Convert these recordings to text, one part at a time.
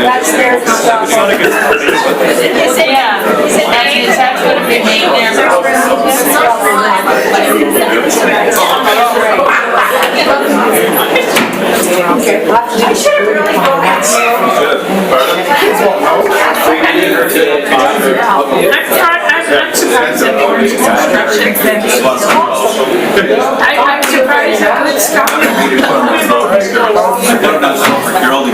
That's their stuff. Is that going to be made there? I should have really gone back. I'm surprised that they were construction. I'm surprised that would stop. You're only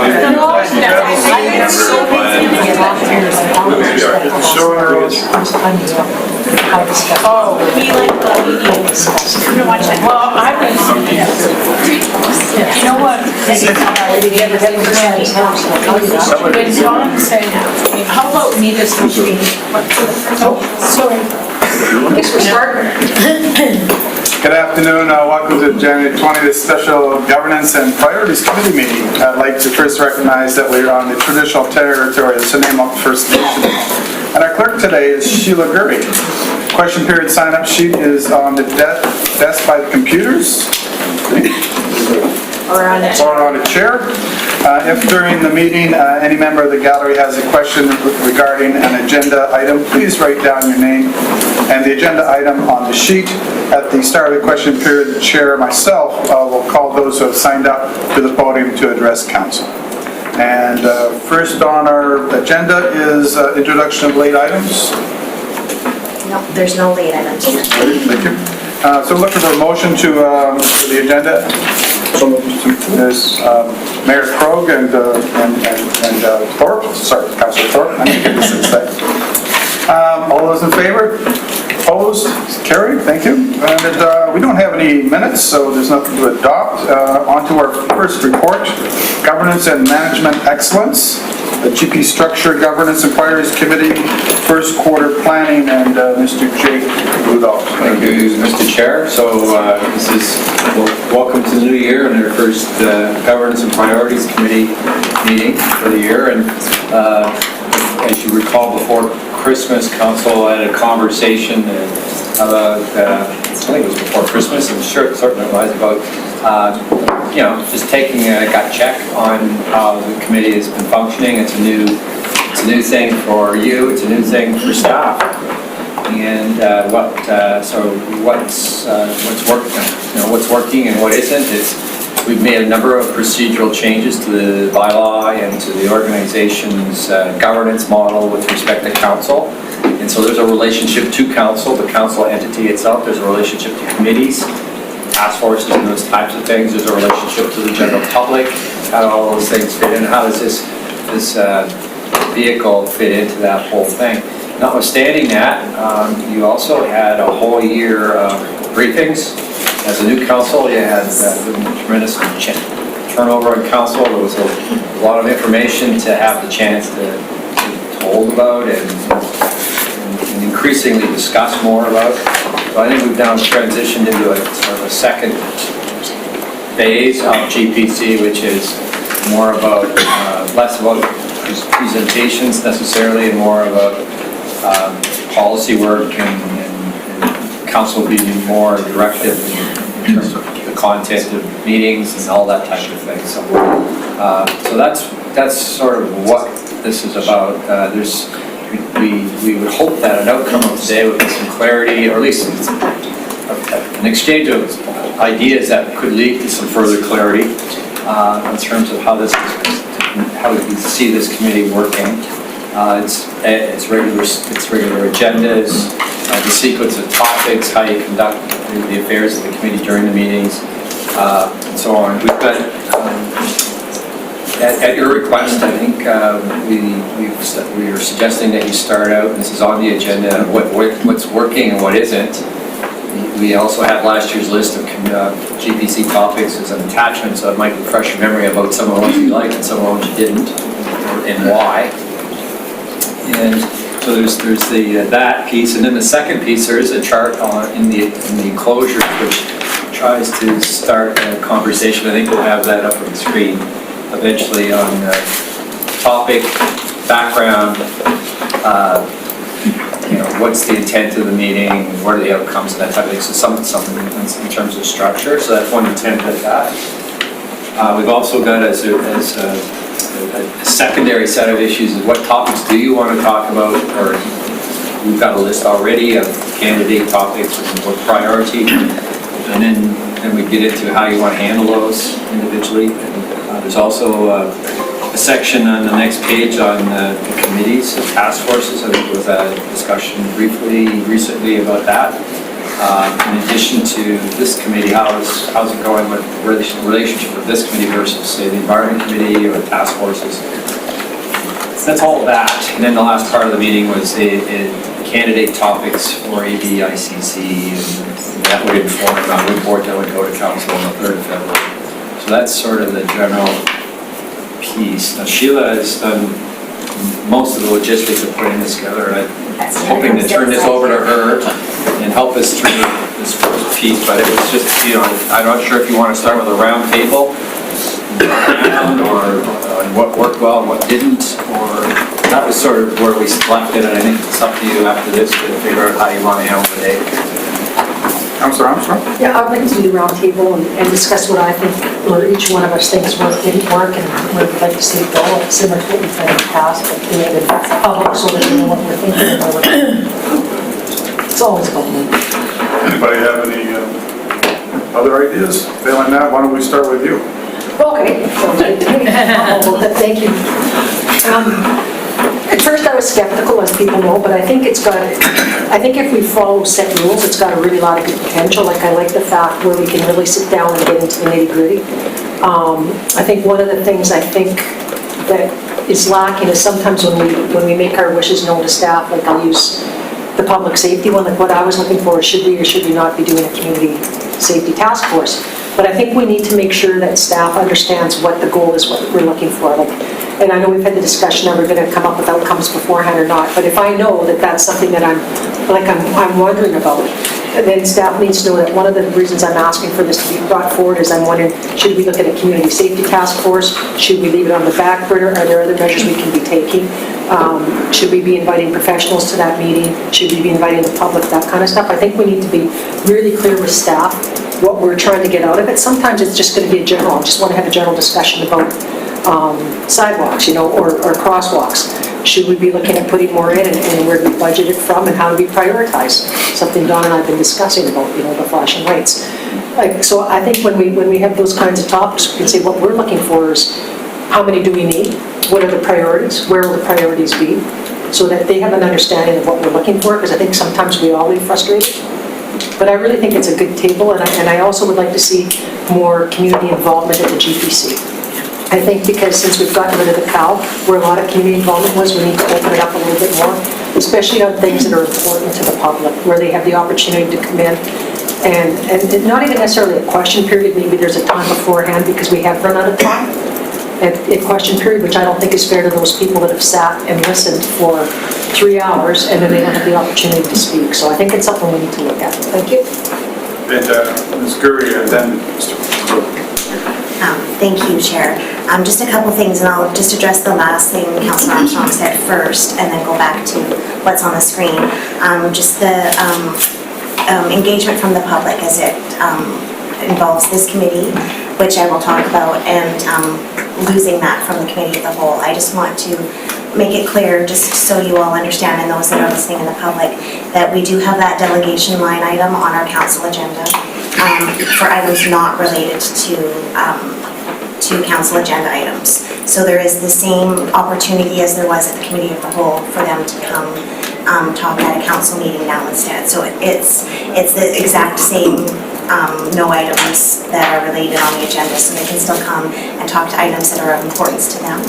Oh, he like the meetings. Well, I was. You know what? When John said, how about me this week? Oh, sorry. Guess we're starting. Good afternoon. Welcome to the January 20th Special Governance and Priorities Committee meeting. I'd like to first recognize that we are on the traditional territory of Sunamuk First Nation. And our clerk today is Sheila Gurry. Question period sign-up sheet is on the desk by the computers. Or on it. Or on a chair. If during the meeting any member of the gallery has a question regarding an agenda item, please write down your name and the agenda item on the sheet. At the start of the question period, the chair, myself, will call those who have signed up to the podium to address council. And first on our agenda is introduction of late items. No, there's no late items. Thank you. So looking for a motion to the agenda. There's Mayor Krogh and Thorpe. Sorry, Councilor Thorpe. I'm going to get this instead. All those in favor? Opposed? Carried. Thank you. And we don't have any minutes, so there's nothing to adopt. On to our first report, Governance and Management Excellence. The GP Structure Governance and Priorities Committee, first quarter planning, and Mr. Jake Rudolph. Thank you, Mr. Chair. So this is welcome to the new year and our first Governance and Priorities Committee meeting for the year. And as you recall, before Christmas, Council had a conversation about, I think it was before Christmas, I'm sure it certainly was, about just taking a gut check on how the committee has been functioning. It's a new thing for you. It's a new thing for staff. And what's working and what isn't. We've made a number of procedural changes to the bylaw and to the organization's governance model with respect to council. And so there's a relationship to council, the council entity itself. There's a relationship to committees, task forces, and those types of things. There's a relationship to the general public. How do all those things fit in? How does this vehicle fit into that whole thing? Notwithstanding that, you also had a whole year of briefings. As a new council, you had tremendous turnover in council. There was a lot of information to have the chance to hold about and increasingly discuss more about. So I think we've now transitioned into a sort of a second phase of GPC, which is more about, less about presentations necessarily, and more about policy work and council being more directive in terms of the content of meetings and all that type of thing. So, so that's sort of what this is about. We would hope that an outcome of today would be some clarity, or at least an exchange of ideas that could lead to some further clarity in terms of how we see this committee working. Its regular agendas, the sequence of topics, how you conduct the affairs of the committee during the meetings, and so on. We've got, at your request, I think we are suggesting that you start out, and this is on the agenda, what's working and what isn't. We also have last year's list of GPC topics as an attachment, so it might refresh your memory about some of the ones you liked and some of the ones you didn't, and why. And so there's that piece, and then the second piece, there is a chart in the enclosure which tries to start a conversation. I think we'll have that up on the screen eventually on topic, background, what's the intent of the meeting, what are the outcomes and that type of thing. So something in terms of structure. So that's one attempt at that. We've also got as a secondary set of issues is what topics do you want to talk about, or we've got a list already of candidate topics with what priority, and then we get into how you want to handle those individually. There's also a section on the next page on the committees and task forces. I think there was a discussion briefly recently about that. In addition to this committee, how's it going with the relationship with this committee versus, say, the Environment Committee or the task forces? So that's all of that. And then the last part of the meeting was the candidate topics for ABICC, and that would inform on what board that would go to council on the 3rd of February. So that's sort of the general piece. Now Sheila has done most of the logistics of putting this together, and I'm hoping to turn this over to her and help us through this first piece, but it was just, I'm not sure if you want to start with a round table or what worked well and what didn't, or that was sort of where we selected, and I think it's up to you after this to figure out how you want to handle the day. Councillor Armstrong? Yeah, I'd like to do the round table and discuss what I think, or each one of us thinks worked, didn't work, and where we'd like to see it go, similar to what we've done in the past, but doing it in public so that we know what we're thinking. It's always about me. Anybody have any other ideas? Failing that, why don't we start with you? Okay. Thank you. At first I was skeptical, as people know, but I think if we follow set rules, it's got a really lot of good potential. Like, I like the fact where we can really sit down and get into the nitty-gritty. I think one of the things I think that is lacking is sometimes when we make our wishes known to staff, like I'll use the public safety one, like what I was looking for is should we or should we not be doing a community safety task force? But I think we need to make sure that staff understands what the goal is, what we're looking for. And I know we've had the discussion, are we going to come up with outcomes beforehand or not? But if I know that that's something that I'm wondering about, then staff needs to know that one of the reasons I'm asking for this to be brought forward is I'm wondering, should we look at a community safety task force? Should we leave it on the back burner? Are there other measures we can be taking? Should we be inviting professionals to that meeting? Should we be inviting the public? That kind of stuff. I think we need to be really clear with staff what we're trying to get out of it. Sometimes it's just going to be I just want to have a general discussion about sidewalks, or crosswalks. Should we be looking at putting more in, and where do we budget it from, and how do we prioritize? Something Don and I have been discussing about, the flashing lights. So I think when we have those kinds of topics, we can say what we're looking for is how many do we need? What are the priorities? Where will the priorities be? So that they have an understanding of what we're looking for, because I think sometimes we all leave frustrated. But I really think it's a good table, and I also would like to see more community involvement at the GPC. I think because since we've gotten rid of the COW, where a lot of community involvement was, we need to open it up a little bit more, especially on things that are important to the public, where they have the opportunity to come in and not even necessarily a question period, maybe there's a time beforehand because we have run out of time. A question period, which I don't think is fair to those people that have sat and listened for 3 hours and then they don't have the opportunity to speak. So I think it's something we need to look at. Thank you. And Ms. Gurry, and then Mr. Crook. Thank you, Chair. Just a couple things, and I'll just address the last thing Councillor Armstrong said first, and then go back to what's on the screen. Just the engagement from the public as it involves this committee, which I will talk about, and losing that from the committee of the whole. I just want to make it clear, just so you all understand, and those that are listening in the public, that we do have that delegation line item on our council agenda for items not related to council agenda items. So there is the same opportunity as there was at the committee of the whole for them to come talk at a council meeting now instead. So it's the exact same no items that are related on the agenda, so they can still come and talk to items that are of importance to them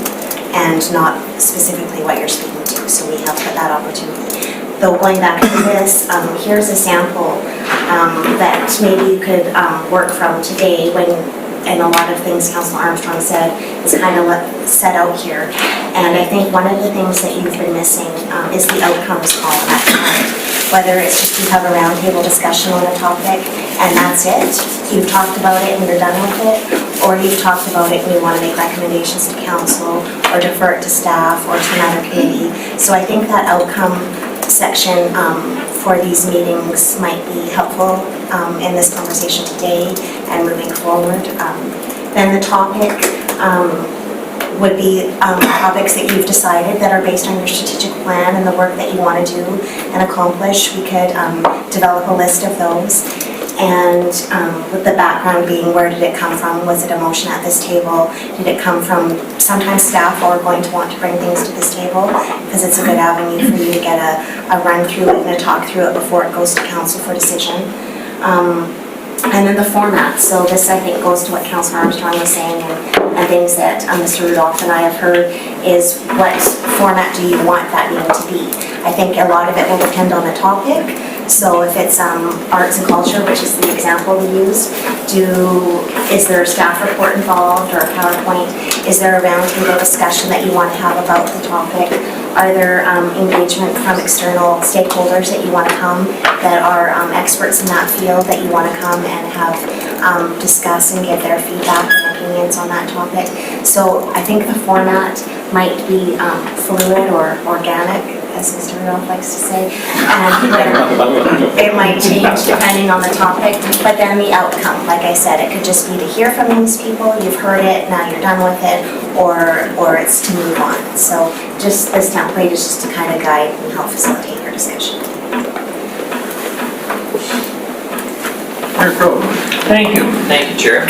and not specifically what you're speaking to. So we have that opportunity. Though going back to this, here's a sample that maybe you could work from today and a lot of things Councillor Armstrong said is kind of set out here. And I think one of the things that you've been missing is the outcomes column at the end. Whether it's just you have a roundtable discussion on a topic and that's it, you've talked about it and you're done with it, or you've talked about it and you want to make recommendations to council or defer it to staff or to another committee. So I think that outcome section for these meetings might be helpful in this conversation today and moving forward. Then the topic would be topics that you've decided that are based on your strategic plan and the work that you want to do and accomplish. We could develop a list of those. And with the background being, where did it come from? Was it a motion at this table? Did it come from, sometimes staff are going to want to bring things to this table because it's a good avenue for you to get a run through it and a talk through it before it goes to council for decision. And then the format. So this, I think, goes to what Councillor Armstrong was saying and things that Mr. Rudolph and I have heard is what format do you want that meeting to be? I think a lot of it will depend on the topic. So if it's arts and culture, which is the example we used, is there a staff report involved or a PowerPoint? Is there a roundtable discussion that you want to have about the topic? Are there engagement from external stakeholders that you want to come that are experts in that field that you want to come and have discuss and give their feedback and opinions on that topic? So I think the format might be fluid or organic, as Mr. Rudolph likes to say, and it might change depending on the topic, but then the outcome, like I said, it could just be to hear from these people, you've heard it, now you're done with it, or it's to move on. So just this template is just to kind of guide and help facilitate your discussion. Mayor Crowe. Thank you, Chair.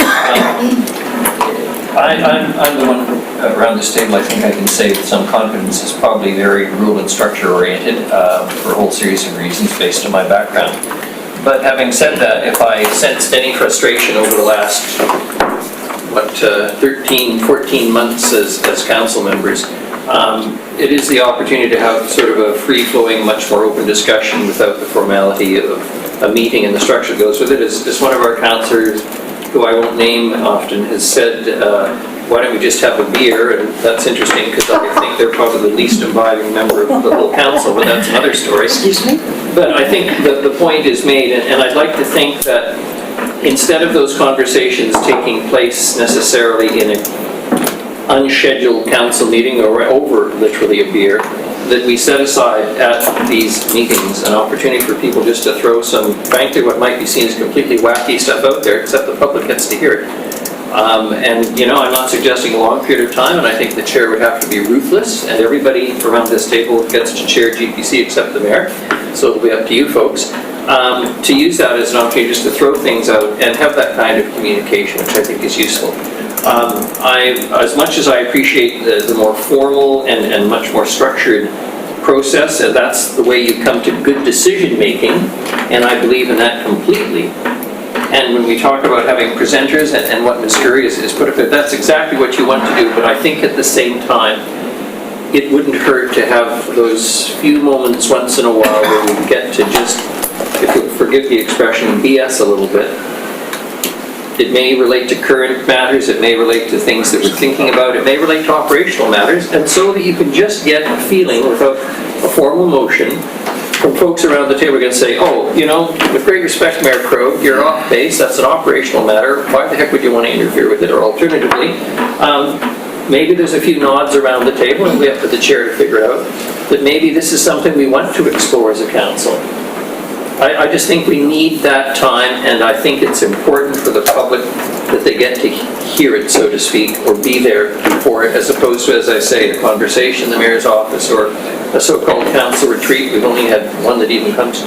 I'm the one around this table, I think I can say with some confidence, is probably very rule and structure oriented for a whole series of reasons based on my background. But having said that, if I sensed any frustration over the last, 13, 14 months as council members, it is the opportunity to have sort of a free-flowing, much more open discussion without the formality of a meeting and the structure that goes with it. As one of our councillors, who I won't name often, has said, why don't we just have a beer? And that's interesting because I think they're probably the least imbibing member of the whole council, but that's another story. Excuse me? But I think that the point is made, and I'd like to think that instead of those conversations taking place necessarily in an unscheduled council meeting or over literally a beer, that we set aside at these meetings an opportunity for people just to throw some, frankly, what might be seen as completely wacky stuff out there, except the public gets to hear it. And, I'm not suggesting a long period of time, and I think the chair would have to be ruthless, and everybody around this table gets to chair GPC except the mayor, so it'll be up to you folks, to use that as an opportunity just to throw things out and have that kind of communication, which I think is useful. As much as I appreciate the more formal and much more structured process, and that's the way you come to good decision making, and I believe in that completely. And when we talk about having presenters and what Ms. Curry is put up there, that's exactly what you want to do, but I think at the same time, it wouldn't hurt to have those few moments once in a while where we get to just, if you'll forgive the expression, BS a little bit. It may relate to current matters, it may relate to things that we're thinking about, it may relate to operational matters, and so that you can just get a feeling without a formal motion from folks around the table are going to say, oh, with great respect, Mayor Crowe, you're off base, that's an operational matter, why the heck would you want to interfere with it? Or alternatively, maybe there's a few nods around the table and we have for the chair to figure out that maybe this is something we want to explore as a council. I just think we need that time, and I think it's important for the public that they get to hear it, so to speak, or be there for it, as opposed to, as I say, a conversation in the mayor's office or a so-called council retreat. We've only had one that even comes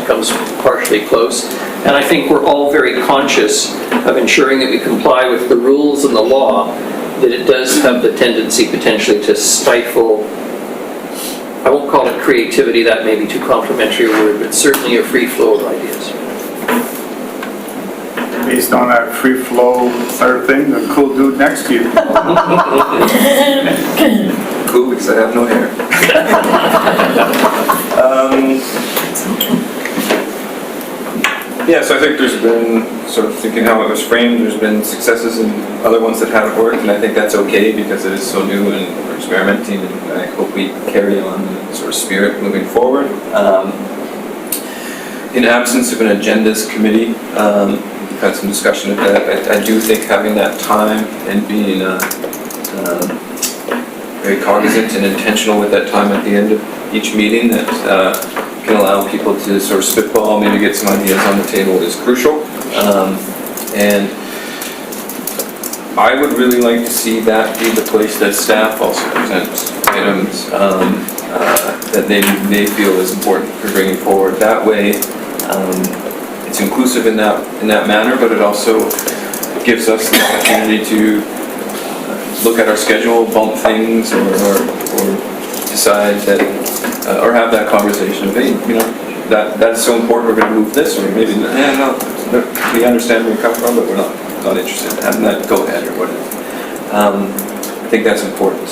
partially close. And I think we're all very conscious of ensuring that we comply with the rules and the law, that it does have the tendency potentially to stifle, I won't call it creativity, that may be too complimentary a word, but certainly a free flow of ideas. Based on that free flow sort of thing, the cool dude next to you. Cool, because I have no hair. Yeah, so I think there's been, sort of thinking how it was framed, there's been successes in other ones that haven't worked, and I think that's okay because it is so new and we're experimenting, and I hope we carry on the sort of spirit moving forward. In absence of an agendas committee, we've had some discussion of that. I do think having that time and being very cognizant and intentional with that time at the end of each meeting, that can allow people to sort of spitball, maybe get some ideas on the table is crucial. And I would really like to see that be the place that staff also presents items that they feel is important for bringing forward. That way, it's inclusive in that manner, but it also gives us the opportunity to look at our schedule, bump things, or decide that, or have that conversation of, hey, that's so important, we're going to move this, or maybe, no, we understand where you come from, but we're not interested in having that go ahead or whatever. I think that's important.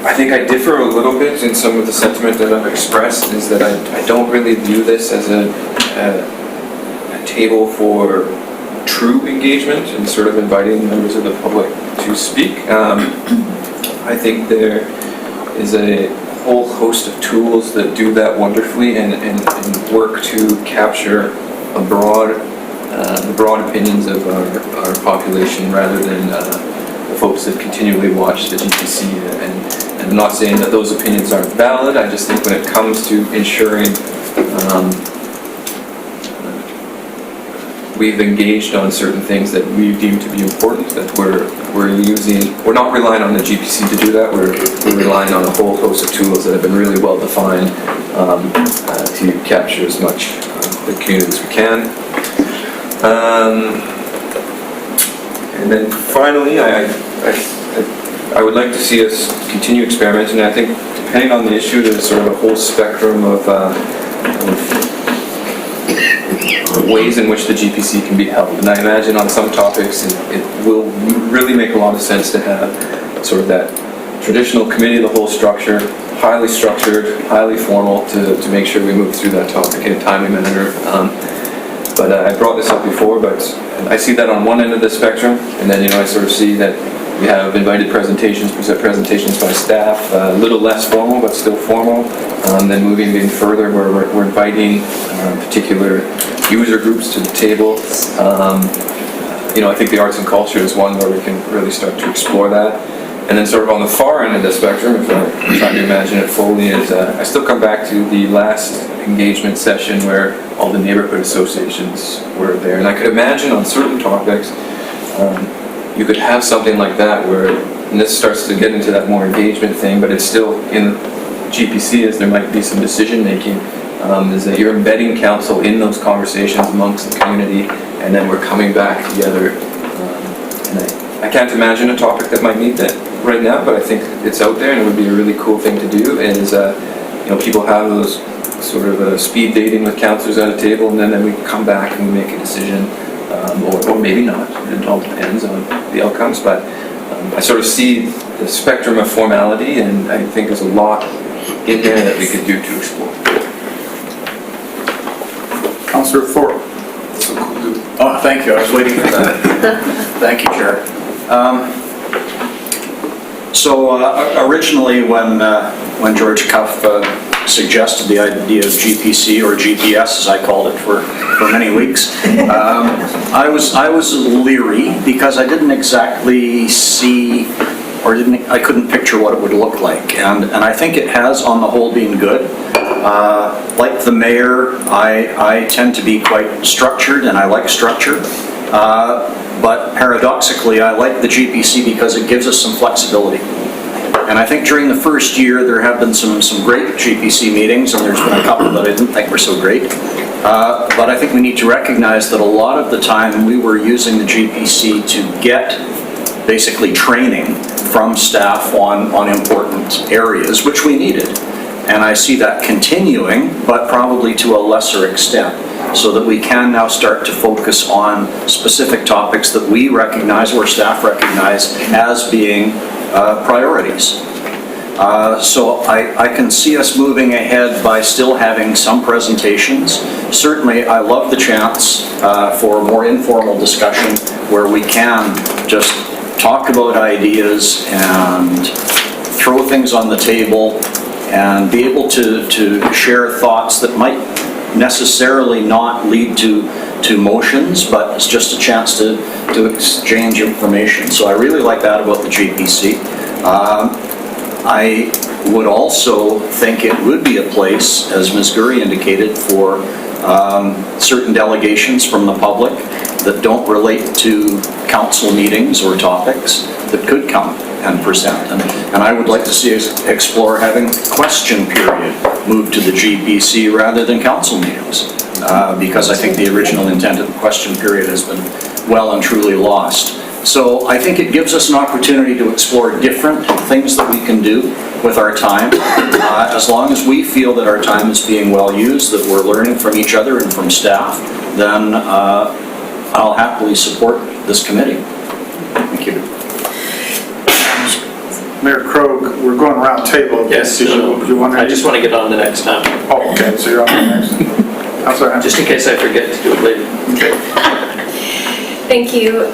I think I differ a little bit in some of the sentiment that I've expressed, is that I don't really view this as a table for true engagement and sort of inviting members of the public to speak. I think there is a whole host of tools that do that wonderfully and work to capture the broad opinions of our population rather than the folks that continually watch the GPC. And I'm not saying that those opinions aren't valid, I just think when it comes to ensuring we've engaged on certain things that we deem to be important, that we're not relying on the GPC to do that, we're relying on a whole host of tools that have been really well defined to capture as much of the community as we can. And then finally, I would like to see us continue experimenting. I think depending on the issue, there's sort of a whole spectrum of ways in which the GPC can be held. And I imagine on some topics it will really make a lot of sense to have sort of that traditional committee of the whole structure, highly structured, highly formal, to make sure we move through that topic in a timely manner. But I brought this up before, but I see that on one end of the spectrum, and then I sort of see that we have invited presentations by staff, a little less formal but still formal. Then moving in further, where we're inviting particular user groups to the table. I think the arts and culture is one where we can really start to explore that. And then sort of on the far end of the spectrum, if I'm trying to imagine it fully, is I still come back to the last engagement session where all the neighborhood associations were there. And I could imagine on certain topics, you could have something like that where, and this starts to get into that more engagement thing, but it's still in GPC, as there might be some decision making, is that you're embedding council in those conversations amongst the community, and then we're coming back together. And I can't imagine a topic that might need that right now, but I think it's out there and it would be a really cool thing to do. Is people have those sort of speed dating with councillors at a table, and then we come back and we make a decision, or maybe not. It all depends on the outcomes, but I sort of see the spectrum of formality, and I think there's a lot in there that we could do to explore. Councillor Thorpe. Oh, thank you, I was waiting for that. Thank you, Chair. Originally when George Cuff suggested the idea of GPC, or GPS as I called it for many weeks, I was leery because I didn't exactly see, or I couldn't picture what it would look like, and I think it has on the whole been good. Like the mayor, I tend to be quite structured, and I like structure. But paradoxically, I like the GPC because it gives us some flexibility. And I think during the first year, there have been some great GPC meetings, and there's been a couple that I didn't think were so great. But I think we need to recognize that a lot of the time we were using the GPC to get basically training from staff on important areas, which we needed. And I see that continuing, but probably to a lesser extent, so that we can now start to focus on specific topics that we recognize, or staff recognize, as being priorities. So I can see us moving ahead by still having some presentations. Certainly, I love the chance for more informal discussion where we can just talk about ideas and throw things on the table and be able to share thoughts that might necessarily not lead to motions, but it's just a chance to exchange information. So I really like that about the GPC. would also think it would be a place, as Ms. Gurry indicated, for certain delegations from the public that don't relate to council meetings or topics that could come and present. And I would like to see us explore having question period moved to the GPC rather than council meetings, because I think the original intent of the question period has been well and truly lost. So I think it gives us an opportunity to explore different things that we can do with our time. As long as we feel that our time is being well used, that we're learning from each other and from staff, then I'll happily support this committee. Thank you. Mayor Krog, we're going around table. Yes, Did you want to? I just want to get on the next time, Oh, okay, so you're on the next. Councilor Hampton. just in case I forget to do it later. Okay. Thank you.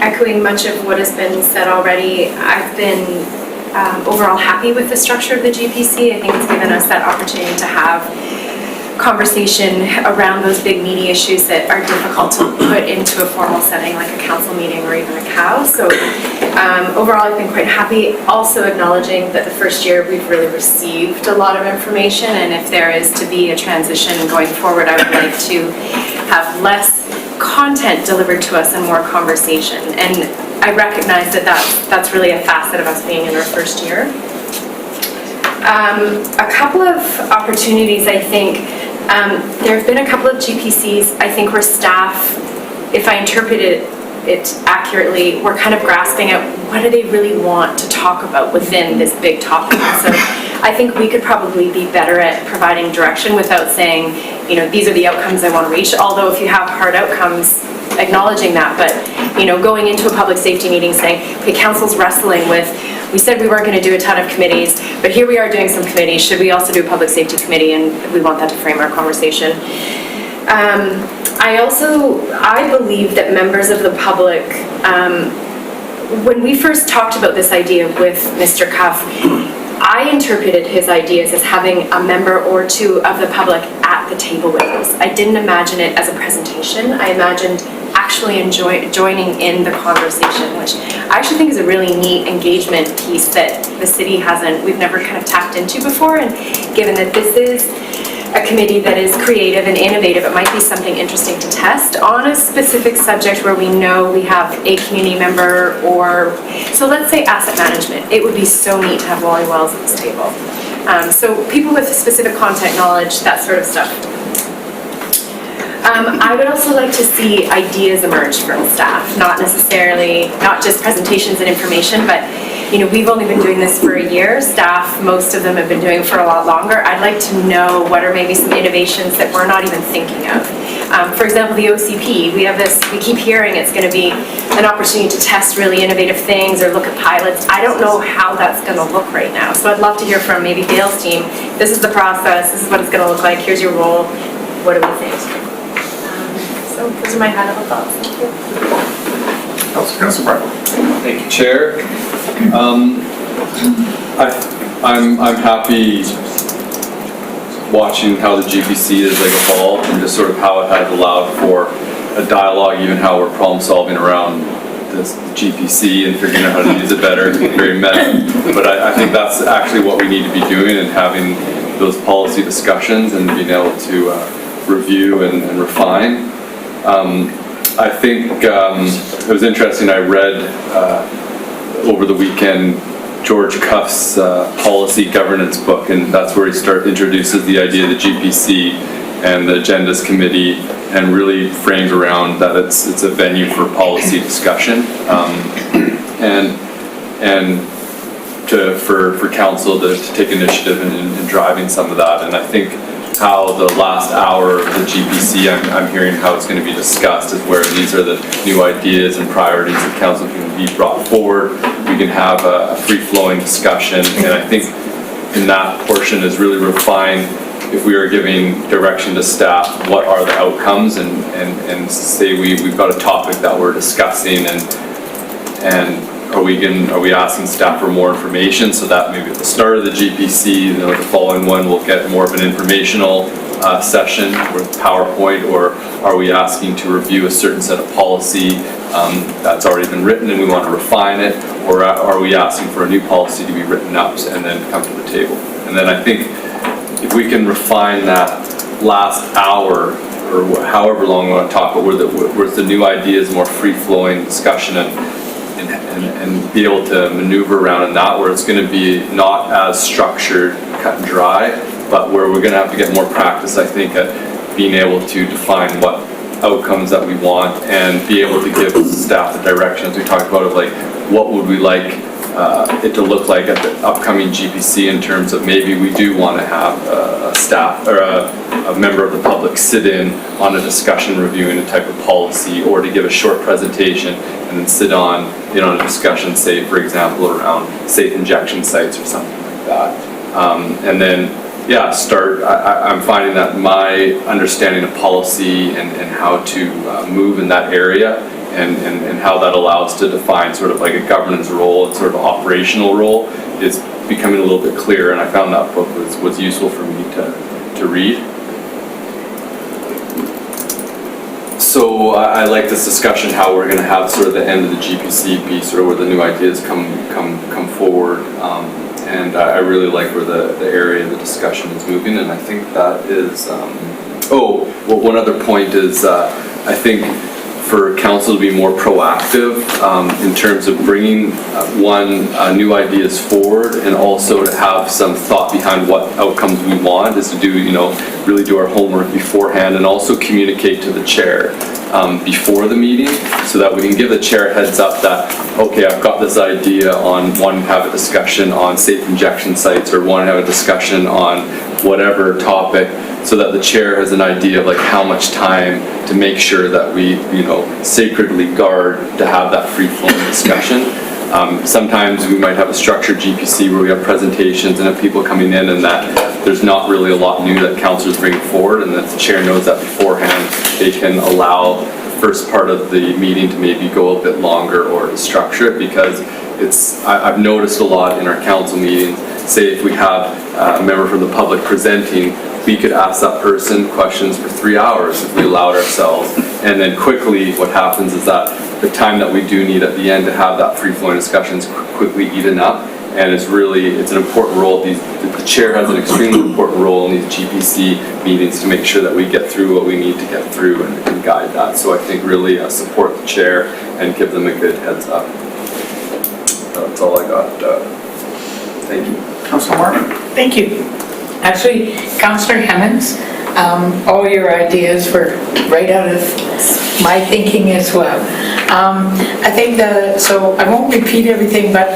Echoing much of what has been said already, I've been overall happy with the structure of the GPC. I think it's given us that opportunity to have conversation around those big meaty issues that are difficult to put into a formal setting like a council meeting or even a COW. So overall, I've been quite happy. Also acknowledging that the first year we've really received a lot of information, and if there is to be a transition going forward, I would like to have less content delivered to us and more conversation. And I recognize that that's really a facet of us being in our first year. A couple of opportunities, I think. There have been a couple of GPCs, I think, where staff, if I interpreted it accurately, we're kind of grasping at what do they really want to talk about within this big topic. So I think we could probably be better at providing direction without saying, you know, these are the outcomes I want to reach. Although if you have hard outcomes, acknowledging that, but, you know, going into a public safety meeting saying, okay, council's wrestling with, we said we weren't going to do a ton of committees, but here we are doing some committees. Should we also do a public safety committee? And we want that to frame our conversation. I believe that members of the public, when we first talked about this idea with Mr. Cuff, I interpreted his ideas as having a member or two of the public at the table with us. I didn't imagine it as a presentation. I imagined actually joining in the conversation, which I actually think is a really neat engagement piece that the city we've never kind of tapped into before. And given that this is a committee that is creative and innovative, it might be something interesting to test on a specific subject where we know we have a community member, or, so let's say asset management. It would be so neat to have Wally Wells at this table. So people with specific content knowledge, that sort of stuff. I would also like to see ideas emerge from staff, not just presentations and information, but you know, we've only been doing this for a year. Staff, most of them have been doing it for a lot longer. I'd like to know what are maybe some innovations that we're not even thinking of. For example, the OCP, we keep hearing it's going to be an opportunity to test really innovative things or look at pilots. I don't know how that's going to look right now. So I'd love to hear from maybe Dale's team. This is the process. This is what it's going to look like. Here's your role. What do we think? So those are my high-level thoughts. Thank you. Councilor Barton. Thank you, Chair. I'm happy watching how the GPC has evolved and just sort of how it has allowed for a dialogue, even how we're problem solving around this GPC and figuring out how to use it better. Very meta, but I think that's actually what we need to be doing, and having those policy discussions and being able to review and refine. I think it was interesting. I read over the weekend George Cuff's policy governance book, and that's where he introduces the idea of the GPC and the agendas committee, and really framed around that it's a venue for policy discussion, and for council to take initiative in driving some of that. And I think how the last hour of the GPC, I'm hearing how it's going to be discussed, is where these are the new ideas and priorities that council can be brought forward. We can have a free-flowing discussion, and I think in that portion is really refined. If we are giving direction to staff, what are the outcomes, and say we've got a topic that we're discussing, and are we asking staff for more information, so that maybe at the start of the GPC, the following one, we'll get more of an informational session with PowerPoint, or are we asking to review a certain set of policy that's already been written and we want to refine it, or are we asking for a new policy to be written up and then come to the table? And then I think if we can refine that last hour, or however long we want to talk, but where the new ideas, more free-flowing discussion, and be able to maneuver around in that, where it's going to be not as structured, cut and dry, but where we're going to have to get more practice, I think, at being able to define what outcomes that we want and be able to give staff the direction, as we talked about, of like, what would we like it to look like at the upcoming GPC, in terms of maybe we do want to have a staff or a member of the public sit in on a discussion reviewing a type of policy, or to give a short presentation and then sit on a discussion, say for example around safe injection sites or something like that. And then I'm finding that my understanding of policy and how to move in that area, and how that allows to define sort of like a governance role and sort of operational role, is becoming a little bit clearer, and I found that book was useful for me to read. So I like this discussion, how we're going to have sort of the end of the GPC be sort of where the new ideas come forward, and I really like where the area of the discussion is moving, and I think that is, one other point is, I think for council to be more proactive in terms of bringing new ideas forward, and also to have some thought behind what outcomes we want, is to do, really do our homework beforehand, and also communicate to the chair before the meeting, so that we can give the chair a heads up that, okay, I've got this idea on, one, have a discussion on safe injection sites, or one, have a discussion on whatever topic, so that the chair has an idea of like how much time to make sure that we, sacredly guard to have that free-flowing discussion. Sometimes we might have a structured GPC where we have presentations and have people coming in, and that there's not really a lot new that councillors bring forward, and that the chair knows that beforehand. They can allow the first part of the meeting to maybe go a bit longer, or to structure it, because I've noticed a lot in our council meetings, say if we have a member from the public presenting, we could ask that person questions for 3 hours if we allowed ourselves, and then quickly what happens is that the time that we do need at the end to have that free-flowing discussion is quickly eaten up, and it's an important role. The chair has an extremely important role in these GPC meetings to make sure that we get through what we need to get through, and guide that. So I think really support the chair and give them a good heads up. That's all I got. Thank you. Councilor Martin. Thank you. Actually, Councillor Hemmons, all your ideas were right out of my thinking as well. I think so I won't repeat everything, but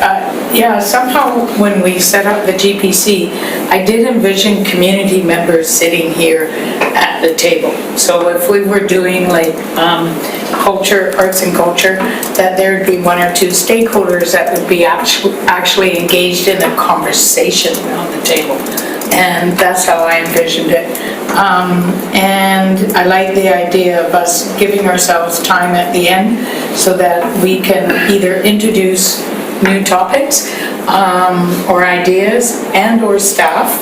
somehow when we set up the GPC, I did envision community members sitting here at the table. So if we were doing like arts and culture, that there would be one or two stakeholders that would be actually engaged in a conversation around the table. And that's how I envisioned it. And I like the idea of us giving ourselves time at the end so that we can either introduce new topics or ideas, and or staff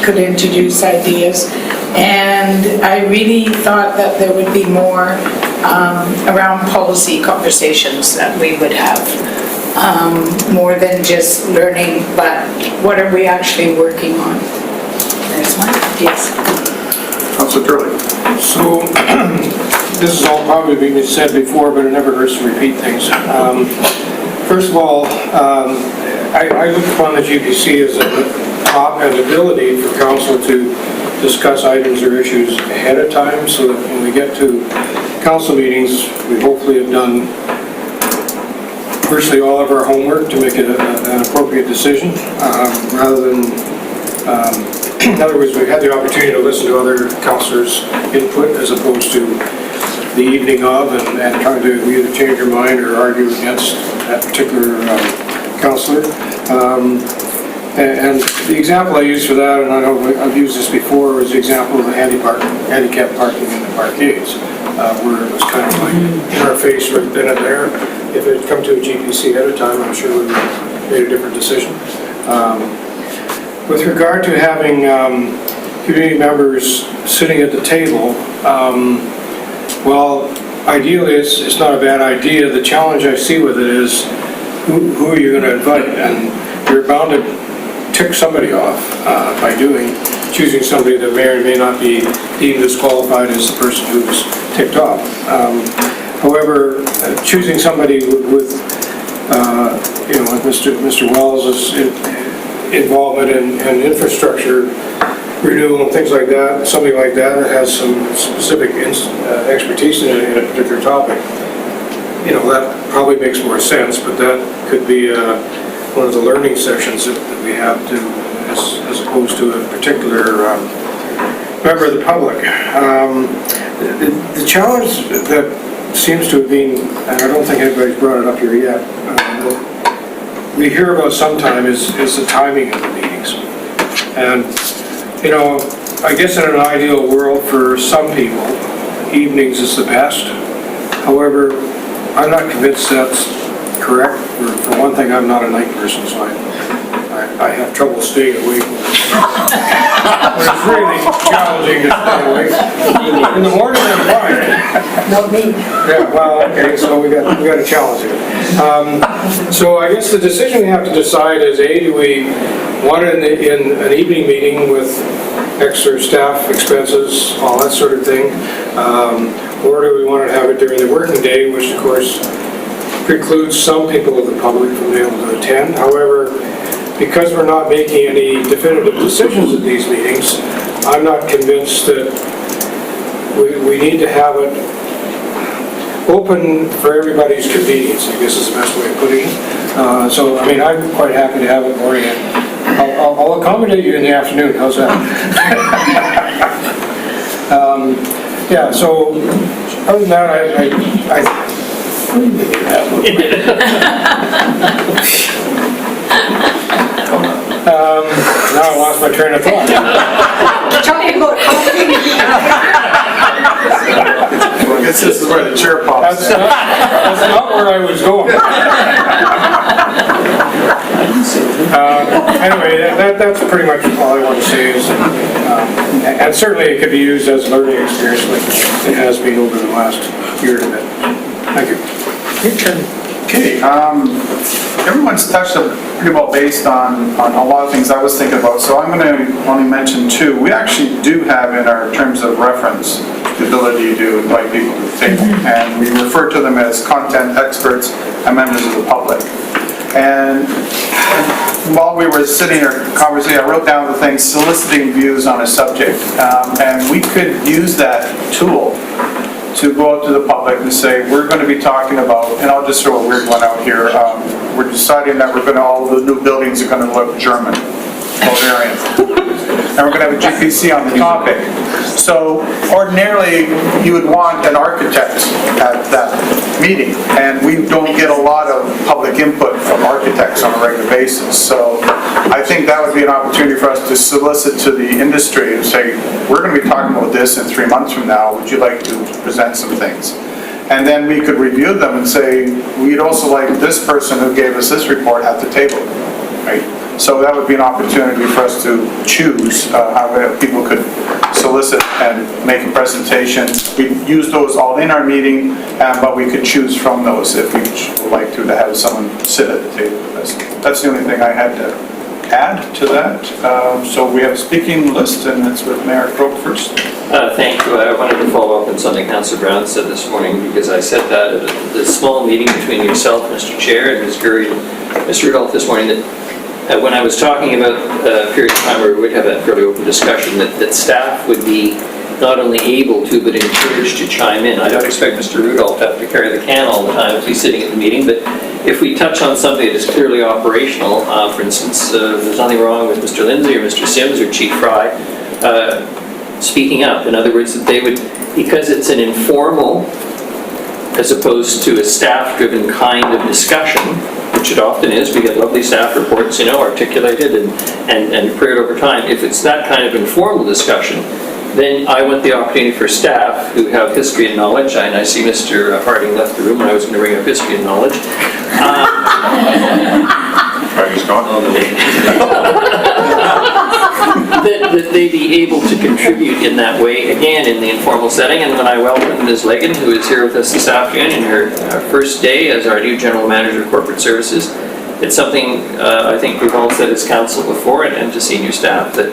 could introduce ideas. And I really thought that there would be more around policy conversations that we would have. More than just learning, but what are we actually working on? There's one. Yes. Councilor Turley. So, this has all probably been said before, but it never hurts to repeat things. First of all, I look upon the GPC as an ability for council to discuss items or issues ahead of time, so that when we get to council meetings, we hopefully have done virtually all of our homework to make it an appropriate decision, rather than, in other words, we've had the opportunity to listen to other councillors' input as opposed to the evening of and trying to either change your mind or argue against that particular councillor. And the example I use for that, and I know I've used this before, is the example of the handicap parking in the parkades, where it was kind of like in our face right then and there. If it had come to a GPC at a time, I'm sure we would have made a different decision. With regard to having community members sitting at the table. Well, ideally, it's not a bad idea. The challenge I see with it is who are you going to invite? And you're bound to tick somebody off by choosing somebody that may or may not be deemed as qualified as the person who's ticked off. However, choosing somebody with Mr. Wells' involvement in infrastructure renewal and things like that, somebody like that has some specific expertise in a particular topic, that probably makes more sense, but that could be one of the learning sessions that we have to, as opposed to a particular member of the public. The challenge that seems to have been, and I don't think anybody's brought it up here yet, we hear about sometime is the timing of the meetings. And, I guess in an ideal world for some people, evenings is the best. However, I'm not convinced that's correct. For one thing, I'm not a night person, so I have trouble staying awake. But it's really challenging to stay awake. In the morning, I'm fine. Not me. Yeah, well, okay, so we got a challenge here. So I guess the decision we have to decide is, A, do we want it in an evening meeting with extra staff expenses, all that sort of thing, or do we want to have it during the working day, which of course precludes some people of the public from being able to attend. However, because we're not making any definitive decisions at these meetings, I'm not convinced that we need to have it open for everybody's convenience, I guess is the best way of putting it. So, I mean, I'm quite happy to have it morning. I'll accommodate you in the afternoon, how's that? Yeah, so, other than that, now I lost my train of thought. Talking about I guess this is where the chair pops in. That's not where I was going. Anyway, that's pretty much all I want to say is, and certainly it could be used as a learning experience like it has been over the last year and a bit. Thank you. your turn. Okay, everyone's touched pretty well based on a lot of things I was thinking about, so I'm going to only mention two. We actually do have in our terms of reference the ability to invite people to the table, and we refer to them as content experts and members of the public. And while we were sitting here conversing, I wrote down the thing, soliciting views on a subject, and we could use that tool to go out to the public and say, we're going to be talking about, and I'll just throw a weird one out here, we're deciding that all the new buildings are going to look German, Bulgarian, and we're going to have a GPC on the topic. So ordinarily, you would want an architect at that meeting, and we don't get a lot of public input from architects on a regular basis. So I think that would be an opportunity for us to solicit to the industry and say, we're going to be talking about this in 3 months from now, would you like to present some things? And then we could review them and say, we'd also like this person who gave us this report at the table, right? So that would be an opportunity for us to choose how people could solicit and make a presentation. We use those all in our meeting, but we could choose from those if we would like to have someone sit at the table with us. That's the only thing I had to add to that. So we have a speaking list, and it's with Mayor Croak first. Thank you. I wanted to follow up on something Councillor Brown said this morning, because I said that at the small meeting between yourself, Mr. Chair, and Ms. Gurry and Mr. Rudolph this morning, that when I was talking about a period of time where we would have that fairly open discussion, that staff would be not only able to, but encouraged to chime in. I don't expect Mr. Rudolph to have to carry the can all the time if he's sitting at the meeting, but if we touch on something that is clearly operational, for instance, there's nothing wrong with Mr. Lindsay or Mr. Sims or Chief Fry speaking up. In other words, that they would, because it's an informal as opposed to a staff-driven kind of discussion, which it often is. We get lovely staff reports, articulated and prepared over time. If it's that kind of informal discussion, then I want the opportunity for staff who have history and knowledge, and I see Mr. Harding left the room when I was going to bring up history and knowledge. That may be able to contribute in that way, again, in the informal setting. And when I welcome Ms. Legan, who is here with us this afternoon in her first day as our new General Manager of Corporate Services, it's something I think we've all said as council before and to senior staff that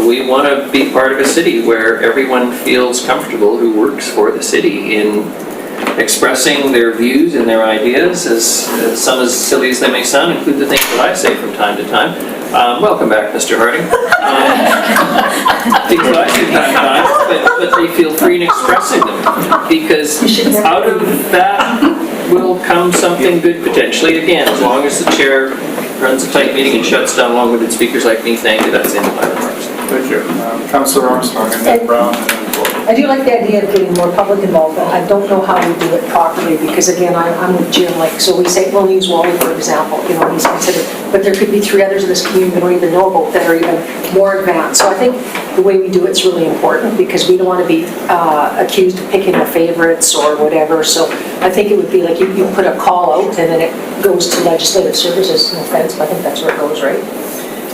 we want to be part of a city where everyone feels comfortable who works for the city in expressing their views and their ideas, as some as silly as they may sound, include the things that I say from time to time. Welcome back, Mr. Harding. Things that I say from time to time, but they feel free in expressing them, because out of that will come something good potentially. Again, as long as the chair runs a tight meeting and shuts down long-winded speakers like me. Thank you. That's the end of my remarks. Thank you. Councillor Armstrong and then Brown and then Ford. I do like the idea of getting more public involved, but I don't know how we do it properly, because again, I'm with Jim, like, so we say, we'll use Wally, for example, you know, he's considered, but there could be 3 others in this community we don't even know about that are even more advanced. So I think the way we do it's really important, because we don't want to be accused of picking our favorites or whatever. So I think it would be like you put a call out and then it goes to legislative services, no offense, but I think that's where it goes, right?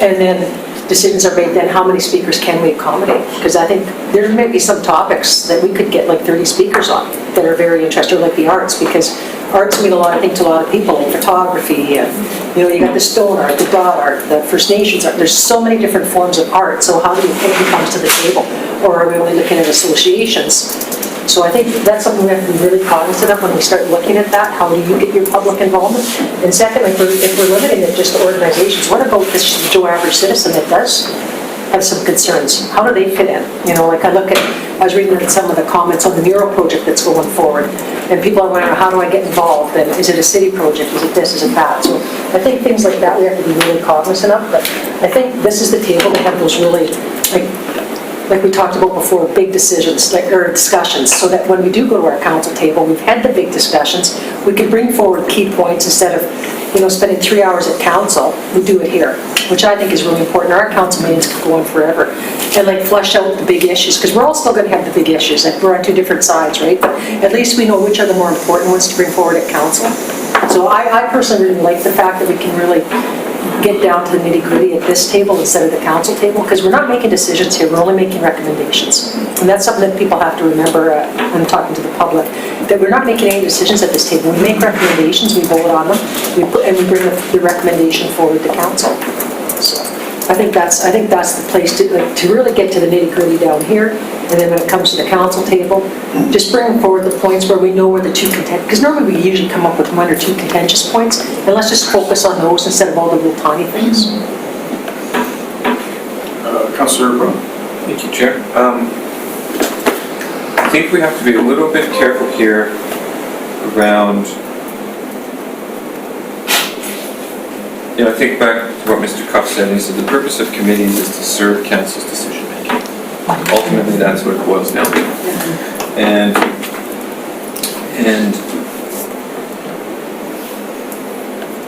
And then decisions are made then, how many speakers can we accommodate? Because I think there may be some topics that we could get like 30 speakers on that are very interesting, like the arts, because arts mean a lot, I think, to a lot of people, like photography, and, you know, you got the stone art, the dot art, the First Nations art. There's so many different forms of art, so how do you pick who comes to the table? Or are we only looking at associations? So I think that's something we have to be really cognizant of when we start looking at that. How do you get your public involvement? And secondly, if we're limiting it just to organizations, what about this Joe average citizen that does have some concerns? How do they fit in? You know, like I was reading some of the comments on the mural project that's going forward, and people are wondering, how do I get involved? And is it a city project? Is it this? Is it that? So I think things like that we have to be really cognizant of. But I think this is the table to have those really, like we talked about before, big decisions, or discussions, so that when we do go to our council table, we've had the big discussions, we can bring forward key points instead of, you know, spending 3 hours at council. We do it here, which I think is really important. Our council meetings could go on forever, and like flush out the big issues, because we're all still going to have the big issues. Like, we're on 2 different sides, right? But at least we know which are the more important ones to bring forward at council. So I personally really like the fact that we can really get down to the nitty-gritty at this table instead of the council table, because we're not making decisions here, we're only making recommendations. And that's something that people have to remember when talking to the public, that we're not making any decisions at this table. We make recommendations, we vote on them, and we bring the recommendation forward to council. So I think that's the place to really get to the nitty-gritty down here. And then when it comes to the council table, just bring forward the points where we know where the 2 contentious, because normally we usually come up with 1 or 2 contentious points, and let's just focus on those instead of all the little tiny things. Councillor Brown. Thank you, Chair. I think we have to be a little bit careful here around, you know, I think back to what Mr. Cuff said. He said the purpose of committees is to serve council's decision making. Ultimately, that's what it boils down to. And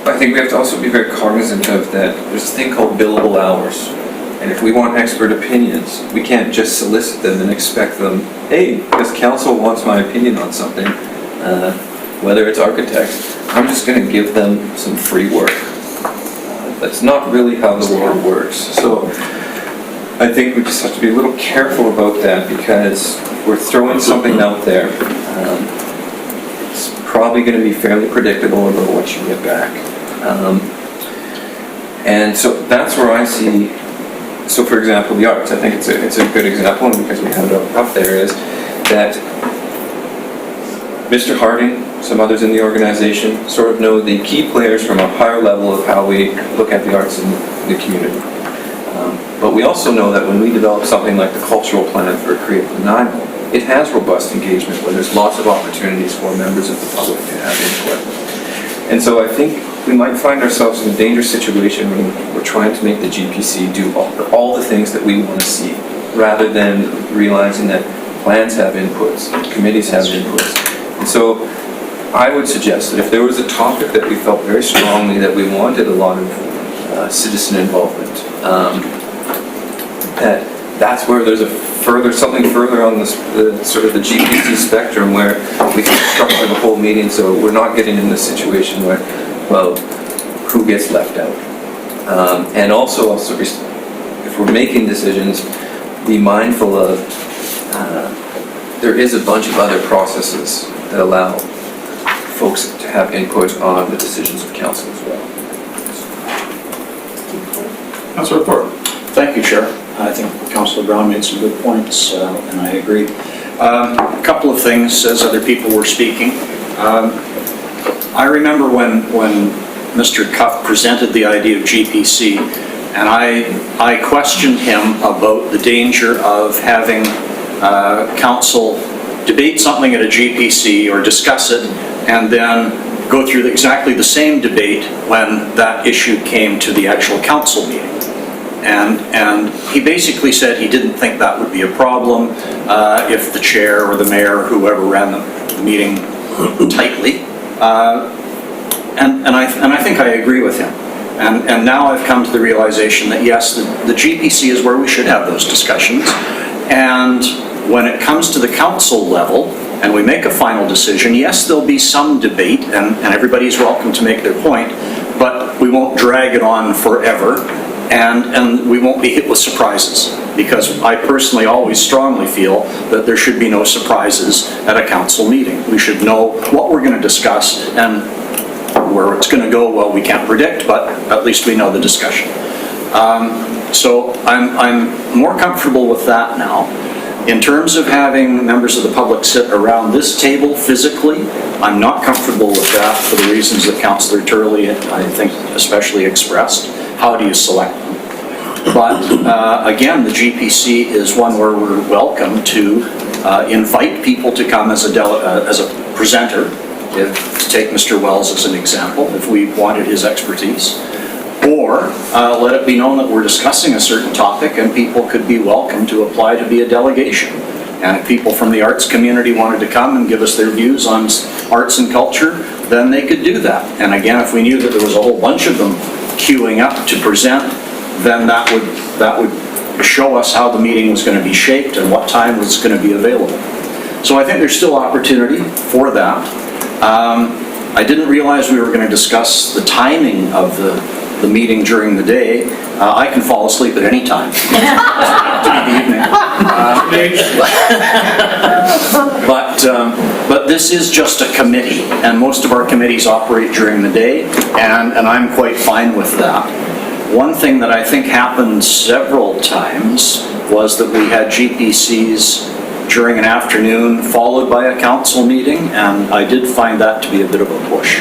I think we have to also be very cognizant of that. There's a thing called billable hours. And if we want expert opinions, we can't just solicit them and expect them, hey, because council wants my opinion on something, whether it's architects, I'm just going to give them some free work. That's not really how the world works. So I think we just have to be a little careful about that, because if we're throwing something out there, it's probably going to be fairly predictable about what you get back. And so that's where I see. So for example, the arts, I think it's a good example, and because we have it up there, is that Mr. Harding, some others in the organization, sort of know the key players from a higher level of how we look at the arts in the community. But we also know that when we develop something like the cultural plan for Creative Nanaimo, it has robust engagement where there's lots of opportunities for members of the public to have input. And so I think we might find ourselves in a dangerous situation when we're trying to make the GPC do all the things that we want to see, rather than realizing that plans have inputs, committees have inputs. And so I would suggest that if there was a topic that we felt very strongly that we wanted a lot of citizen involvement, that's where there's something further on the sort of the GPC spectrum where we can structure the whole meeting so we're not getting in this situation where, well, who gets left out? And also if we're making decisions, be mindful of, there is a bunch of other processes that allow folks to have input on the decisions of council as well. Councilor Thorpe. Thank you, Chair. I think Councilor Brown made some good points, and I agree. A couple of things as other people were speaking. I remember when Mr. Cuff presented the idea of GPC, and I questioned him about the danger of having council debate something at a GPC or discuss it, and then go through exactly the same debate when that issue came to the actual council meeting. And he basically said he didn't think that would be a problem if the chair or the mayor or whoever ran the meeting tightly. And I think I agree with him. And now I've come to the realization that yes, the GPC is where we should have those discussions. And when it comes to the council level and we make a final decision, yes, there'll be some debate and everybody's welcome to make their point, but we won't drag it on forever. And we won't be hit with surprises, because I personally always strongly feel that there should be no surprises at a council meeting. We should know what we're going to discuss, and where it's going to go, well, we can't predict, but at least we know the discussion. So I'm more comfortable with that now. In terms of having members of the public sit around this table physically, I'm not comfortable with that for the reasons that Councillor Turley, I think, especially expressed. How do you select them? But again, the GPC is one where we're welcome to invite people to come as a presenter, to take Mr. Wells as an example, if we wanted his expertise. Or let it be known that we're discussing a certain topic and people could be welcome to apply to be a delegation. And if people from the arts community wanted to come and give us their views on arts and culture, then they could do that. And again, if we knew that there was a whole bunch of them queuing up to present, then that would show us how the meeting was going to be shaped and what time was going to be available. So I think there's still opportunity for that. I didn't realize we were going to discuss the timing of the meeting during the day. I can fall asleep at any time. But this is just a committee, and most of our committees operate during the day, and I'm quite fine with that. One thing that I think happened several times was that we had GPCs during an afternoon followed by a council meeting, and I did find that to be a bit of a push.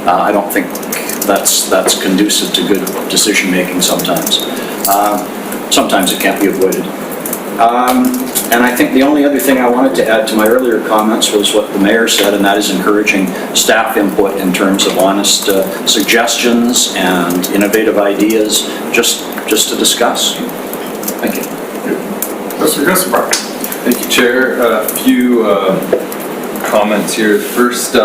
I don't think that's conducive to good decision-making sometimes. Sometimes it can't be avoided. And I think the only other thing I wanted to add to my earlier comments was what the mayor said, and that is encouraging staff input in terms of honest suggestions and innovative ideas, just to discuss. Thank you. Mr. Gussenbach. Thank you, Chair. A few comments here. First,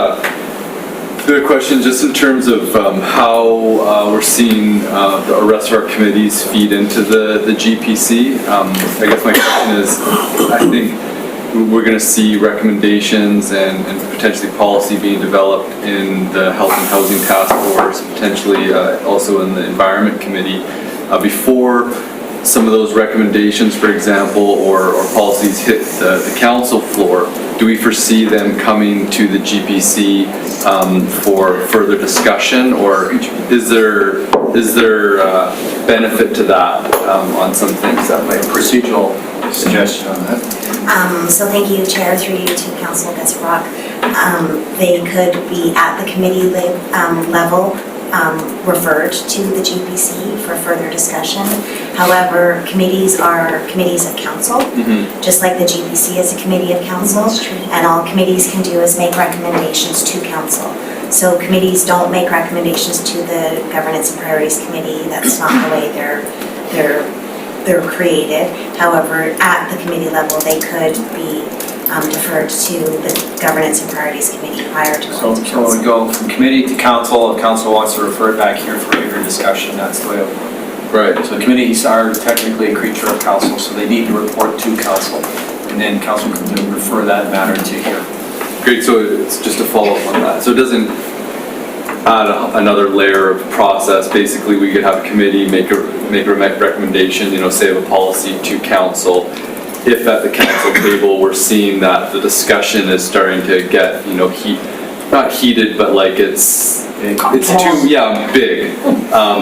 good question, just in terms of how we're seeing the rest of our committees feed into the GPC. I guess my question is, I think we're going to see recommendations and potentially policy being developed in the Health and Housing Task Force, potentially also in the Environment Committee, before some of those recommendations, for example, or policies hit the council floor. Do we foresee them coming to the GPC for further discussion, or is there benefit to that on some things that might procedural suggestion on that? So thank you, Chair, through you to Councilor Gussenbach. They could be at the committee level, referred to the GPC for further discussion. However, committees are committees of council, just like the GPC is a committee of council, and all committees can do is make recommendations to council. So committees don't make recommendations to the Governance and Priorities Committee. That's not the way they're created. However, at the committee level, they could be deferred to the Governance and Priorities Committee prior to going to So council. we go from committee to council, if council wants to refer it back here for bigger discussion, that's the way it will. Right. So committees are technically a creature of council, so they need to report to council, and then council can then refer that matter to here. Great, so it's just a follow-up on that. So it doesn't add another layer of process. Basically, we could have a committee make make a recommendation, say of a policy to council. If at the council table, we're seeing that the discussion is starting to get, not heated, but like it's too, big,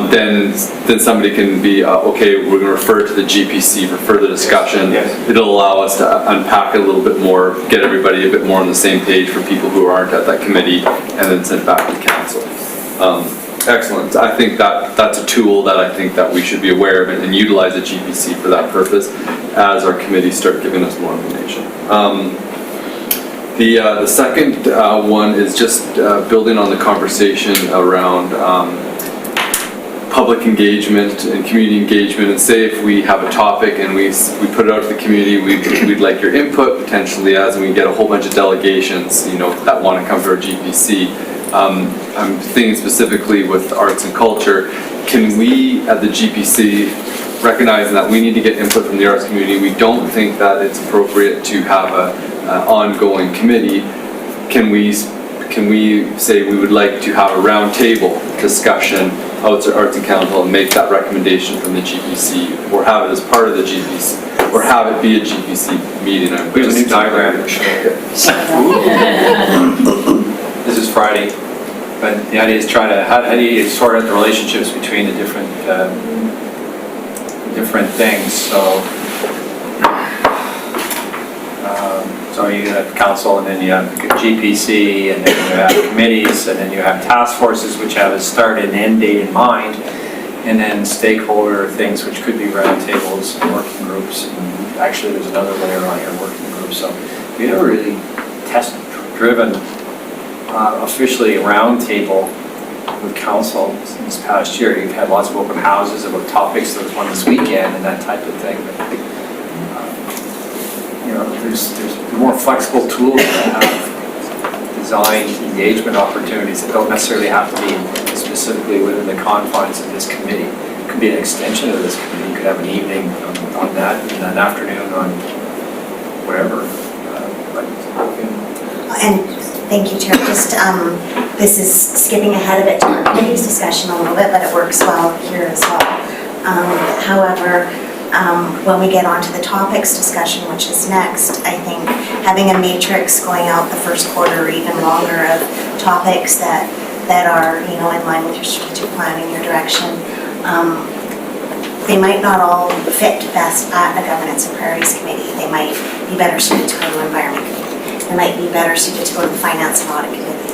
then somebody can be, okay, we're gonna refer to the GPC for further discussion. It'll allow us to unpack it a little bit more, get everybody a bit more on the same page for people who aren't at that committee, and then send it back to council. Excellent. I think that's a tool that I think that we should be aware of and utilize the GPC for that purpose as our committees start giving us more information. The second one is just building on the conversation around public engagement and community engagement. And say if we have a topic and we put it out to the community, we'd like your input potentially, as we get a whole bunch of delegations, that want to come to our GPC. I'm thinking specifically with arts and culture. Can we at the GPC, recognizing that we need to get input from the arts community, we don't think that it's appropriate to have an ongoing committee. Can we say we would like to have a roundtable discussion out to Arts and Council and make that recommendation from the GPC, or have it as part of the GPC, or have it be a GPC meeting? We have a new diagram. This is Friday, but the idea is how do you sort out the relationships between the different things. So you have council, and then you have GPC, and then you have committees, and then you have task forces, which have a start and end date in mind, and then stakeholder things, which could be roundtables and working groups. And actually, there's another layer on your working group. So we never really test-driven officially a roundtable with council this past year. You've had lots of open houses about topics. There was one this weekend and that type of thing. But, there's more flexible tools that have designed engagement opportunities that don't necessarily have to be specifically within the confines of this committee. It could be an extension of this committee. You could have an evening on that, and an afternoon on whatever. And thank you, Chair. Just, this is skipping ahead a bit to our committee's discussion a little bit, but it works well here as well. However, when we get onto the topics discussion, which is next, I think having a matrix going out the first quarter or even longer of topics that are, in line with your strategic plan and your direction, they might not all fit best at a governance and priorities committee. They might be better suited to go to environment committee. They might be better suited to go to the finance and audit committee,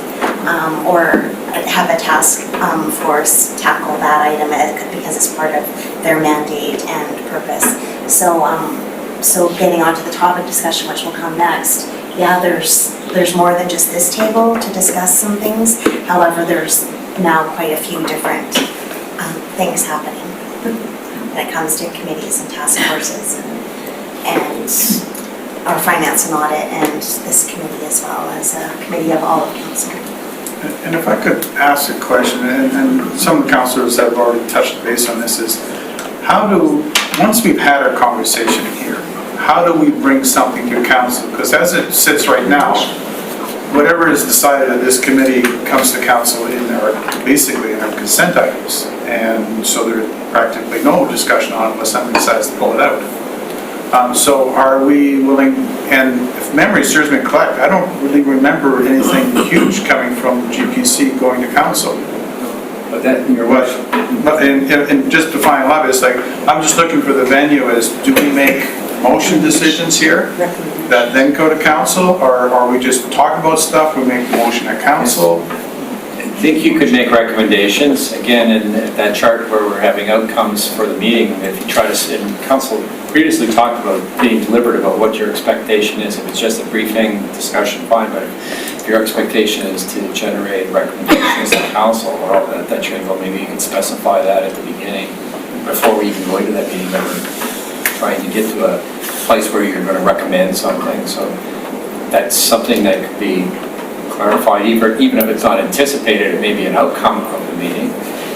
or have a task force tackle that item because it's part of their mandate and purpose. So getting onto the topic discussion, which will come next, there's more than just this table to discuss some things. However, there's now quite a few different things happening when it comes to committees and task forces and our finance and audit, and this committee as well as a committee of all of council. And if I could ask a question, and some of the councilors have already touched base on this, is once we've had our conversation here, how do we bring something to council? Because as it sits right now, whatever is decided at this committee comes to council basically in our consent items. And so there's practically no discussion on it unless somebody decides to pull it out. So are we willing, and if memory serves me correct, I don't really remember anything huge coming from GPC going to council. But that, you're But, and just to find out, it's like, I'm just looking for the venue as, do we make motion decisions here that then go to council, or are we just talk about stuff, we make motion at council? I think you could make recommendations, again, in that chart where we're having outcomes for the meeting. If you try to, and council previously talked about being deliberate about what your expectation is. If it's just a briefing discussion, fine, but if your expectation is to generate recommendations to council, or that you're going to go, maybe you can specify that at the beginning before we even go into that meeting, that we're trying to get to a place where you're going to recommend something. So that's something that could be clarified, even if it's not anticipated, it may be an outcome of the meeting,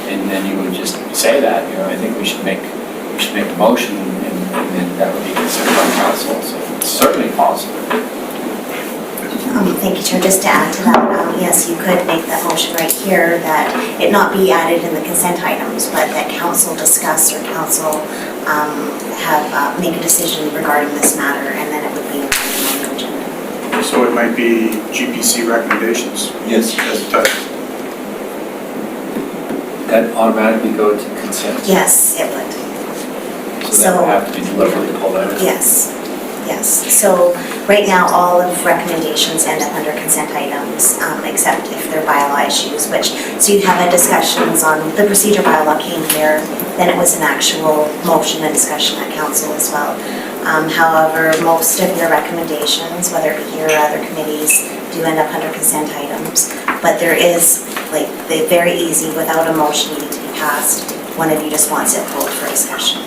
and then you would just say that, I think we should make a motion, and then that would be considered by council, so it's certainly possible. Thank you, Chair. Just to add to that, yes, you could make that motion right here that it not be added in the consent items, but that council discuss or council make a decision regarding this matter, and then it would be on the agenda. So it might be GPC recommendations. Yes. As a title. That automatically go to consent? Yes, it would. So that would have to be deliberately pulled out? Yes, yes. So right now, all of recommendations end up under consent items, except if they're bylaw issues, so you have a discussions on, the procedure bylaw came here, then it was an actual motion and discussion at council as well. However, most of your recommendations, whether it be here or other committees, do end up under consent items. But there is, they're very easy, without a motion needing to be passed, one of you just wants it pulled for discussion.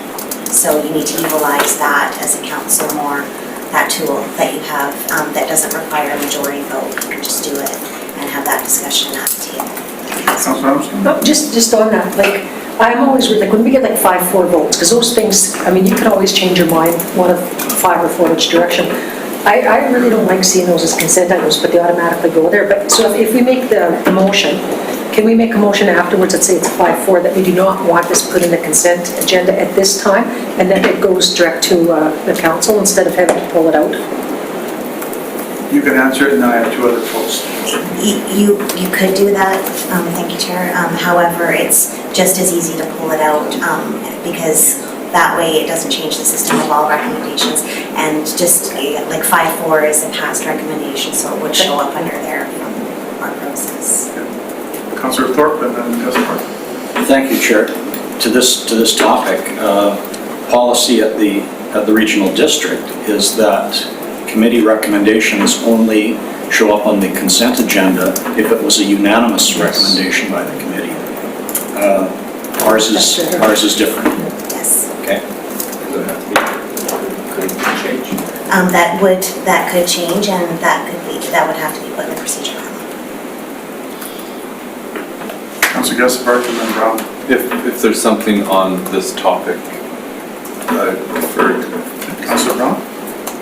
So you need to utilize that as a council more, that tool that you have that doesn't require a majority vote. You can just do it and have that discussion at the table. Councilor Armstrong? No, just on that, I'm always, when we get 5-4 votes, because those things, you can always change your mind, one of 5 or 4 which direction. I really don't like seeing those as consent items, but they automatically go there. But so if we make the motion, can we make a motion afterwards, let's say it's 5-4, that we do not want this put in the consent agenda at this time, and then it goes direct to the council instead of having to pull it out? You can answer it, and I have 2 other folks. You could do that, thank you, Chair. However, it's just as easy to pull it out because that way it doesn't change the system of all recommendations. And just 5-4 is a past recommendation, so it would show up under there from our process. Councilor Thorpe and then Councilor. Thank you, Chair. To this topic, policy at the regional district is that committee recommendations only show up on the consent agenda if it was a unanimous recommendation by the committee. Ours is different. Yes. Okay. Does it have to be, could it change? That could change, and that would have to be put in the procedure bylaw. Councilor Gesselberg and then Brown. If there's something on this topic, I prefer to. Councilor Brown?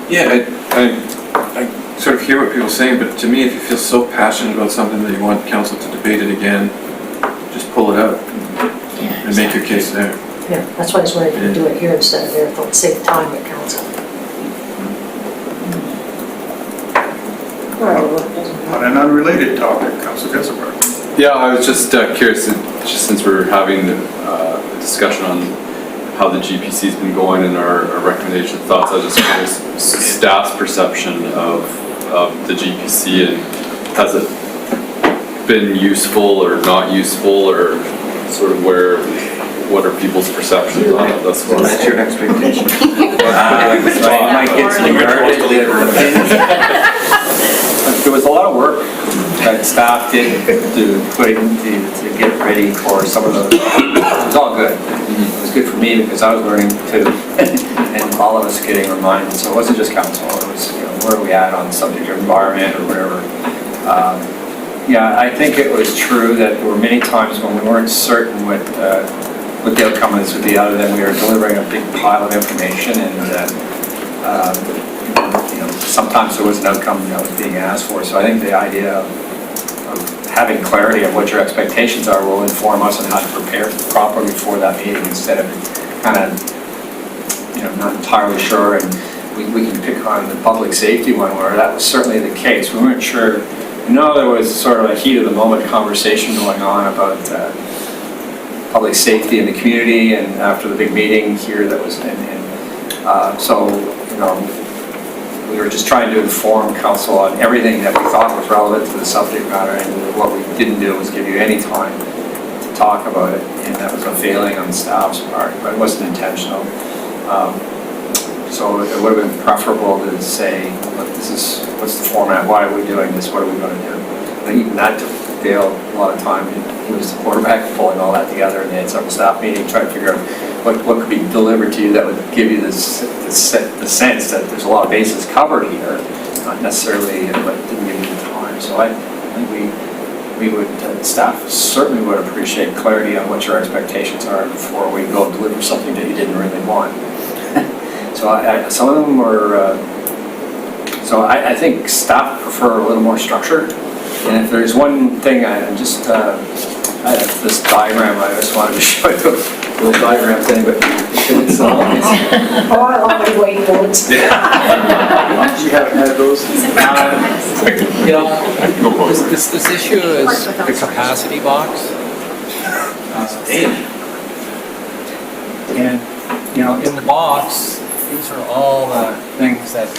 Yeah, I sort of hear what people are saying, but to me, if you feel so passionate about something that you want council to debate it again, just pull it out and make your case there. Yeah, that's why I was wondering if you could do it here instead of there, it would save time at council. On an unrelated topic, Councilor Gesselberg. Yeah, I was just curious, just since we're having a discussion on how the GPC's been going and our recommendation thoughts, I was just curious, staff's perception of the GPC, and has it been useful or not useful, or sort of what are people's perceptions on it thus far? What's your expectation? Might get some There was a lot of work that staff did to get ready for some of those. It was all good. It was good for me because I was learning too, and all of us getting reminded. So it wasn't just council. It was, where are we at on subject of environment or whatever. Yeah, I think it was true that there were many times when we weren't certain what the outcome is would be, other than we were delivering a big pile of information, and sometimes there was an outcome that was being asked for. So I think the idea of having clarity of what your expectations are will inform us on how to prepare properly for that meeting, instead of kind of, not entirely sure. And we can pick on the public safety one, where that was certainly the case. We weren't sure. There was sort of a heat of the moment conversation going on about public safety in the community, and after the big meeting here that was so we were just trying to inform council on everything that we thought was relevant to the subject matter, and what we didn't do was give you any time to talk about it, and that was a failing on the staff's part, but it wasn't intentional. So it would have been preferable to say, look, what's the format, why are we doing this, what are we going to do? And even that took Dale a lot of time. He was the quarterback pulling all that together, and they had several staff meetings trying to figure out what could be delivered to you that would give you the sense that there's a lot of bases covered here, not necessarily, but didn't give you the time. So I think we would, staff certainly would appreciate clarity on what your expectations are before we go deliver something that you didn't really want. So some of them were So I think staff prefer a little more structure. And if there's one thing I just, I have this diagram I just wanted to show you, a little diagram thing, but it's Oh, I love my whiteboards. You haven't had those? You know, this issue is the capacity box. And, you know, in the box, these are all the things that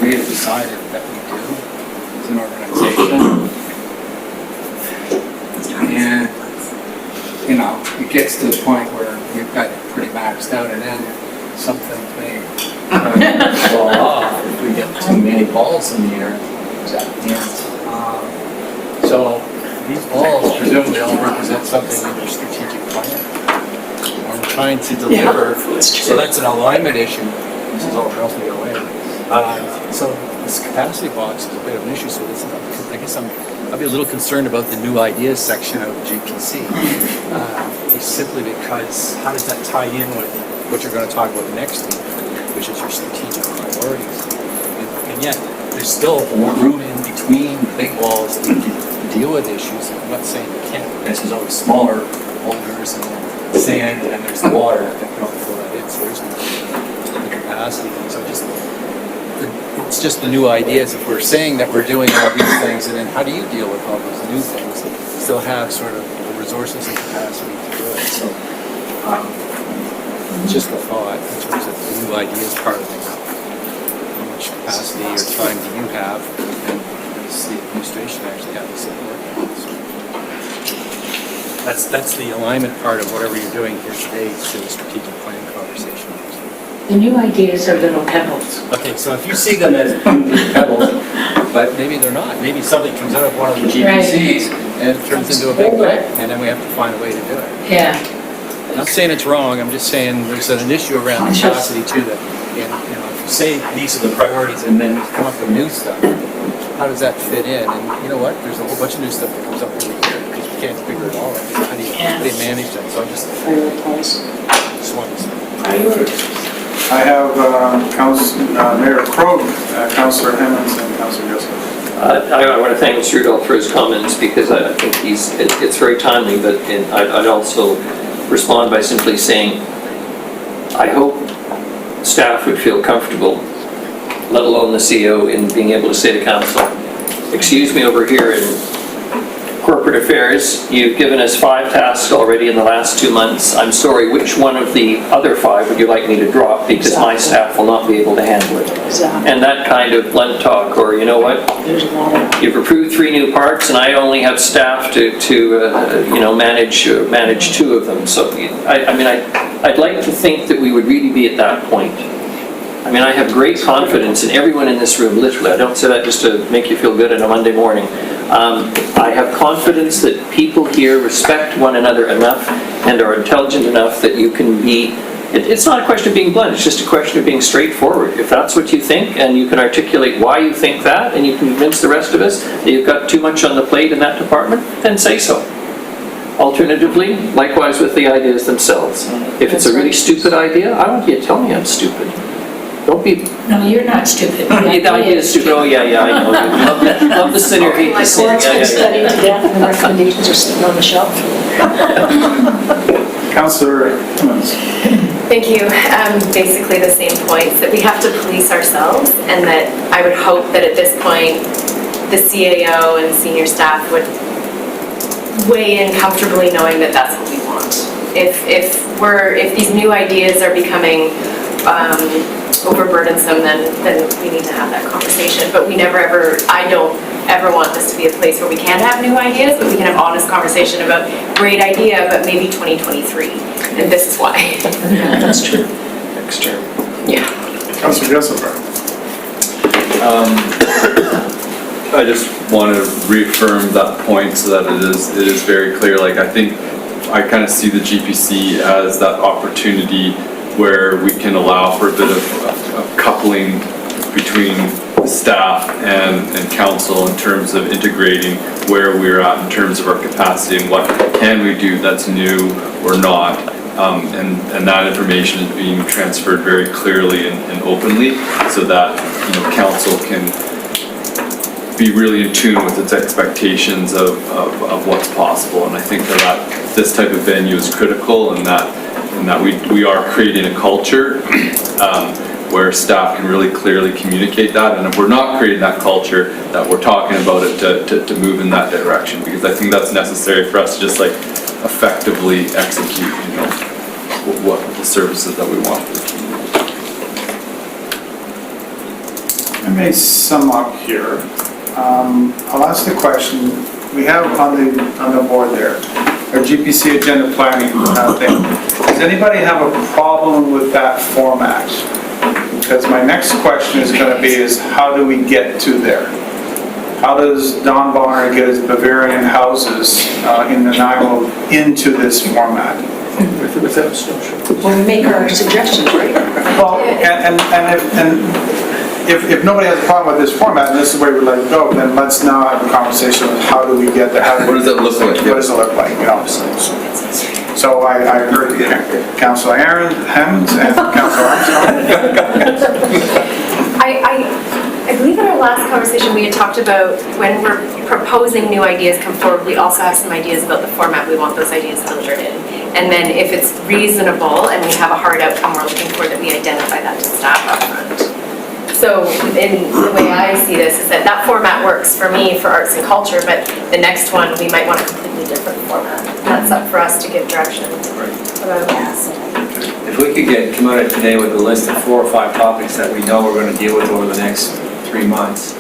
we have decided that we do as an organization. And, you know, it gets to the point where we've got it pretty maxed out, and then something may fall off if we get too many balls in the air. And, so these balls presumably all represent something in your strategic plan. I'm trying to deliver, so that's an alignment issue. This is all roughly away. So this capacity box is a bit of an issue, so this, I guess I'll be a little concerned about the new ideas section of GPC. Simply because how does that tie in with what you're going to talk about next week, which is your strategic priorities? And yet, there's still room in between the big walls to deal with issues. I'm not saying you can't. There's always smaller boulders and sand, and there's water that can only fill that in. So there's the capacity. So it's just the new ideas. If we're saying that we're doing all these things, and then how do you deal with all those new things that still have sort of the resources and capacity to do it? So just a thought in terms of the new ideas part of it. How much capacity or time do you have, and does the administration actually have to support that? So that's the alignment part of whatever you're doing here today to the strategic plan conversation. The new ideas are little pebbles. Okay, so if you see them as pebbles, but maybe they're not. Maybe something comes out of one of the GPCs and it turns into a big thing, and then we have to find a way to do it. Yeah. I'm not saying it's wrong, I'm just saying there's an issue around capacity too that, and, you know, if you say these are the priorities and then come up with new stuff, how does that fit in? And you know what, there's a whole bunch of new stuff that comes up every year because you can't figure it all out. So how do you manage that? So I just wanted to say. I have Mayor Krog, Councillor Hemmons, and Councillor Jessup. I want to thank Mr. Rudolph for his comments because I think it's very timely, but I'd also respond by simply saying, I hope staff would feel comfortable, let alone the CEO, in being able to say to council, excuse me, over here in corporate affairs, you've given us 5 tasks already in the last 2 months. I'm sorry, which one of the other 5 would you like me to drop because my staff will not be able to handle it? Exactly. And that kind of blunt talk, or you know what? There's a lot of. You've approved 3 new parks, and I only have staff to you know, manage 2 of them. So I mean, I'd like to think that we would really be at that point. I mean, I have great confidence in everyone in this room, literally. I don't say that just to make you feel good on a Monday morning. I have confidence that people here respect one another enough and are intelligent enough that you can be, it's not a question of being blunt, it's just a question of being straightforward. If that's what you think and you can articulate why you think that and you can convince the rest of us that you've got too much on the plate in that department, then say so. Alternatively, likewise with the ideas themselves. If it's a really stupid idea, I want you to tell me I'm stupid. Don't be... No, you're not stupid. The idea is stupid. Oh, yeah, I know. Love the sin or hate the sin. It's been studied to death and the recommendations are sitting on the shelf. Councillor Hemmons. Thank you. Basically the same points, that we have to police ourselves, and that I would hope that at this point, the CAO and senior staff would weigh in comfortably knowing that that's what we want. If these new ideas are becoming overburdensome, then we need to have that conversation. But I don't ever want this to be a place where we can't have new ideas, but we can have honest conversation about great idea, but maybe 2023, and this is why. That's true. Next term. Yeah. Councillor Jessup. I just want to reaffirm that point so that it is very clear. Like, I think I kind of see the GPC as that opportunity where we can allow for a bit of coupling between staff and council in terms of integrating where we're at in terms of our capacity and what can we do that's new or not. And that information is being transferred very clearly and openly so that, council can be really in tune with its expectations of what's possible. And I think that this type of venue is critical and that we are creating a culture where staff can really clearly communicate that. And if we're not creating that culture, that we're talking about it to move in that direction, because I think that's necessary for us to just effectively execute, what the services that we want for the community. I may sum up here. I'll ask the question, we have on the board there, our GPC agenda planning thing. Does anybody have a problem with that format? Because my next question is going to be how do we get to there? How does Don Bonner get his Bavarian houses in Nanaimo into this format? When we make our suggestions, right? Well, and if nobody has a problem with this format and this is the way we let it go, then let's now have a conversation of how do we get there? What does it look like? What does it look like? So I heard Councilor Hammonds and Councilor Armstrong. I believe in our last conversation, we had talked about when we're proposing new ideas come forward, we also have some ideas about the format we want those ideas delivered in. And then if it's reasonable and we have a hard outcome we're looking for, that we identify that to staff up front. So in the way I see this is that format works for me for arts and culture, but the next one, we might want a completely different format. That's up for us to give direction about. If we could come out today with a list of 4 or 5 topics that we know we're going to deal with over the next 3 months,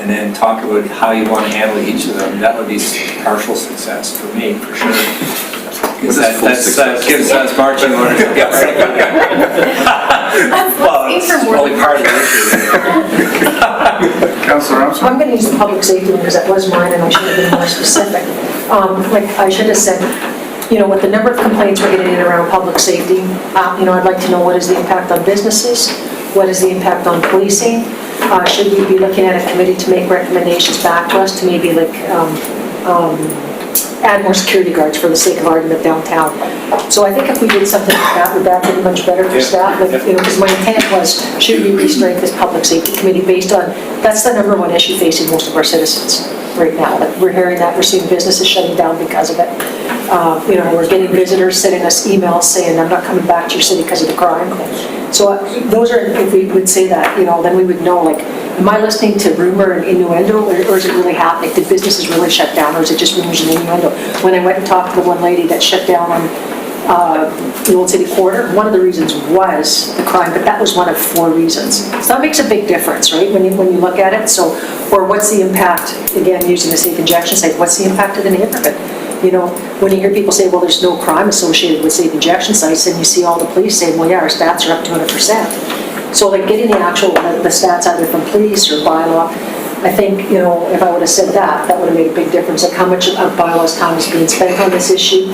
and then talk about how you want to handle each of them, that would be partial success for me, for sure. That gives us marching orders. Well, it's only part of the issue. Councilor Armstrong? I'm going to use the public safety one because that was mine and I should have been more specific. Like I should have said, with the number of complaints we're getting in around public safety, I'd like to know what is the impact on businesses, what is the impact on policing, should we be looking at a committee to make recommendations back to us to maybe add more security guards for the sake of argument downtown. So I think if we did something like that, would that be much better for staff? Because my intent was, should we restrengthen this public safety committee based on, that's the number one issue facing most of our citizens right now. We're hearing that, we're seeing businesses shutting down because of it. We're getting visitors sending us emails saying, I'm not coming back to your city because of the crime. So those are, if we would say that, then we would know, am I listening to rumor and innuendo, or is it really happening? Did businesses really shut down, or is it just rumors and innuendo? When I went and talked to the one lady that shut down on the Old City Quarter, one of the reasons was the crime, but that was one of 4 reasons. So that makes a big difference, right, when you look at it. So, or what's the impact, again, using the safe injection site, what's the impact of the neighborhood? When you hear people say, well, there's no crime associated with safe injection sites, and you see all the police saying, well, yeah, our stats are up 200%. So getting the stats either from police or bylaw, I think, if I would have said that would have made a big difference, how much of bylaws time is being spent on this issue.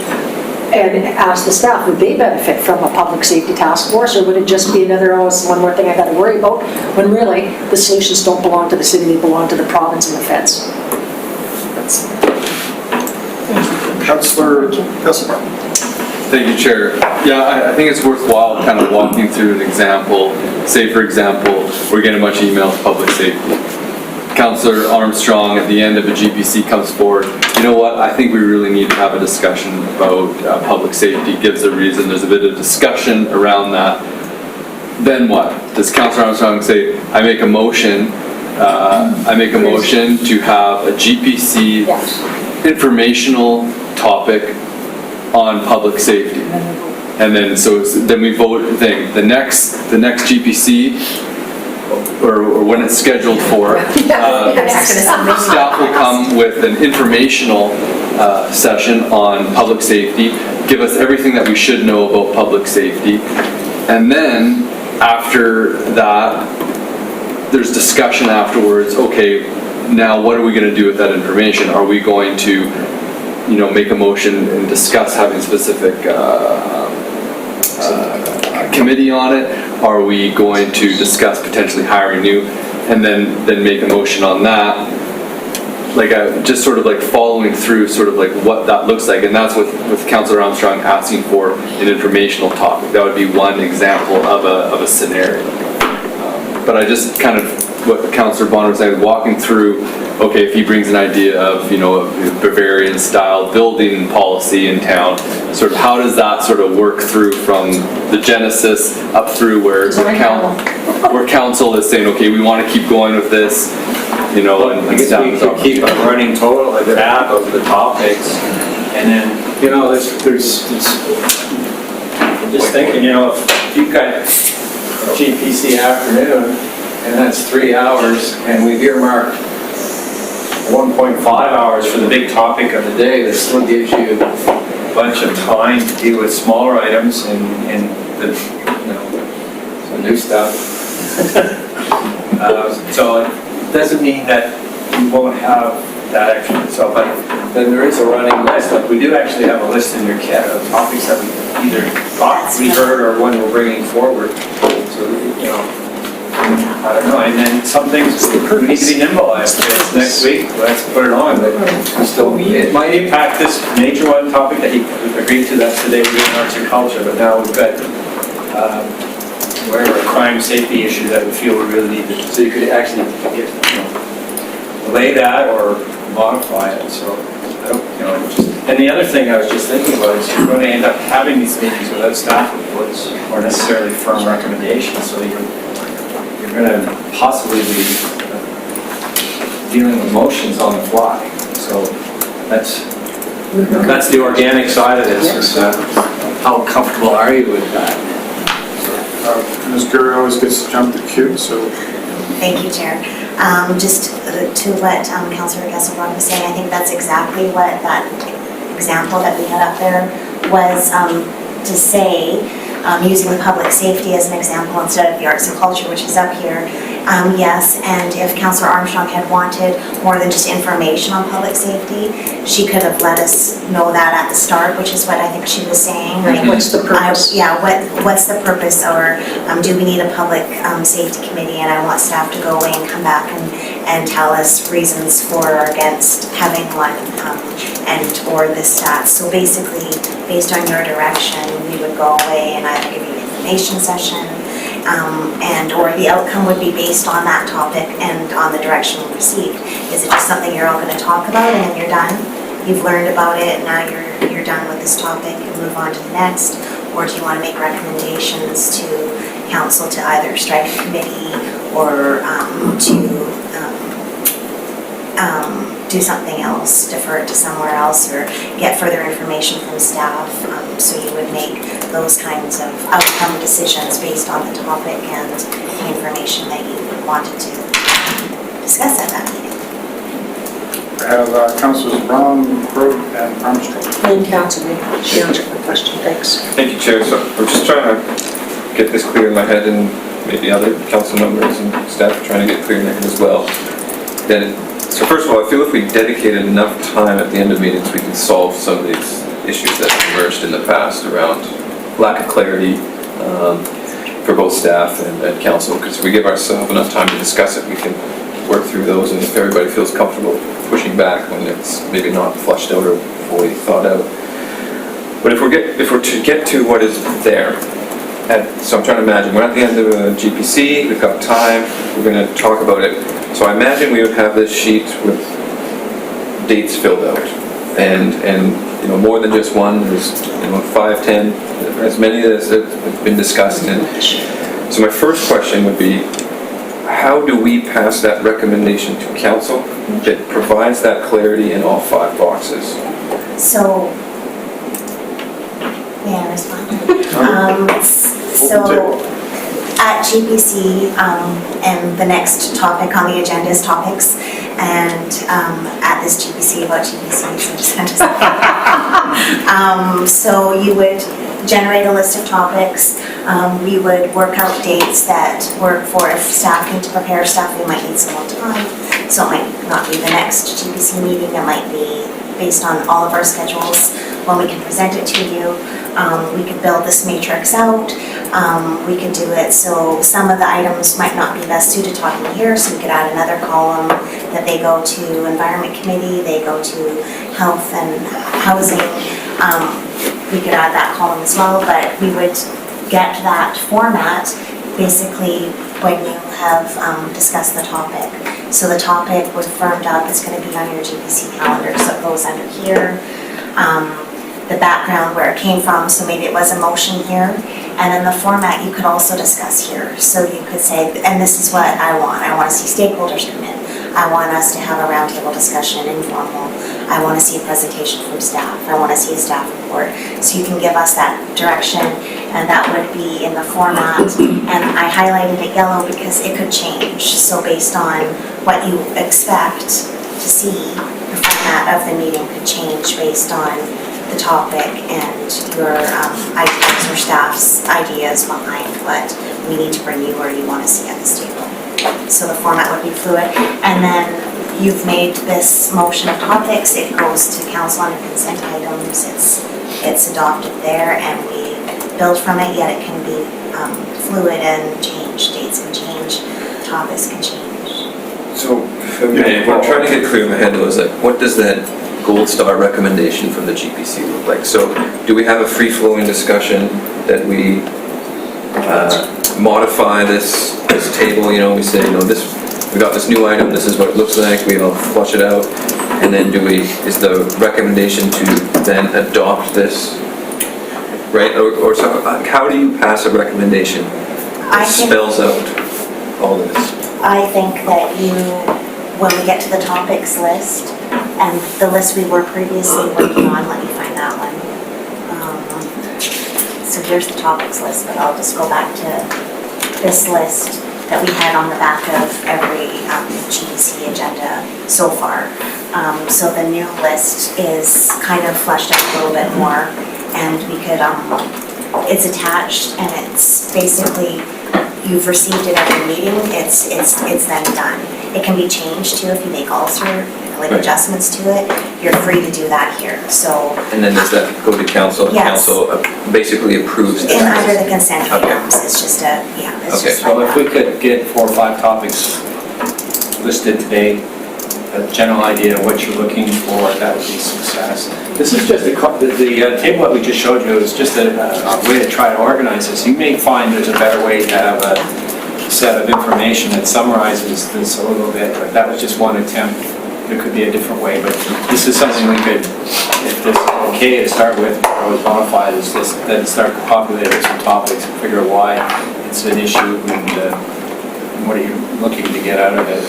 And ask the staff, would they benefit from a public safety task force, or would it just be another, it's one more thing I got to worry about, when really the solutions don't belong to the city, they belong to the province and the feds. Councilor Hilsenberg. Thank you, Chair. Yeah, I think it's worthwhile kind of walking through an example. Say, for example, we're getting much email to public safety. Councilor Armstrong at the end of a GPC comes forward, you know what, I think we really need to have a discussion about public safety, gives a reason, there's a bit of discussion around that. Then what? Does Councilor Armstrong say, I make a motion to have a GPC informational topic on public safety? And then, then we vote the next GPC, or when it's scheduled for, staff will come with an informational session on public safety, give us everything that we should know about public safety, and then after that, there's discussion afterwards. Okay, now what are we going to do with that information? Are we going to, make a motion and discuss having specific committee on it? Are we going to discuss potentially hiring new, and then make a motion on that? like just sort of like following through sort of like what that looks like, and that's with Councillor Armstrong asking for an informational topic. That would be one example of a scenario. But I just kind of, what Councillor Bonner was saying, walking through, okay, if he brings an idea of, you know, a Bavarian style building policy in town, sort of how does that sort of work through from the genesis up through where council is saying, okay, we want to keep going with this, you know, and I guess staff we is could keep a running total like that of the topics, and then, you know, I'm just thinking, you know, if you've got GPC afternoon, and that's 3 hours, and we've earmarked 1.5 hours for the big topic of the day, that still gives you a bunch of time to deal with smaller items and the, you know, some new stuff. So it doesn't mean that you won't have that extra, so, but then there is a running list. Like, we do actually have a list in your kit of topics that we either thought we heard or one we're bringing forward. So, you know, I don't know, and then some things we need to be nimble. If it's next week, let's put it on, but still, it might impact this major one topic that you agreed to, that's today, being arts and culture, but now we've got, whatever, crime safety issue that we feel we really need to, so you could actually get, you know, delay that or modify it, so, I don't, you know, just, and the other thing I was just thinking was, you're going to end up having these meetings without staff reports or necessarily firm recommendations, so you're going to possibly be dealing with emotions on the fly. So that's the organic side of this. Is, how comfortable are you with that? Ms. Gurry always gets to jump the queue, so. Thank you, Chair. Just to what Councillor Gasselbrand was saying, I think that's exactly what that example that we had up there was to say, using public safety as an example instead of the arts and culture, which is up here. Yes, and if Councillor Armstrong had wanted more than just information on public safety, she could have let us know that at the start, which is what I think she was saying. Like, What's the purpose? Yeah, what's the purpose, or do we need a public safety committee? And I want staff to go away and come back and tell us reasons for or against having one, and or the stats. So basically, based on your direction, we would go away and either give you an information session, and or the outcome would be based on that topic and on the direction we received. Is it just something you're all going to talk about and then you're done? You've learned about it, now you're done with this topic and move on to the next? Or do you want to make recommendations to council to either strike a committee or to do something else, defer it to somewhere else, or get further information from staff? So you would make those kinds of outcome decisions based on the topic and the information that you wanted to discuss at that meeting. I have Councillors Brown, Crowe, and Armstrong. And Councillor, she answered my question, thanks. Thank you, Chair. So I'm just trying to get this clear in my head, and maybe other council members and staff are trying to get clear in their head as well. So first of all, I feel if we dedicated enough time at the end of meetings, we can solve some of these issues that have emerged in the past around lack of clarity for both staff and council. Because if we give ourselves enough time to discuss it, we can work through those, and if everybody feels comfortable pushing back when it's maybe not flushed out or fully thought out. But if we're to get to what is there, so I'm trying to imagine, we're at the end of a GPC, we've got time, we're going to talk about it. So I imagine we would have this sheet with dates filled out, and you know, more than just one. There's 5, 10, as many as have been discussed. And so my first question would be, how do we pass that recommendation to council that provides that clarity in all 5 boxes? So, may I respond? So, at GPC, and the next topic on the agenda is topics, and at this GPC about GPC, so you would generate a list of topics. We would work out dates that work for, if staff need to prepare stuff, we might need some more time. So it might not be the next GPC meeting, it might be based on all of our schedules when we can present it to you. we could build this matrix out. We could do it so some of the items might not be best suited talking here, so we could add another column that they go to Environment Committee, they go to Health and Housing. We could add that column as well, but we would get that format basically when you have discussed the topic. So the topic was firmed up, it's going to be on your GPC calendar, so it goes under here. The background where it came from, so maybe it was a motion here, and then the format you could also discuss here. So you could say, and this is what I want to see stakeholders come in. I want us to have a roundtable discussion, informal. I want to see a presentation from staff. I want to see a staff report. So you can give us that direction, and that would be in the format. And I highlighted it yellow because it could change. So based on what you expect to see, the format of the meeting could change based on the topic and your ideas or staff's ideas behind what we need to bring you or you want to see at this table. So the format would be fluid. And then you've made this motion of topics, it goes to council under consent items, it's adopted there, and we build from it, yet it can be fluid and change, dates can change, topics can change. So, what I'm trying to get clear in my head though is like, what does that gold star recommendation from the GPC look like? So, do we have a free-flowing discussion that we modify this table? You know, we say, you know, we got this new item. This is what it looks like. We all flush it out, and then is the recommendation to then adopt this, right? Or so, how do you pass a recommendation that spells out all this? I think that when we get to the topics list, and the list we were previously working on, let me find that one. So here's the topics list, but I'll just go back to this list that we had on the back of every GPC agenda so far. So the new list is kind of fleshed out a little bit more, and we could, it's attached, and it's basically, you've received it every meeting, it's then done. It can be changed too if you make adjustments to it. You're free to do that here, so. And then does that go to council? Yes. Council basically approves In that? under the consent items, it's just it's Okay. just So like if we that. could get 4 or 5 topics listed today, a general idea of what you're looking for, that would be success. This is just the table that we just showed you is just a way to try to organize this. You may find there's a better way to have a set of information that summarizes this a little bit, but that was just one attempt. There could be a different way, but this is something we could, if this is okay to start with, always modify this, then start to populate with some topics and figure out why it's an issue and what are you looking to get out of it.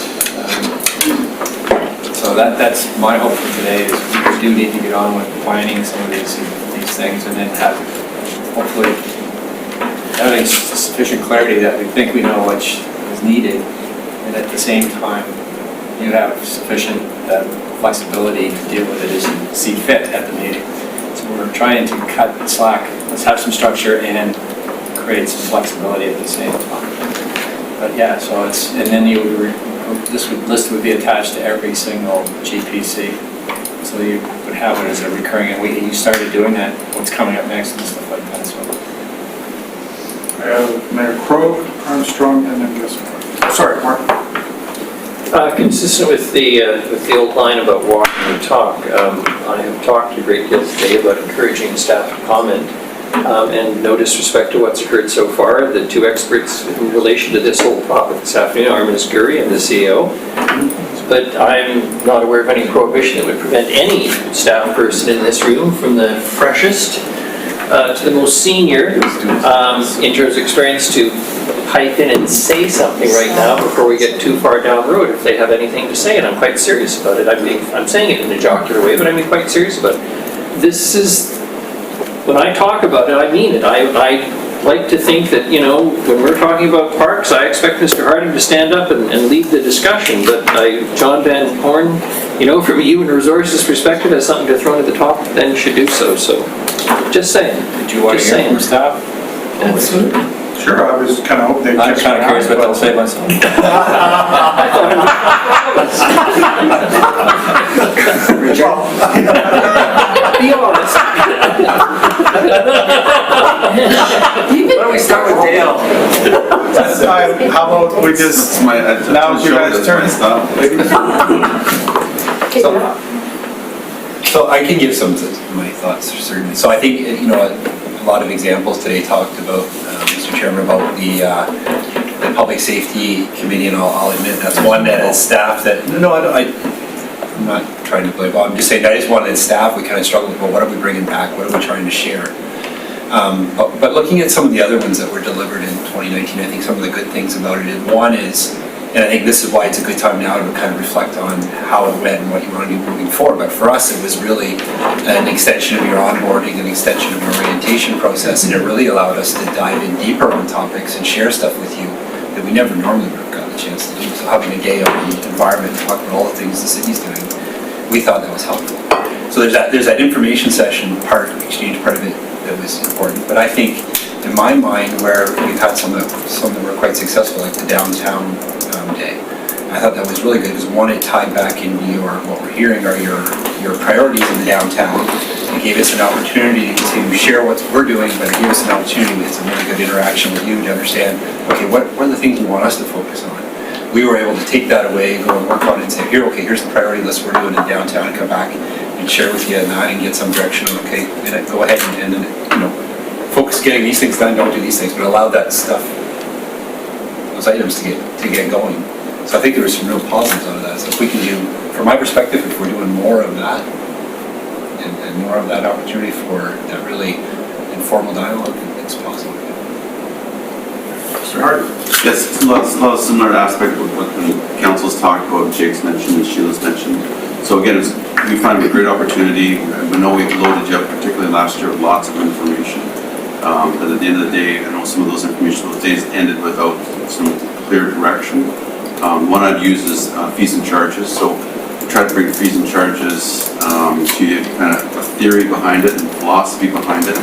So that's my hope for today, is we do need to get on with planning some of these things, and then have, hopefully, having sufficient clarity that we think we know what is needed, and at the same time, you have sufficient flexibility to deal with it as you see fit at the meeting. So we're trying to cut the slack. Let's have some structure and create some flexibility at the same time. But yeah, so and then this list would be attached to every single GPC. So you would have it as a recurring, and you started doing that, what's coming up next and stuff like that. So. Mayor Krog, Armstrong, and then Gissmer. Sorry, Mark. Consistent with the old line about walk and talk, I have talked a great deal today about encouraging staff to comment, and no disrespect to what's occurred so far. The 2 experts in relation to this whole topic this afternoon are Ms. Gurry and the CEO, but I'm not aware of any prohibition that would prevent any staff person in this room, from the freshest to the most senior, in terms of experience, to pipe in and say something right now before we get too far down the road if they have anything to say, and I'm quite serious about it. I'm saying it in a jocular way, but I'm quite serious about it. This is, when I talk about it, I mean it. I like to think that, you know, when we're talking about parks, I expect Mr. Harding to stand up and lead the discussion, but John Van Horn, you know, from a human resources perspective, has something to throw at the top, then should do so. So, just saying. Did you want to hear from staff? Absolutely. Sure, I was kind of hoping they'd I'm kind of curious what they'll say myself. Be honest. Why don't we start with Dale? How about we just, now it's you guys' turn. So I can give some of my thoughts, certainly. So I think, a lot of examples today talked about, Mr. Chairman, about the Public Safety Committee, and I'll admit that's one that as staff that, I'm not trying to play ball, I'm just saying that is one that as staff we kind of struggle with, well, what are we bringing back, what are we trying to share? But looking at some of the other ones that were delivered in 2019, I think some of the good things about it is, one is, and I think this is why it's a good time now to kind of reflect on how it went and what you want to do moving forward. But for us, it was really an extension of your onboarding, an extension of your orientation process, and it really allowed us to dive in deeper on topics and share stuff with you that we never normally would have gotten a chance to do. So having a day on the environment, talk about all the things the city's doing, we thought that was helpful. So there's that information session part, exchange part of it that was important. But I think, in my mind, where we've had some that were quite successful, like the downtown day, I thought that was really good because one, it tied back into what we're hearing are your priorities in the downtown. It gave us an opportunity to share what we're doing, but it gave us an opportunity with some really good interaction with you to understand, okay, what are the things you want us to focus on? We were able to take that away, go and work on it and say, here's the priority list we're doing in downtown, and come back and share with you and that and get some direction on, okay, and go ahead and focus getting these things done, don't do these things, but allow that stuff, those items to get going. So I think there were some real positives out of that. So if we can do, from my perspective, if we're doing more of that and more of that opportunity for that really informal dialogue, it's possible. Mr. Hart? Yes, a lot of similar aspect of what the council's talked about, Jake's mentioned, and Sheila's mentioned. So again, we find it a great opportunity. We know we've loaded you up, particularly last year, with lots of information. But at the end of the day, I know some of those information, those days ended without some clear direction. One I'd use is fees and charges. So we try to bring fees and charges to you, kind of a theory behind it and philosophy behind it.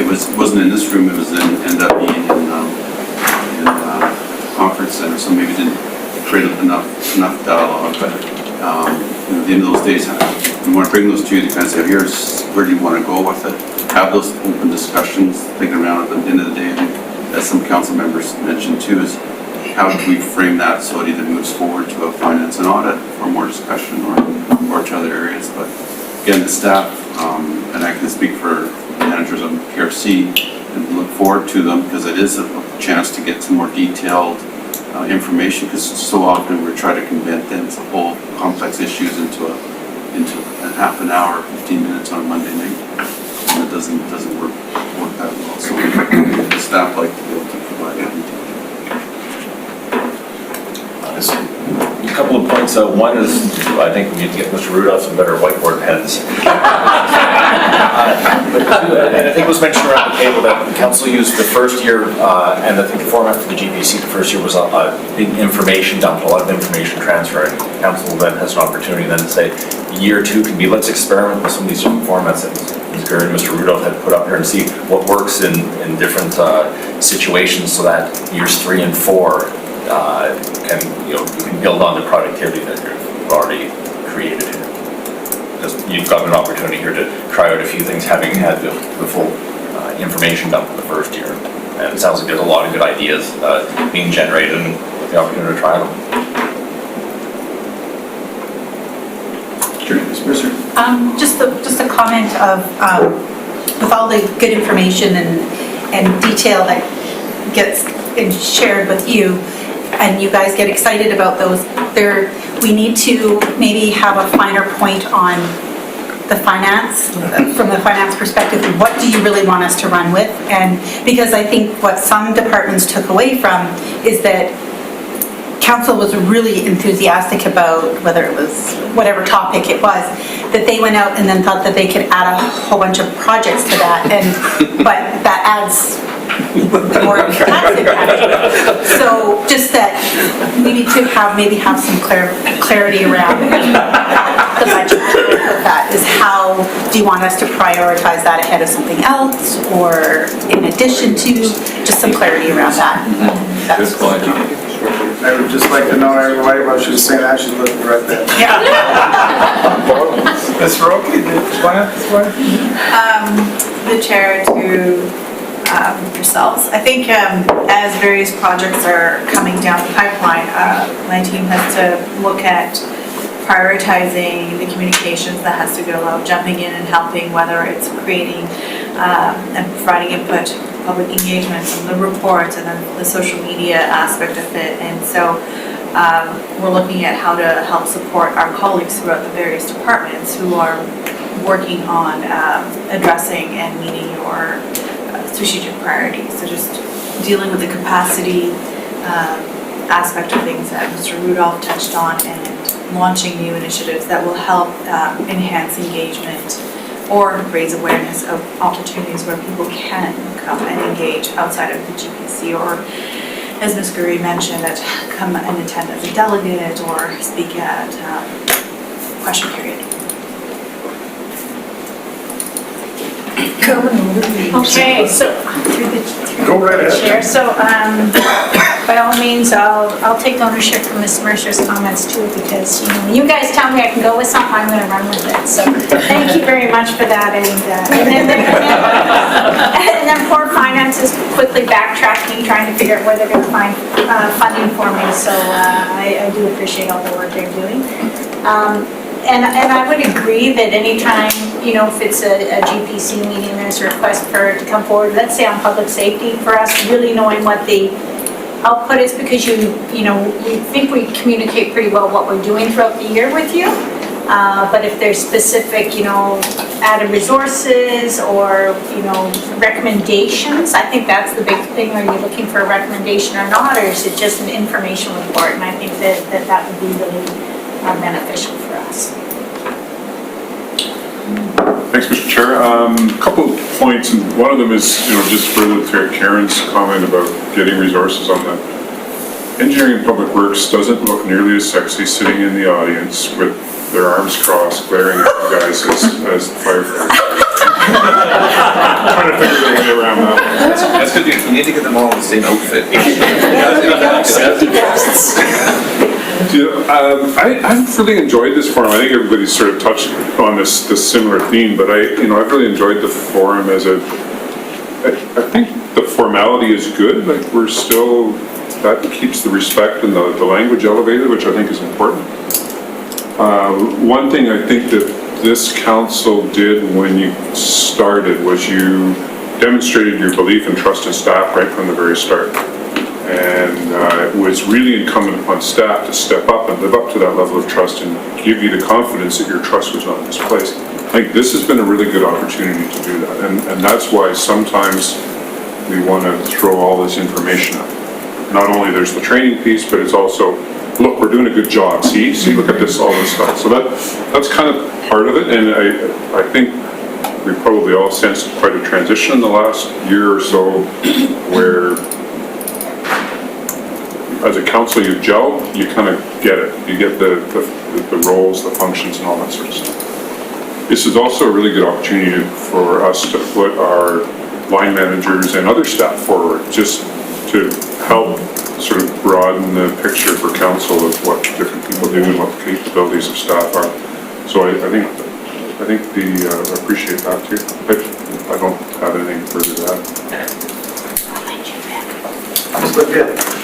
It wasn't in this room, it was ended up being in the conference center, so maybe didn't create enough dialogue. But at the end of those days, we want to bring those to you to kind of say, here's where do you want to go with it. Have those open discussions, thinking around it. But at the end of the day, as some council members mentioned too, is how do we frame that so it either moves forward to a finance and audit for more discussion or to other areas. But again, the staff, and I can speak for managers of PRC, and look forward to them because it is a chance to get some more detailed information, because so often we're trying to condense the whole complex issues into a half an hour, 15 minutes on a Monday night. And it doesn't work that well. So the staff like to be able to provide that detail. A couple of points. One is, I think we need to get Mr. Rudolph some better whiteboard pens. But two, and I think it was mentioned around the table that the council used the first year, and I think the format for the GPC the first year was a big information dump, a lot of information transfer. And council then has an opportunity then to say, year two can be, let's experiment with some of these different formats that Ms. Gurr and Mr. Rudolph had put up here and see what works in different situations, so that years 3 and 4 you can build on the productivity that you've already created here. Because you've got an opportunity here to try out a few things, having had the full information dump for the first year. And it sounds like there's a lot of good ideas being generated, and the opportunity to try them. Just a comment of, with all the good information and detail that gets shared with you, and you guys get excited about those, we need to maybe have a finer point on the finance, from the finance perspective, what do you really want us to run with? And because I think what some departments took away from is that council was really enthusiastic about, whether it was whatever topic it was, that they went out and then thought that they could add a whole bunch of projects to that, but that adds more tax impact. So just that we need to maybe have some clarity around the budget of that. Is how do you want us to prioritize that ahead of something else, or in addition to, just some clarity around that. Good point. I would just like to know everybody what she was saying. I should look right there. Yeah. Ms. Roque, explain it this way? the chair to yourselves. I think as various projects are coming down the pipeline, my team has to look at prioritizing the communications that has to go out, jumping in and helping, whether it's creating and providing input, public engagement, and the reports, and then the social media aspect of it. And so we're looking at how to help support our colleagues throughout the various departments who are working on addressing and meeting your strategic priorities. So just dealing with the capacity aspect of things that Mr. Rudolph touched on, and launching new initiatives that will help enhance engagement or raise awareness of opportunities where people can come and engage outside of the GPC, or as Ms. Guri mentioned, that come and attend as a delegate or speak at question period. Okay, so through the chair, so by all means, I'll take ownership from Ms. Mercer's comments too, because when you guys tell me I can go with something, I'm going to run with it. So thank you very much for that. And then poor finance is quickly backtracking, trying to figure out where they're going to find funding for me. So I do appreciate all the work they're doing. And I would agree that anytime, if it's a GPC meeting, there's a request for it to come forward, let's say on public safety, for us really knowing what the output is, because we think we communicate pretty well what we're doing throughout the year with you. But if there's specific, added resources or, recommendations, I think that's the big thing. Are you looking for a recommendation or not, or is it just an information report? And I think that would be really beneficial for us. Thanks, Mr. Chair. A couple of points, and one of them is, just further to Karen's comment about getting resources on that. Engineering and Public Works doesn't look nearly as sexy sitting in the audience with their arms crossed, glaring at you guys as the firefighters. Trying to figure their way around that. That's good, you need to get them all in the same outfit. Safety vests. I've really enjoyed this forum. I think everybody's sort of touched on this similar theme, but I've really enjoyed the forum as I think the formality is good. Like that keeps the respect and the language elevated, which I think is important. One thing I think that this council did when you started was you demonstrated your belief and trust in staff right from the very start. And it was really incumbent upon staff to step up and live up to that level of trust and give you the confidence that your trust was not misplaced. I think this has been a really good opportunity to do that. And that's why sometimes we want to throw all this information up. Not only there's the training piece, but it's also, look, we're doing a good job. See, look at this, all this stuff. So that's kind of part of it. And I think we probably all sensed quite a transition in the last year or so where as a council you gel, you kind of get it. You get the roles, the functions, and all that sort of stuff. This is also a really good opportunity for us to put our line managers and other staff forward, just to help sort of broaden the picture for council of what different people do and what the capabilities of staff are. So I think I appreciate that too. I don't have anything further to add.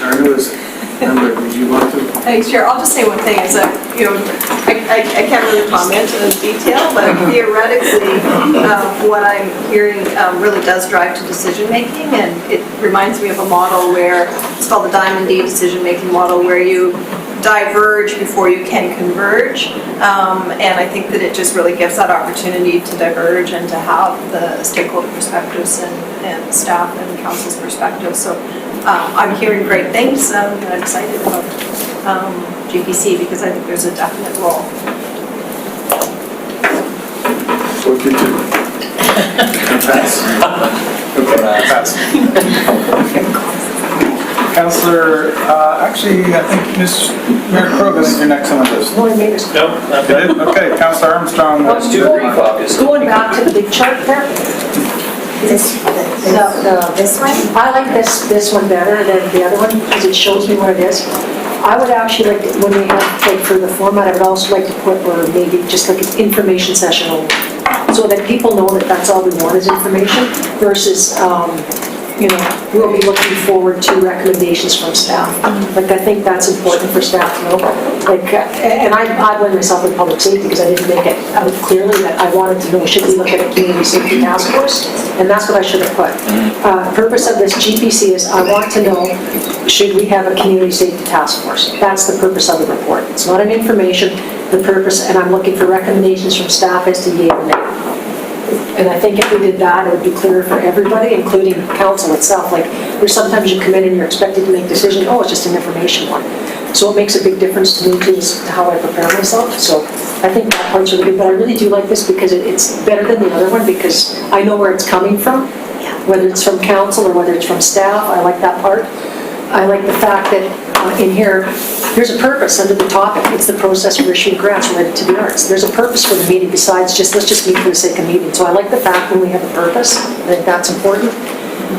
Our newest member, would you want to? Thanks, Chair. I'll just say one thing is that, I can't really comment in detail, but theoretically, what I'm hearing really does drive to decision-making, and it reminds me of a model where, it's called the Diamond D decision-making model, where you diverge before you can converge, and I think that it just really gives that opportunity to diverge and to have the stakeholder perspectives and staff and council's perspectives. So I'm hearing great things, and I'm excited about GPC because I think there's a definite role. What did you? Pass. Councillor, actually, I think Mayor Krog, I think you're next on the list. No, I made this. No, not You did? Okay, Councillor Armstrong. Let's do a brief, obviously. Going back to the big chart there. This one? I like this one better than the other one because it shows me what it is. I would actually like, when we have, like for the format, I would also like to put, or maybe just like an information session only. so that people know that that's all we want is information versus, we'll be looking forward to recommendations from staff. Like, I think that's important for staff to know. Like, and I blame myself in public safety because I didn't make it out clearly that I wanted to know, should we look at a community safety task force? And that's what I should have put. Purpose of this GPC is I want to know, should we have a community safety task force? That's the purpose of the report. It's not an information, the purpose, and I'm looking for recommendations from staff as to yea or nay. And I think if we did that, it would be clearer for everybody, including council itself. Like, there's sometimes you come in and you're expected to make decisions, oh, it's just an information one. So it makes a big difference to me too, as to how I prepare myself. So I think that part's really good, but I really do like this because it's better than the other one because I know where it's coming from, whether it's from council or whether it's from staff. I like that part. I like the fact that in here, there's a purpose under the topic. It's the process for issuing grants related to the arts. There's a purpose for the meeting besides just, let's just meet for the sake of meeting. So I like the fact when we have a purpose, I think that's important.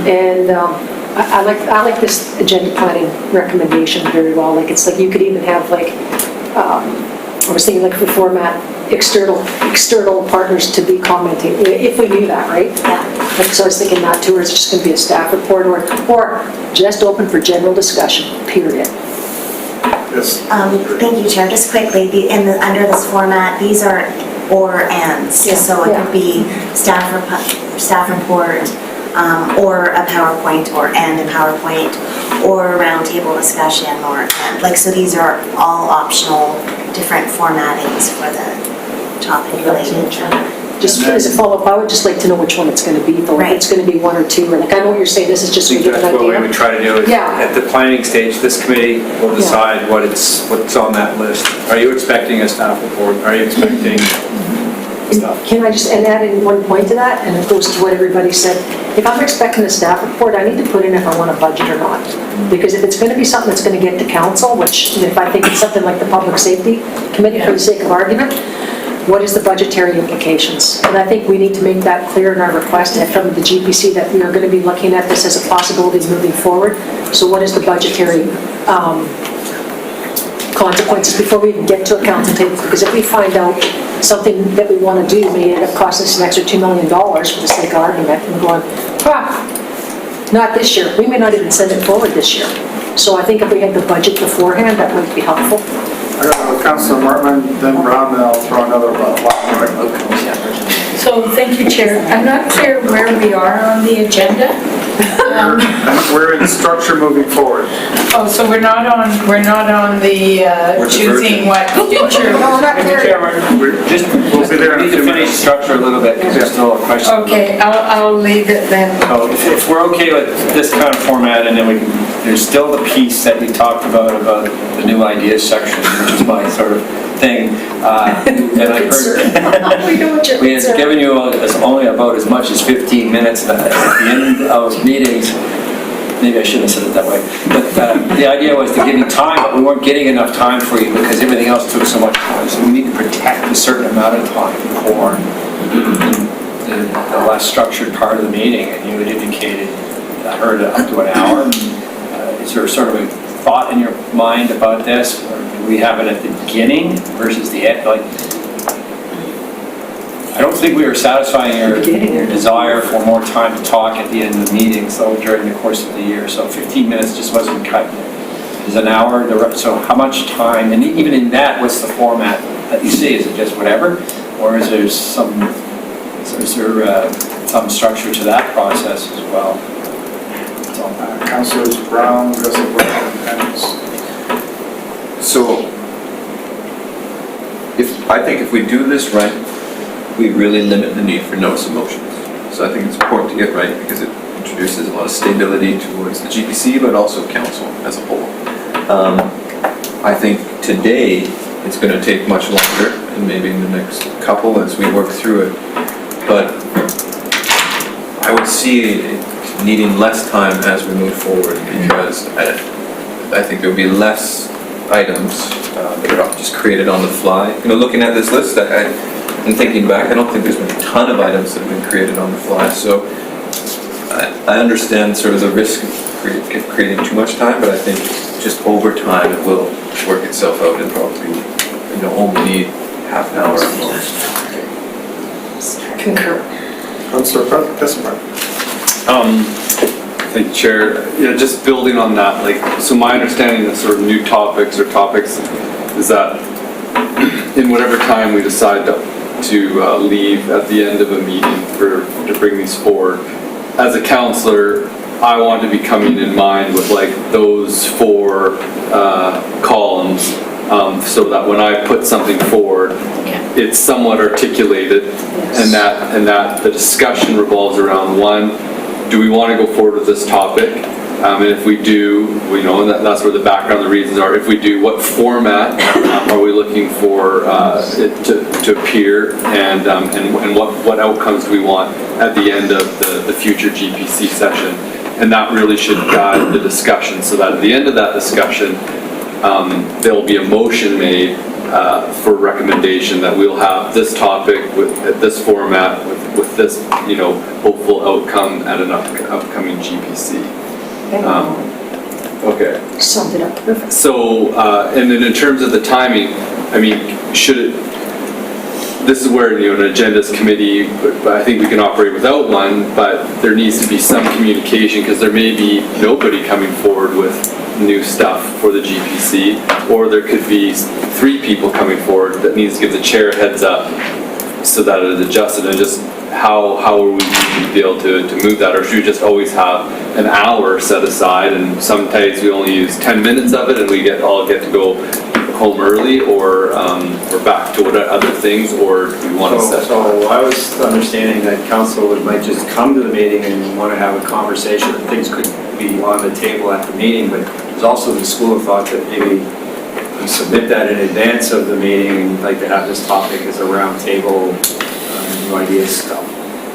And I like this agenda planning recommendation very well. Like, it's like you could even have like, I was thinking like for format, external partners to be commenting, if we knew that, right? Yeah. Like, so I was thinking that too, or it's just going to be a staff report or just open for general discussion, period. Yes. Thank you, Chair. Just quickly, under this format, these are or ands. So it could be staff report, or a PowerPoint, and a PowerPoint, or a roundtable discussion, or like, so these are all optional, different formattings for the topic related. Just as a follow-up, I would just like to know which one it's going to be, though. If it's going to be one or two, or like, I know what you're saying, this is just I to think give an that's what we idea. would try to do is, at the planning stage, this committee will decide what's on that list. Are you expecting a staff report? Are you expecting stuff? Can I just add in one point to that, and it goes to what everybody said. If I'm expecting a staff report, I need to put in if I want a budget or not. Because if it's going to be something that's going to get to council, which if I think it's something like the Public Safety Committee for the sake of argument, what is the budgetary implications? And I think we need to make that clear in our request from the GPC that we are going to be looking at this as a possibility moving forward. So what is the budgetary consequences before we even get to a council table? Because if we find out something that we want to do may end up costing us an extra $2 million for the sake of argument, and going, not this year. We may not even send it forward this year. So I think if we had the budget beforehand, that might be helpful. I got Councilor Martman, then Brown, then I'll throw another one. So, thank you, Chair. I'm not clear where we are on the agenda. We're in structure moving forward. Oh, so we're not on the choosing what future. No, not there. We'll be there in a We need to few finish minutes. structure a little bit because there's still a question. Okay, I'll leave it then. So if we're okay with this kind of format, and then there's still the piece that we talked about the new ideas section, which is my sort of thing. And I heard we had given you only about as much as 15 minutes at the end of meetings. Maybe I shouldn't have said it that way. But the idea was to give you time, but we weren't getting enough time for you because everything else took so much time. So we need to protect a certain amount of time for the less structured part of the meeting. And you had indicated, I heard up to an hour. Is there sort of a thought in your mind about this? Or do we have it at the beginning versus the end? Like, I don't think we were satisfying your desire for more time to talk at the end of the meeting, so during the course of the year. So 15 minutes just wasn't cut. Is an hour, so how much time, and even in that, what's the format that you see? Is it just whatever? Or is there some structure to that process as well? Councilors Brown, Gosselin, and So, I think if we do this right, we really limit the need for notice of motions. So I think it's important to get right because it introduces a lot of stability towards the GPC, but also council as a whole. I think today it's going to take much longer, and maybe in the next couple as we work through it. But I would see it needing less time as we move forward because I think there will be less items that are just created on the fly. Looking at this list, and thinking back, I don't think there's been a ton of items that have been created on the fly. So I understand sort of the risk of creating too much time, but I think just over time it will work itself out and probably only need half an hour at most. Concur. Councillor Crowe, this part. Thank you, Chair. Yeah, just building on that, like, so my understanding of sort of new topics or topics is that in whatever time we decide to leave at the end of a meeting to bring these forward, as a councillor, I want to be coming in mind with like those 4 columns, so that when I put something forward, it's somewhat articulated, and that the discussion revolves around, one, do we want to go forward with this topic? And if we do, we know, and that's where the background, the reasons are. If we do, what format are we looking for it to appear, and what outcomes do we want at the end of the future GPC session? And that really should guide the discussion, so that at the end of that discussion, there will be a motion made for recommendation that we'll have this topic with this format with this, hopeful outcome at an upcoming GPC. Okay. Summed it up perfect. So, and then in terms of the timing, I mean, this is where, an agendas committee, but I think we can operate without one, but there needs to be some communication, because there may be nobody coming forward with new stuff for the GPC, or there could be 3 people coming forward that needs to give the chair a heads up so that it is adjusted, and just how are we going to be able to move that, or should we just always have an hour set aside, and sometimes we only use 10 minutes of it and we all get to go home early, or back to what other things, or do we want to set? So I was understanding that council might just come to the meeting and want to have a conversation, and things could be on the table at the meeting, but there's also the school of thought that maybe we submit that in advance of the meeting, and like to have this topic as a round table, new ideas stuff.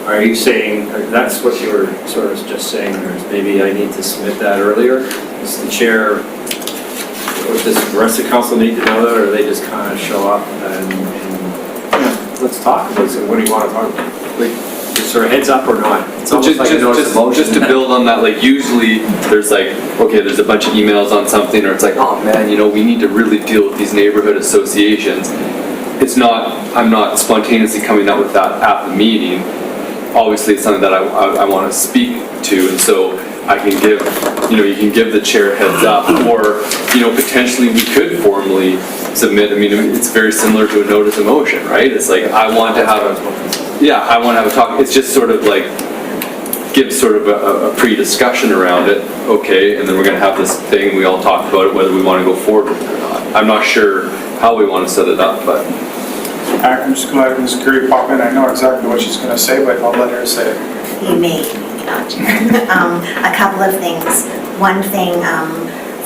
Are you saying, that's what you were sort of just saying, or maybe I need to submit that earlier? Is the chair, or does the rest of the council need to know that, or they just kind of show up and let's talk about it, what do you want to talk about? Like, just sort of heads up or not? It's almost like a notice of motion. Just to build on that, like, usually there's like, okay, there's a bunch of emails on something, or it's like, oh man, we need to really deal with these neighborhood associations. I'm not spontaneously coming up with that at the meeting. Obviously, it's something that I want to speak to, and so I can give, you can give the chair heads up, or, potentially we could formally submit. I mean, it's very similar to a notice of motion, right? It's like, I want to have a talk. It's just sort of like, give sort of a pre-discussion around it, okay, and then we're going to have this thing, we all talk about it, whether we want to go forward with it or not. I'm not sure how we want to set it up, but. I'm just going to let Ms. Curry pop in. I know exactly what she's going to say, but I'll let her say it. You may not. A couple of things. One thing,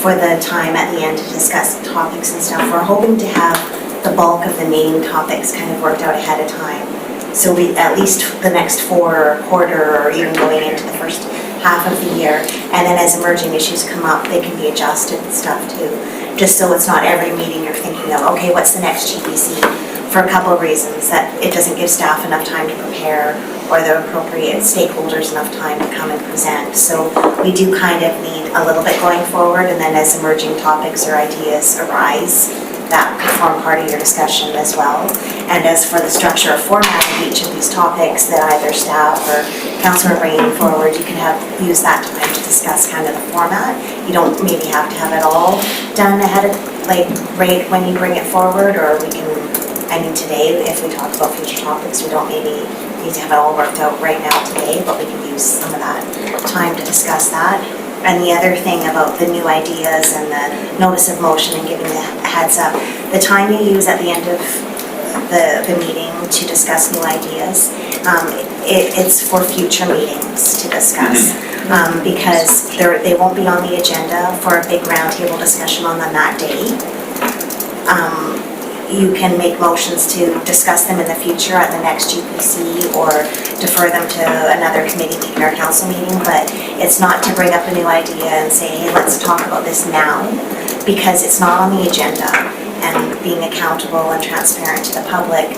for the time at the end to discuss topics and stuff, we're hoping to have the bulk of the meeting topics kind of worked out ahead of time. So we, at least the next quarter, or even going into the first half of the year. And then as emerging issues come up, they can be adjusted and stuff too. Just so it's not every meeting you're thinking of, okay, what's the next GPC? For a couple of reasons, that it doesn't give staff enough time to prepare, or the appropriate stakeholders enough time to come and present. So we do kind of need a little bit going forward, and then as emerging topics or ideas arise, that could form part of your discussion as well. And as for the structure or format of each of these topics that either staff or council are bringing forward, you can use that time to discuss kind of the format. You don't maybe have to have it all done ahead of, like, right when you bring it forward, or we can, today, if we talk about future topics, we don't maybe need to have it all worked out right now today, but we can use some of that time to discuss that. And the other thing about the new ideas and the notice of motion and giving the heads up, the time you use at the end of the meeting to discuss new ideas, it's for future meetings to discuss. Because they won't be on the agenda for a big roundtable discussion on them that day. You can make motions to discuss them in the future at the next GPC, or defer them to another committee meeting or council meeting, but it's not to bring up a new idea and say, hey, let's talk about this now, because it's not on the agenda. And being accountable and transparent to the public,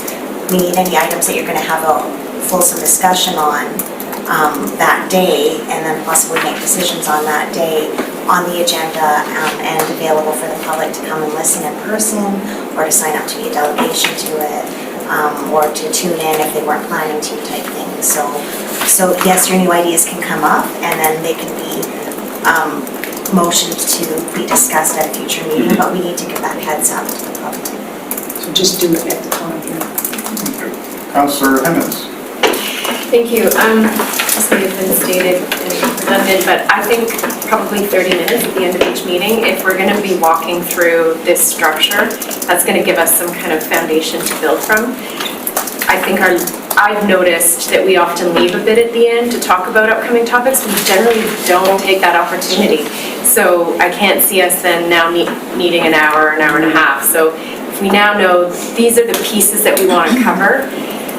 we need any items that you're going to have a fulsome discussion on that day, and then possibly make decisions on that day on the agenda, and available for the public to come and listen in person, or to sign up to be a delegation to it. or to tune in if they weren't planning to type thing. So yes, your new ideas can come up and then they can be motioned to be discussed at a future meeting, but we need to give that heads up to the public. So just do it at the time, yeah. Councillor Hemmons. Thank you. This may have been stated and redundant, but I think probably 30 minutes at the end of each meeting, if we're going to be walking through this structure, that's going to give us some kind of foundation to build from. I think I've noticed that we often leave a bit at the end to talk about upcoming topics. We generally don't take that opportunity. So I can't see us then now needing an hour and a half. So if we now know these are the pieces that we want to cover,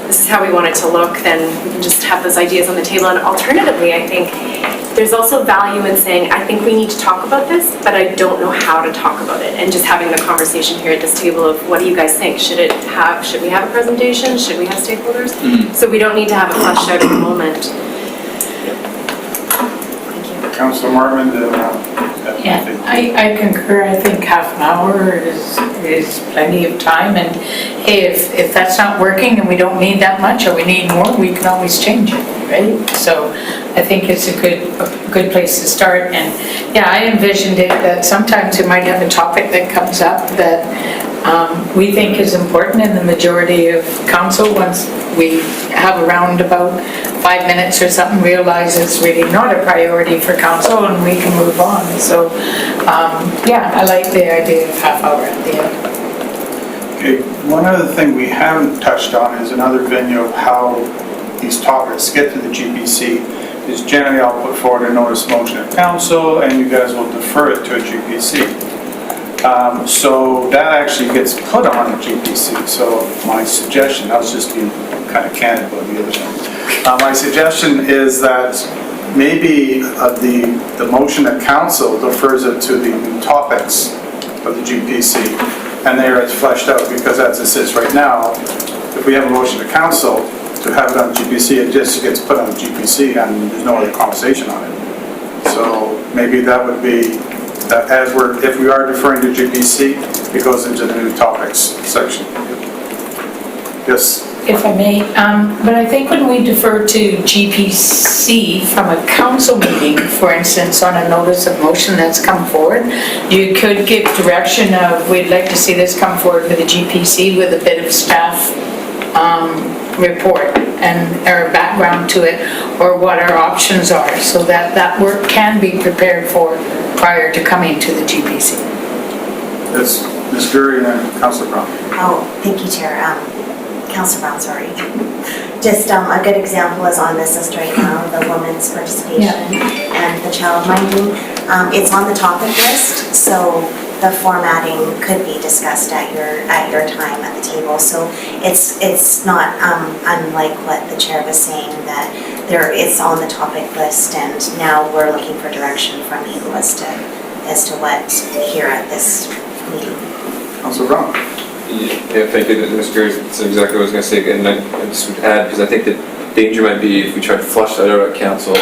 this is how we want it to look, then we can just have those ideas on the table. And alternatively, I think there's also value in saying, I think we need to talk about this, but I don't know how to talk about it. And just having the conversation here at this table of what do you guys think? Should we have a presentation? Should we have stakeholders? So we don't need to have it fleshed out at the moment. Councillor Marmon. Yeah, I concur. I think half an hour is plenty of time, and hey, if that's not working and we don't need that much or we need more, we can always change it, right? So I think it's a good place to start. And yeah, I envisioned it that sometimes we might have a topic that comes up that we think is important, and the majority of council, once we have around about 5 minutes or something, realize it's really not a priority for council and we can move on. So yeah, I like the idea of half hour at the end. Okay, one other thing we haven't touched on is another venue of how these topics get to the GPC is generally I'll put forward a notice motion at council and you guys will defer it to a GPC. So that actually gets put on a GPC. So my suggestion, I was just being kind of candid about the other thing. My suggestion is that maybe the motion at council defers it to the new topics of the GPC, and there it's fleshed out, because as it sits right now, if we have a motion to council to have it on GPC, it just gets put on GPC and there's no other conversation on it. So maybe that would be, if we are deferring to GPC, it goes into the new topics section. Yes? If I may, but I think when we defer to GPC from a council meeting, for instance, on a notice of motion that's come forward, you could give direction of, we'd like to see this come forward with a GPC with a bit of staff report or background to it, or what our options are, so that work can be prepared for prior to coming to the GPC. Yes, Ms. Gurry and then Councillor Brown. Oh, thank you, Chair. Councillor Brown, sorry. Just a good example is on this list right now, the women's participation and the child minding. It's on the topic list, so the formatting could be discussed at your time at the table. So it's not unlike what the chair was saying, that it's on the topic list, and now we're looking for direction from you as to what here at this meeting. Councillor Brown. Yeah, thank you, Ms. Gary. That's exactly what I was going to say again. I just would add, because I think the danger might be if we try to flush that out at council,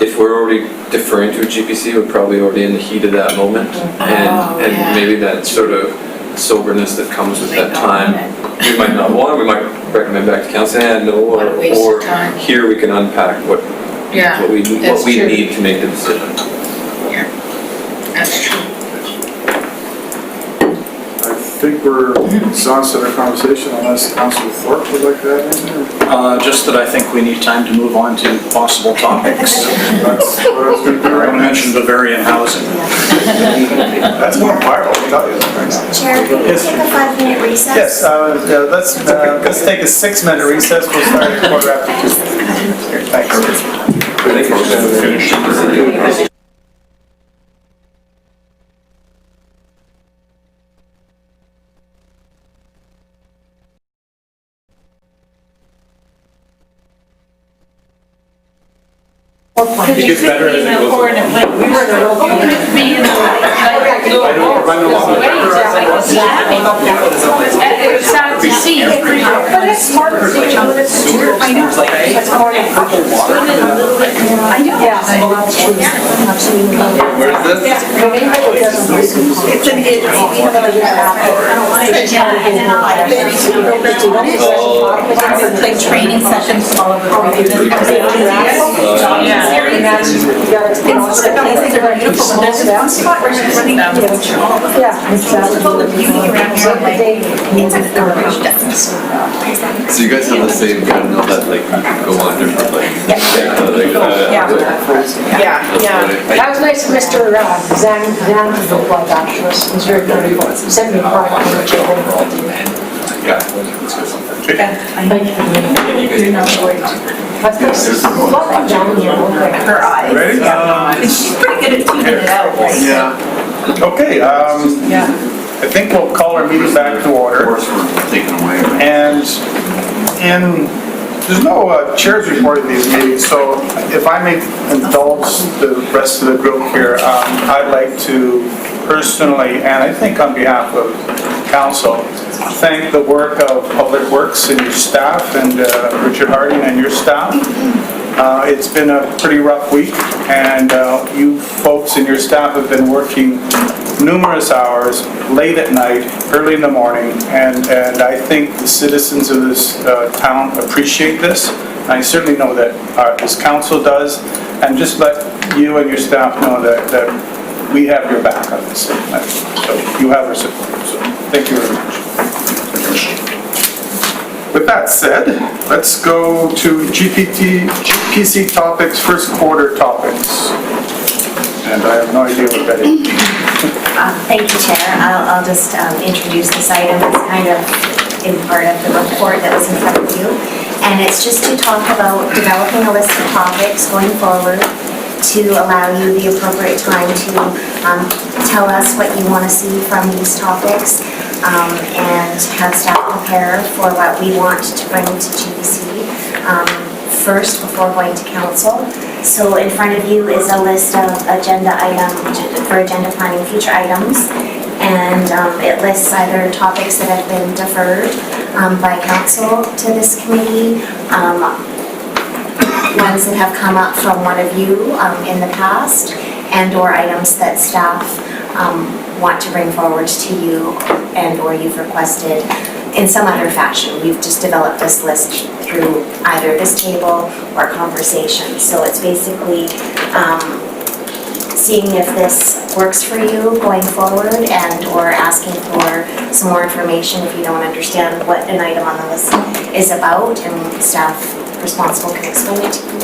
if we're already deferring to a GPC, we're probably already in the heat of that moment. And maybe that sort of soberness that comes with that time, we might not want, we might recommend back to council, or here we can unpack what we need to make the decision. Yeah, that's true. I think we're exhausted our conversation, unless Councillor Thorpe would like to add anything? Just that I think we need time to move on to possible topics. That's what I was going to do. I mentioned Bavarian housing. That's more viral, I'll tell you. Chair, can we Yes. take a 5-minute recess? Yes, let's take a 6-minute recess. We'll start at 2:15. Thanks. Could you better in the corner, like we were be in the It was sad to see. But it's smarter. like, sewers, I know. there's like purple water. I do. Yeah, well, that's true. Absolutely. Where is this? It's an it, we have Like training sessions all over the place. And that's, you gotta, you know, it's like, Places are beautiful, but there's one spot where she's running down. yeah, exactly. All the beauty around here, like, it's a garbage dump. So you guys have the same kind of know that like you can go on different like. That was nice of Mr. Zan to reply back to us. It was very good. Send me a product. Yeah. Thank you. That's nice. Love down here. Her eyes. Ready? And she's pretty good at teasing it out, right? Yeah. Okay, Yeah. I think we'll call our meeting back to order. Of course, we're taken away. And there's no chair's report in these meetings, so if I may indulge the rest of the group here, I'd like to personally, and I think on behalf of council, thank the work of Public Works and your staff, and Richard Harding and your staff. It's been a pretty rough week, and you folks and your staff have been working numerous hours, late at night, early in the morning, and I think the citizens of this town appreciate this. I certainly know that this council does, and just let you and your staff know that we have your back on this. So you have our support, so thank you very much. With that said, let's go to GPC topics, first quarter topics. And I have no idea what that is. Thank you, Chair. I'll just introduce this item. It's kind of in part of the report that was in front of you. And it's just to talk about developing a list of topics going forward to allow you the appropriate time to tell us what you want to see from these topics and have staff prepare for what we want to bring to GPC first before going to council. So in front of you is a list of agenda items for agenda planning future items, and it lists either topics that have been deferred by council to this committee, ones that have come up from one of you in the past, and/or items that staff want to bring forward to you and/or you've requested in some other fashion. We've just developed this list through either this table or conversations. So it's basically seeing if this works for you going forward and/or asking for some more information if you don't understand what an item on the list is about, and staff responsible can explain it to you.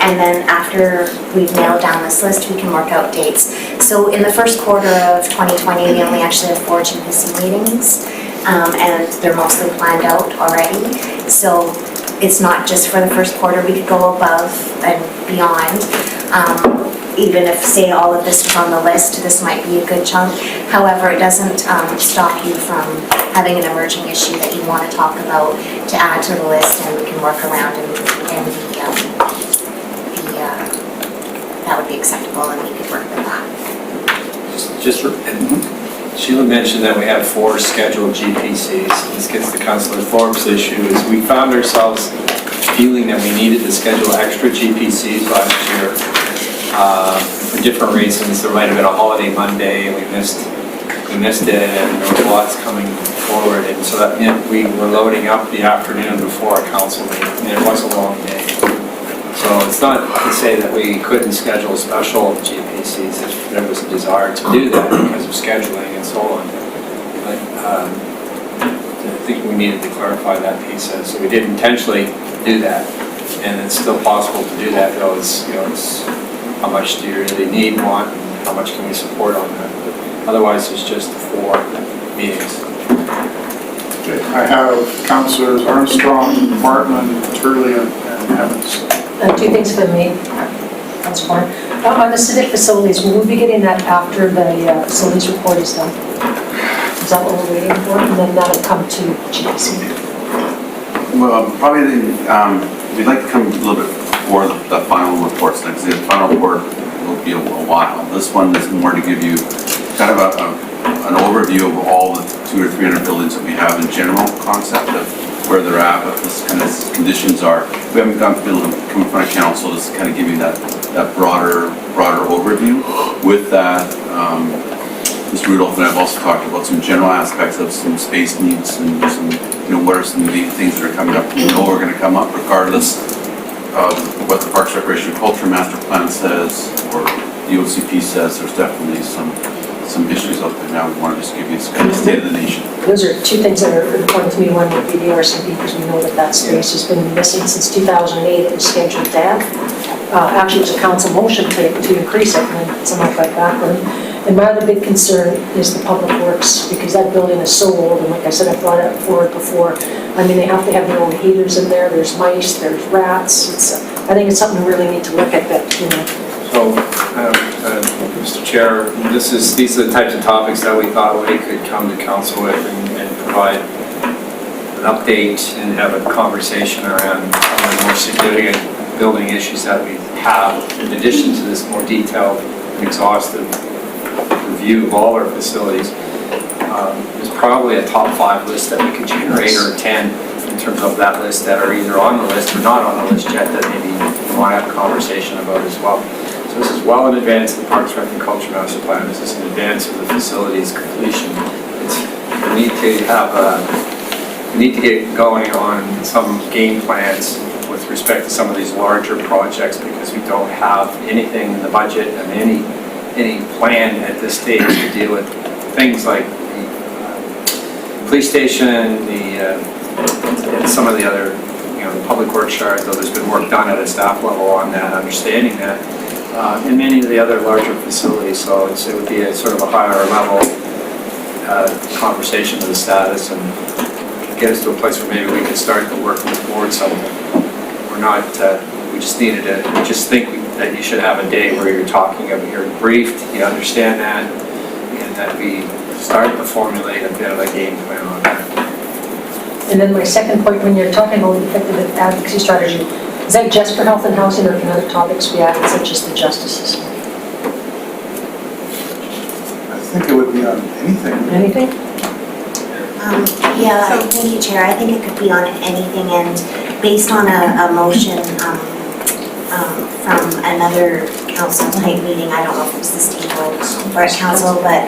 And then after we've nailed down this list, we can work out dates. So in the first quarter of 2020, we only actually have 4 GPC meetings, and they're mostly planned out already. So it's not just for the first quarter, we could go above and beyond. Even if, say, all of this was on the list, this might be a good chunk. However, it doesn't stop you from having an emerging issue that you want to talk about to add to the list, and we can work around that would be acceptable, and we could work with that. Sheila mentioned that we have 4 scheduled GPCs. This gets to Councillor Thorpe's issue, is we found ourselves feeling that we needed to schedule extra GPCs last year for different reasons. There might have been a holiday Monday and we missed it, and there was lots coming forward, and so that meant we were loading up the afternoon before a council meeting, and it was a long day. So it's not to say that we couldn't schedule special GPCs if there was a desire to do that because of scheduling and so on. But I think we needed to clarify that piece. So we did intentionally do that, and it's still possible to do that, though it's how much do you really need, want, and how much can we support on that. But otherwise, it's just 4 meetings. Okay, I have Councillors Armstrong, Martman, Turley, and Evans. 2 things for me. That's fine. On the civic facilities, will we be getting that after the facilities report is done? Is that what we're waiting for? And then that'll come to GPC? Well, probably, we'd like to come a little bit before the final report's done, because the final report will be a while. This one is more to give you kind of an overview of all the 200 or 300 buildings that we have in general concept of where they're at, what this kind of conditions are. We haven't been able to come in front of council, just kind of give you that broader overview. With that, Mr. Rudolph and I have also talked about some general aspects of some space needs and some, what are some of the things that are coming up. We know are going to come up regardless of what the Parks, Recreation, and Culture Master Plan says or the OCP says. There's definitely some issues out there now. We want to just give you this kind of state of the nation. Those are two things that are important to me. One would be the RCP, because we know that space has been missing since 2008. It was scheduled to have. Actually, it was a council motion to increase it, and then someone got back on it. And my other big concern is the public works, because that building is so old, and like I said, I brought it forward before. I mean, they have to have their own heaters in there. There's mice, there's rats. I think it's something we really need to look at that, So, Mr. Chair, these are the types of topics that we thought we could come to council with and provide an update and have a conversation around some of the more significant building issues that we have, in addition to this more detailed and exhaustive review of all our facilities. There's probably a top 5 list that we could generate, or 10 in terms of that list, that are either on the list or not on the list yet, that maybe we want to have a conversation about as well. So this is well in advance of the Parks, Rec, and Culture Master Plan. This is in advance of the facility's completion. We need to get going on some game plans with respect to some of these larger projects, because we don't have anything in the budget and any plan at this stage to deal with things like the police station, and some of the other, the public works yard, though there's been work done at a staff level on that, understanding that, and many of the other larger facilities. So it would be a sort of a higher level conversation of the status, and get us to a place where maybe we could start to work towards something. We're not, we just think that you should have a day where you're talking, you're briefed, you understand that, and that we start to formulate a bit of a game plan on that. And then my second point, when you're talking about effective advocacy strategy, is that just for health and housing, or can other topics be added, such as the justice system? I think it would be on anything. Anything? Yeah, thank you, Chair. I think it could be on anything, and based on a motion from another council night meeting, I don't know if it was this table or at council, but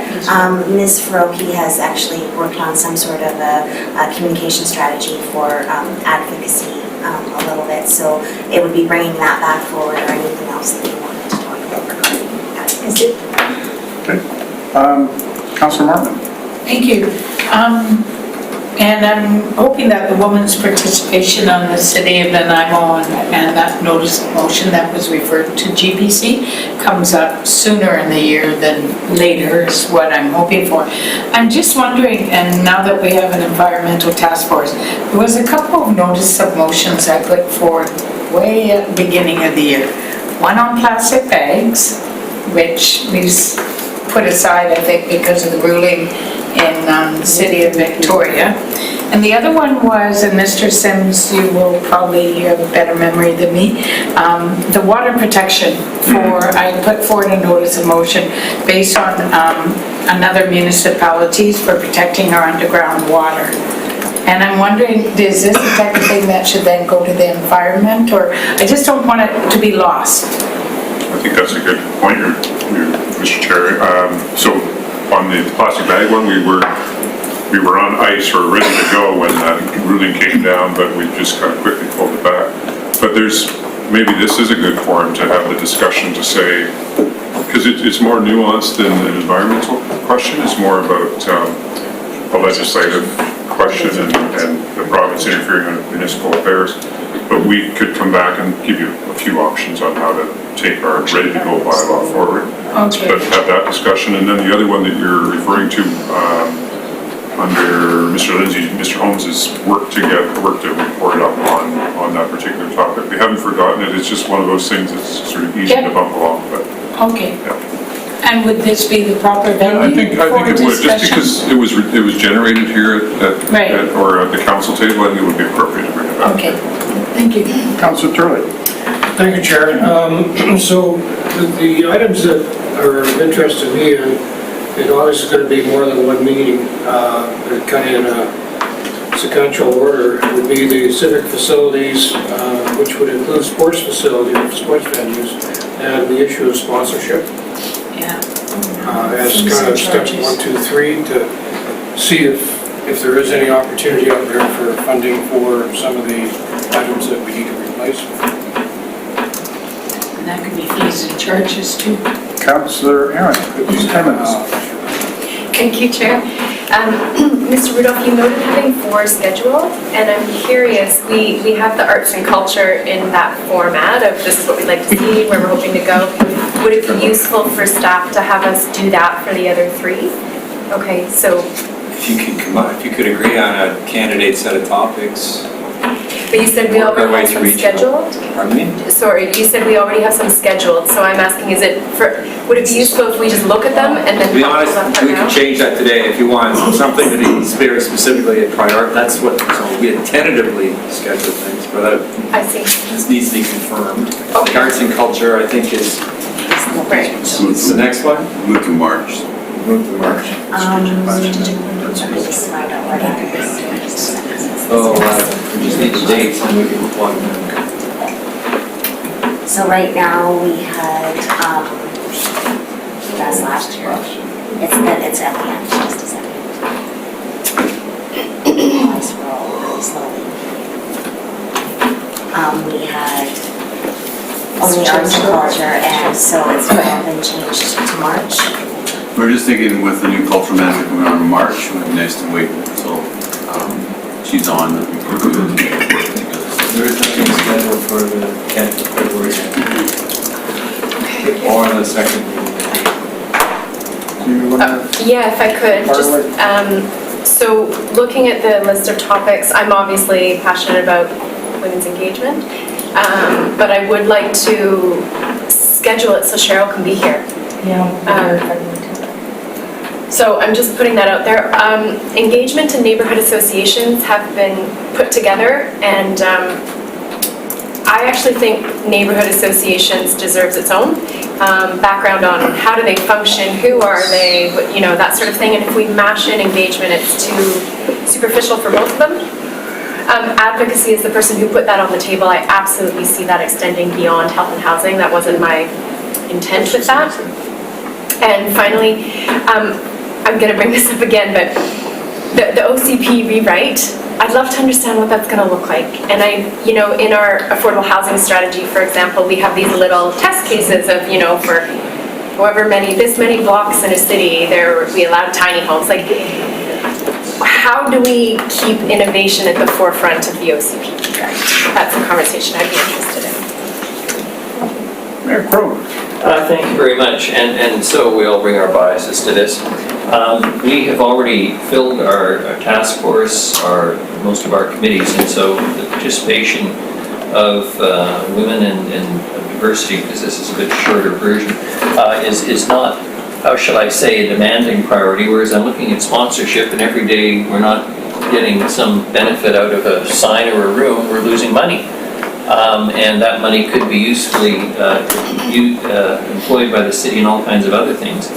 Ms. Faroki has actually worked on some sort of a communication strategy for advocacy a little bit, so it would be bringing that back forward, or anything else that you wanted to talk about regarding advocacy. Okay. Councilor Martin. Thank you. And I'm hoping that the woman's participation on the City of Nanaimo and that notice of motion that was referred to GPC comes up sooner in the year than later is what I'm hoping for. I'm just wondering, and now that we have an environmental task force, there was a couple of notice of motions I put forward way at the beginning of the year. One on plastic bags, which we put aside, I think, because of the ruling in the City of Victoria. And the other one was, and Mr. Sims, you will probably have a better memory than me, the water protection I put forward a notice of motion based on another municipalities for protecting our underground water. And I'm wondering, is this the type of thing that should then go to the environment, or I just don't want it to be lost? I think that's a good point, Mr. Chair. So on the plastic bag one, we were on ice or ready to go when that ruling came down, but we just kind of quickly pulled it back. But maybe this is a good forum to have the discussion to say, because it's more nuanced than an environmental question. It's more about a legislative question and the province interfering in municipal affairs. But we could come back and give you a few options on how to take our ready-to-go bylaw forward. Okay. But have that discussion. And then the other one that you're referring to, under Mr. Lindsay, Mr. Holmes' work to report up on that particular topic. We haven't forgotten it. It's just one of those things that's sort of easy to bump along. But okay. Yeah. And would this be the proper venue I think for it would, just discussion? because it was generated here or at the council table. I think it would be appropriate to bring it back. Okay. Thank you. Councilor Turley. Thank you, Chair. So the items that are of interest to me, and obviously it's going to be more than one meeting, kind of in a sequential order would be the civic facilities, which would include sports facilities, sports venues, and the issue of sponsorship. Yeah. As kind of step 1, 2, 3 to see if there is any opportunity out there for funding for some of the items that we need to replace. And that could be fees and charges too. Councillor Aaron, 10 minutes. Thank you, Chair. Mr. Rudolph, you noted having 4 scheduled, and I'm curious, we have the arts and culture in that format of this is what we'd like to see, where we're hoping to go. Would it be useful for staff to have us do that for the other 3? Okay, so, If you could come up, if you could agree on a candidate set of topics. but you said we Work our already way have to some reach- scheduled? Pardon me? Sorry, you said we already have some scheduled, so I'm asking, would it be useful if we just look at them and then? To be honest, talk about we them can now? change that today if you want, something that is very specifically a priority, that's what, so we had tentatively scheduled things, but I see. this needs to be confirmed. The arts and culture, I think, is, Right. what's the next one? Move to March. Move to March. Let me just find out what that is. Oh, we just need the dates and we can plug them. So right now, we had, that's last year. It's at the end, just a second. I scroll really slowly. We had only arts and culture, and so it's now been changed to March. We're just thinking with the new cultural manager coming on in March, it would be nice to wait until she's on, that we can do it together. There is nothing scheduled for the 10th of February. Or the second meeting. Yeah, if I could, just, so looking at the list of topics, I'm obviously passionate about women's engagement, but I would like to schedule it so Cheryl can be here. So I'm just putting that out there. Engagement and neighborhood associations have been put together, and I actually think neighborhood associations deserves its own background on how do they function, who are they, you know, that sort of thing. And if we mash in engagement, it's too superficial for both of them. Advocacy is the person who put that on the table. I absolutely see that extending beyond health and housing. That wasn't my intent with that. And finally, I'm going to bring this up again, but the OCP rewrite, I'd love to understand what that's going to look like. And in our affordable housing strategy, for example, we have these little test cases of, for however many, this many blocks in a city, we allow tiny homes. Like, how do we keep innovation at the forefront of the OCP rewrite? That's a conversation I'd be interested in. Mayor Crowe. Thank you very much, and so we all bring our biases to this. We have already filled our task force, most of our committees, and so the participation of women and diversity, because this is a bit shorter version, is not, how shall I say, a demanding priority, whereas I'm looking at sponsorship, and every day we're not getting some benefit out of a sign or a room, we're losing money. And that money could be usefully employed by the city in all kinds of other things.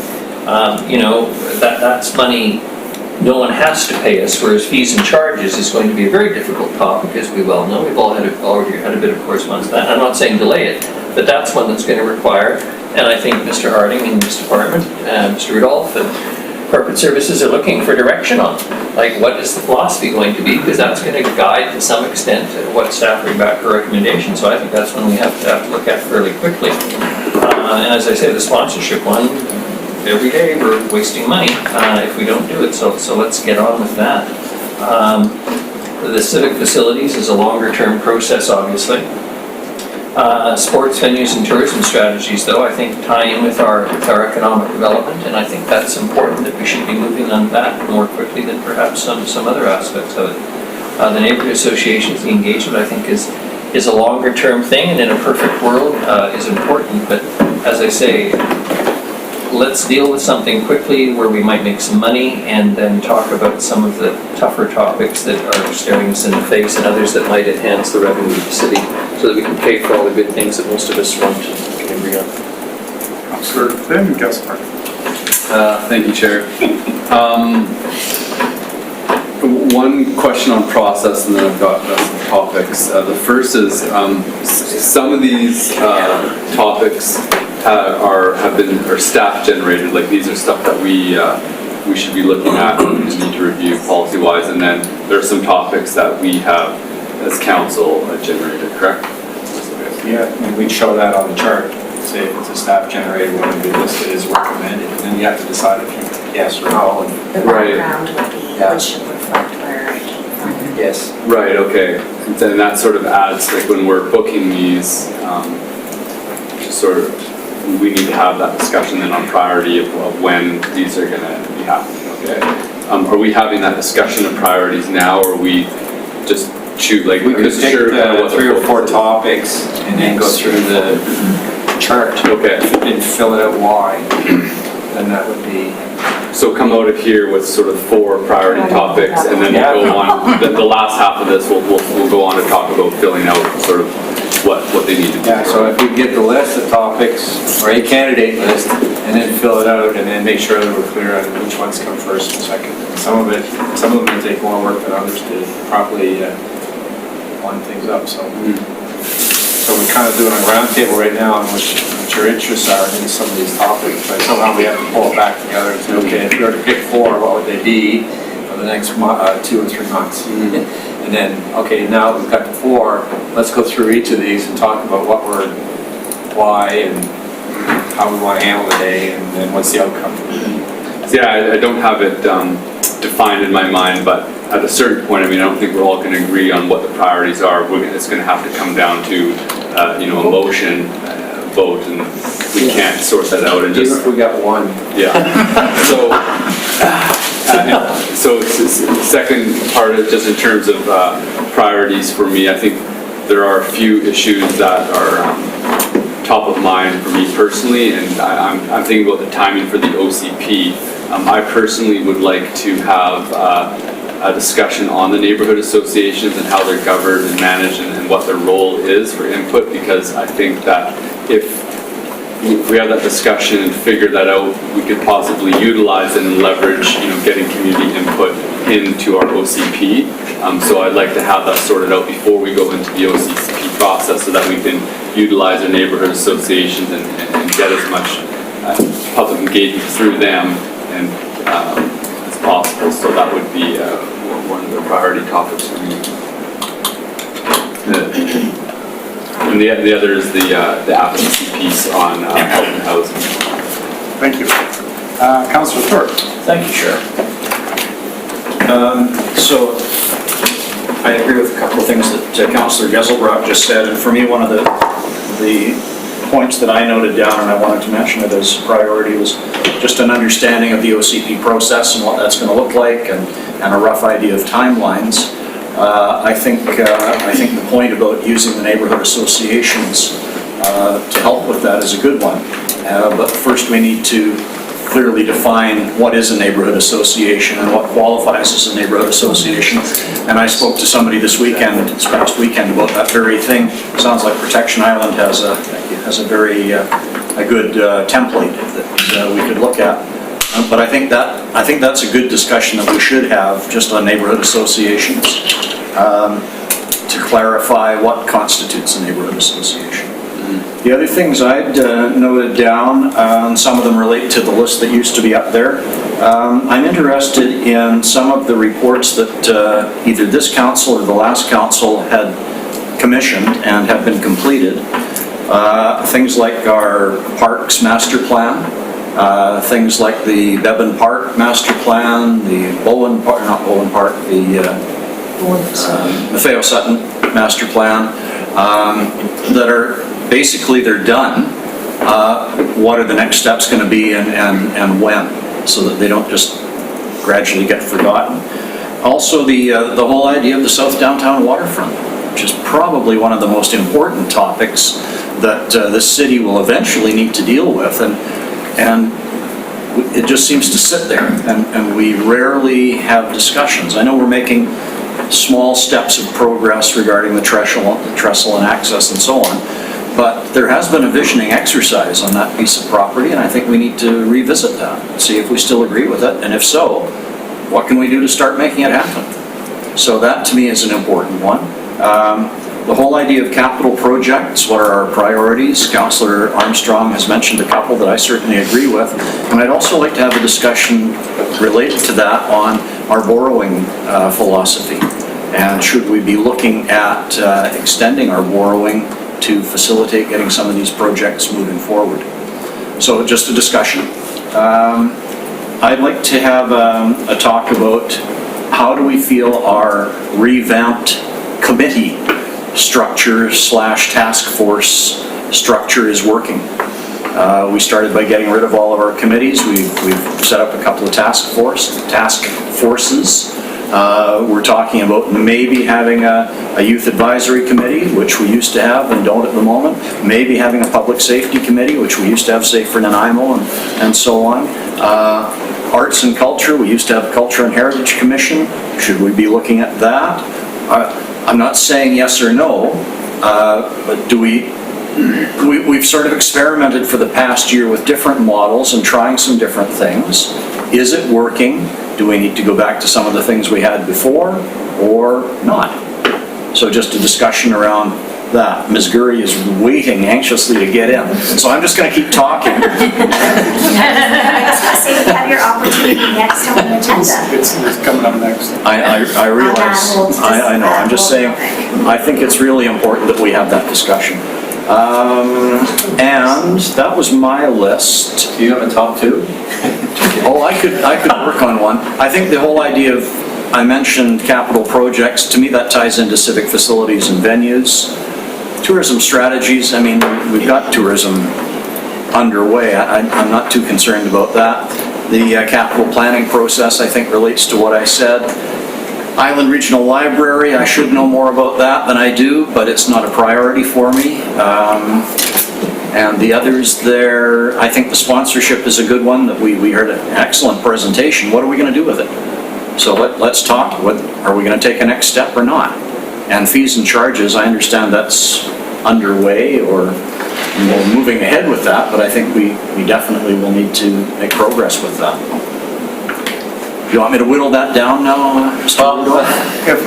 That's money no one has to pay us, whereas fees and charges is going to be a very difficult topic, as we well know. We've all already had a bit of correspondence on that. I'm not saying delay it, but that's one that's going to require, and I think Mr. Harding and this department, Mr. Rudolph, and corporate services are looking for direction on. Like, what is the philosophy going to be? Because that's going to guide to some extent what staff bring back for recommendations. So I think that's one we have to look at fairly quickly. And as I say, the sponsorship one, every day we're wasting money if we don't do it. So let's get on with that. The civic facilities is a longer term process, obviously. Sports venues and tourism strategies, though, I think tie in with our economic development, and I think that's important that we should be moving on that more quickly than perhaps some other aspects of it. The neighborhood associations, the engagement, I think is a longer term thing, and in a perfect world is important, but as I say, let's deal with something quickly where we might make some money and then talk about some of the tougher topics that are staring us in the face and others that might enhance the revenue of the city so that we can pay for all the good things that most of us want and can agree on. Councillor Finn, Councillor Park. Thank you, Chair. one question on process, and then I've got some topics. The first is, some of these topics are staff generated, like these are stuff that we should be looking at and need to review policy-wise, and then there are some topics that we have as council generated, correct? Yeah, and we'd show that on the chart, say if it's a staff generated one, it'd be listed as recommended, and then you have to decide if you yes or no. The Right. background would be, Yeah. which should reflect where it came from. Yes. Right, okay. And then that sort of adds, like when we're booking these, just sort of, we need to have that discussion then on priority of when these are gonna be happening, okay? Are we having that discussion of priorities now, or are we just choose, like, We could Mr. take Sure, the 3 or 4 topics and then go through the chart Okay. and fill it out why, then that would be. So come out of here with sort of 4 priority topics, and then we'll go on, the last half of this, we'll go on to talk about filling out sort of what they need to do. Yeah, so if we get the list of topics, or a candidate list, and then fill it out, and then make sure that we're clear on which ones come first and second. Some of them will take more work than others to properly line things up, so. So we kind of do it on roundtable right now on what your interests are in some of these topics, but somehow we have to pull it back together and say, okay, if we were to pick 4, what would they be for the next 2 or 3 months? And then, okay, now we've got the 4, let's go through each of these and talk about why, and how we want to handle the day, and then what's the outcome. So yeah, I don't have it defined in my mind, but at a certain point, I mean, I don't think we're all going to agree on what the priorities are. It's going to have to come down to, a motion, vote, and we can't sort that out and just. Even if we got 1. Yeah. So second part is just in terms of priorities for me, I think there are a few issues that are top of mind for me personally, and I'm thinking about the timing for the OCP. I personally would like to have a discussion on the neighborhood associations and how they're governed and managed and what their role is for input, because I think that if we have that discussion and figure that out, we could possibly utilize and leverage, getting community input into our OCP. So I'd like to have that sorted out before we go into the OCP process so that we can utilize our neighborhood associations and get as much public engagement through them and as possible. So that would be one of the priority topics for me. And the other is the advocacy piece on health and housing. Thank you. Councillor Thorpe. Thank you, Chair. So I agree with a couple of things that Councillor Geselbrock just said, and for me, one of the points that I noted down, and I wanted to mention it as a priority, was just an understanding of the OCP process and what that's going to look like, and a rough idea of timelines. I think the point about using the neighborhood associations to help with that is a good one. But first we need to clearly define what is a neighborhood association and what qualifies as a neighborhood association. And I spoke to somebody this past weekend about that very thing. Sounds like Protection Island has a very a good template that we could look at. But I think that's a good discussion that we should have just on neighborhood associations to clarify what constitutes a neighborhood association. The other things I'd noted down, some of them relate to the list that used to be up there. I'm interested in some of the reports that either this council or the last council had commissioned and have been completed. Things like our parks master plan, things like the Bevan Park master plan, the Maffeo Sutton master plan, that are basically they're done. What are the next steps going to be and when, so that they don't just gradually get forgotten. Also the whole idea of the South Downtown Waterfront, which is probably one of the most important topics that this city will eventually need to deal with, and it just seems to sit there, and we rarely have discussions. I know we're making small steps of progress regarding the trestle and access and so on, but there has been a visioning exercise on that piece of property, and I think we need to revisit that, see if we still agree with it, and if so, what can we do to start making it happen? So that to me is an important one. The whole idea of capital projects, what are our priorities? Councillor Armstrong has mentioned a couple that I certainly agree with. And I'd also like to have a discussion related to that on our borrowing philosophy. And should we be looking at extending our borrowing to facilitate getting some of these projects moving forward? So just a discussion. I'd like to have a talk about how do we feel our revamped committee structure / task force structure is working. We started by getting rid of all of our committees. We've set up a couple of task forces. We're talking about maybe having a youth advisory committee, which we used to have and don't at the moment. Maybe having a public safety committee, which we used to have, say, for Nanaimo and so on. Arts and culture, we used to have Culture and Heritage Commission. Should we be looking at that? I'm not saying yes or no, but do we've sort of experimented for the past year with different models and trying some different things. Is it working? Do we need to go back to some of the things we had before or not? So just a discussion around that. Ms. Gurry is waiting anxiously to get in, so I'm just going to keep talking. I was going to say, you have your opportunity next on the agenda. It's coming up next. I realize, I know, I'm just saying, I think it's really important that we have that discussion. And that was my list. Do you have a top two? Oh, I could work on one. I think the whole idea of, I mentioned capital projects, to me that ties into civic facilities and venues. Tourism strategies, I mean, we've got tourism underway. I'm not too concerned about that. The capital planning process, I think, relates to what I said. Island Regional Library, I should know more about that than I do, but it's not a priority for me. And the others there, I think the sponsorship is a good one that we heard an excellent presentation. What are we going to do with it? So let's talk. Are we going to take a next step or not? And fees and charges, I understand that's underway or we're moving ahead with that, but I think we definitely will need to make progress with that. Do you want me to whittle that down now, Mr. Rudolph?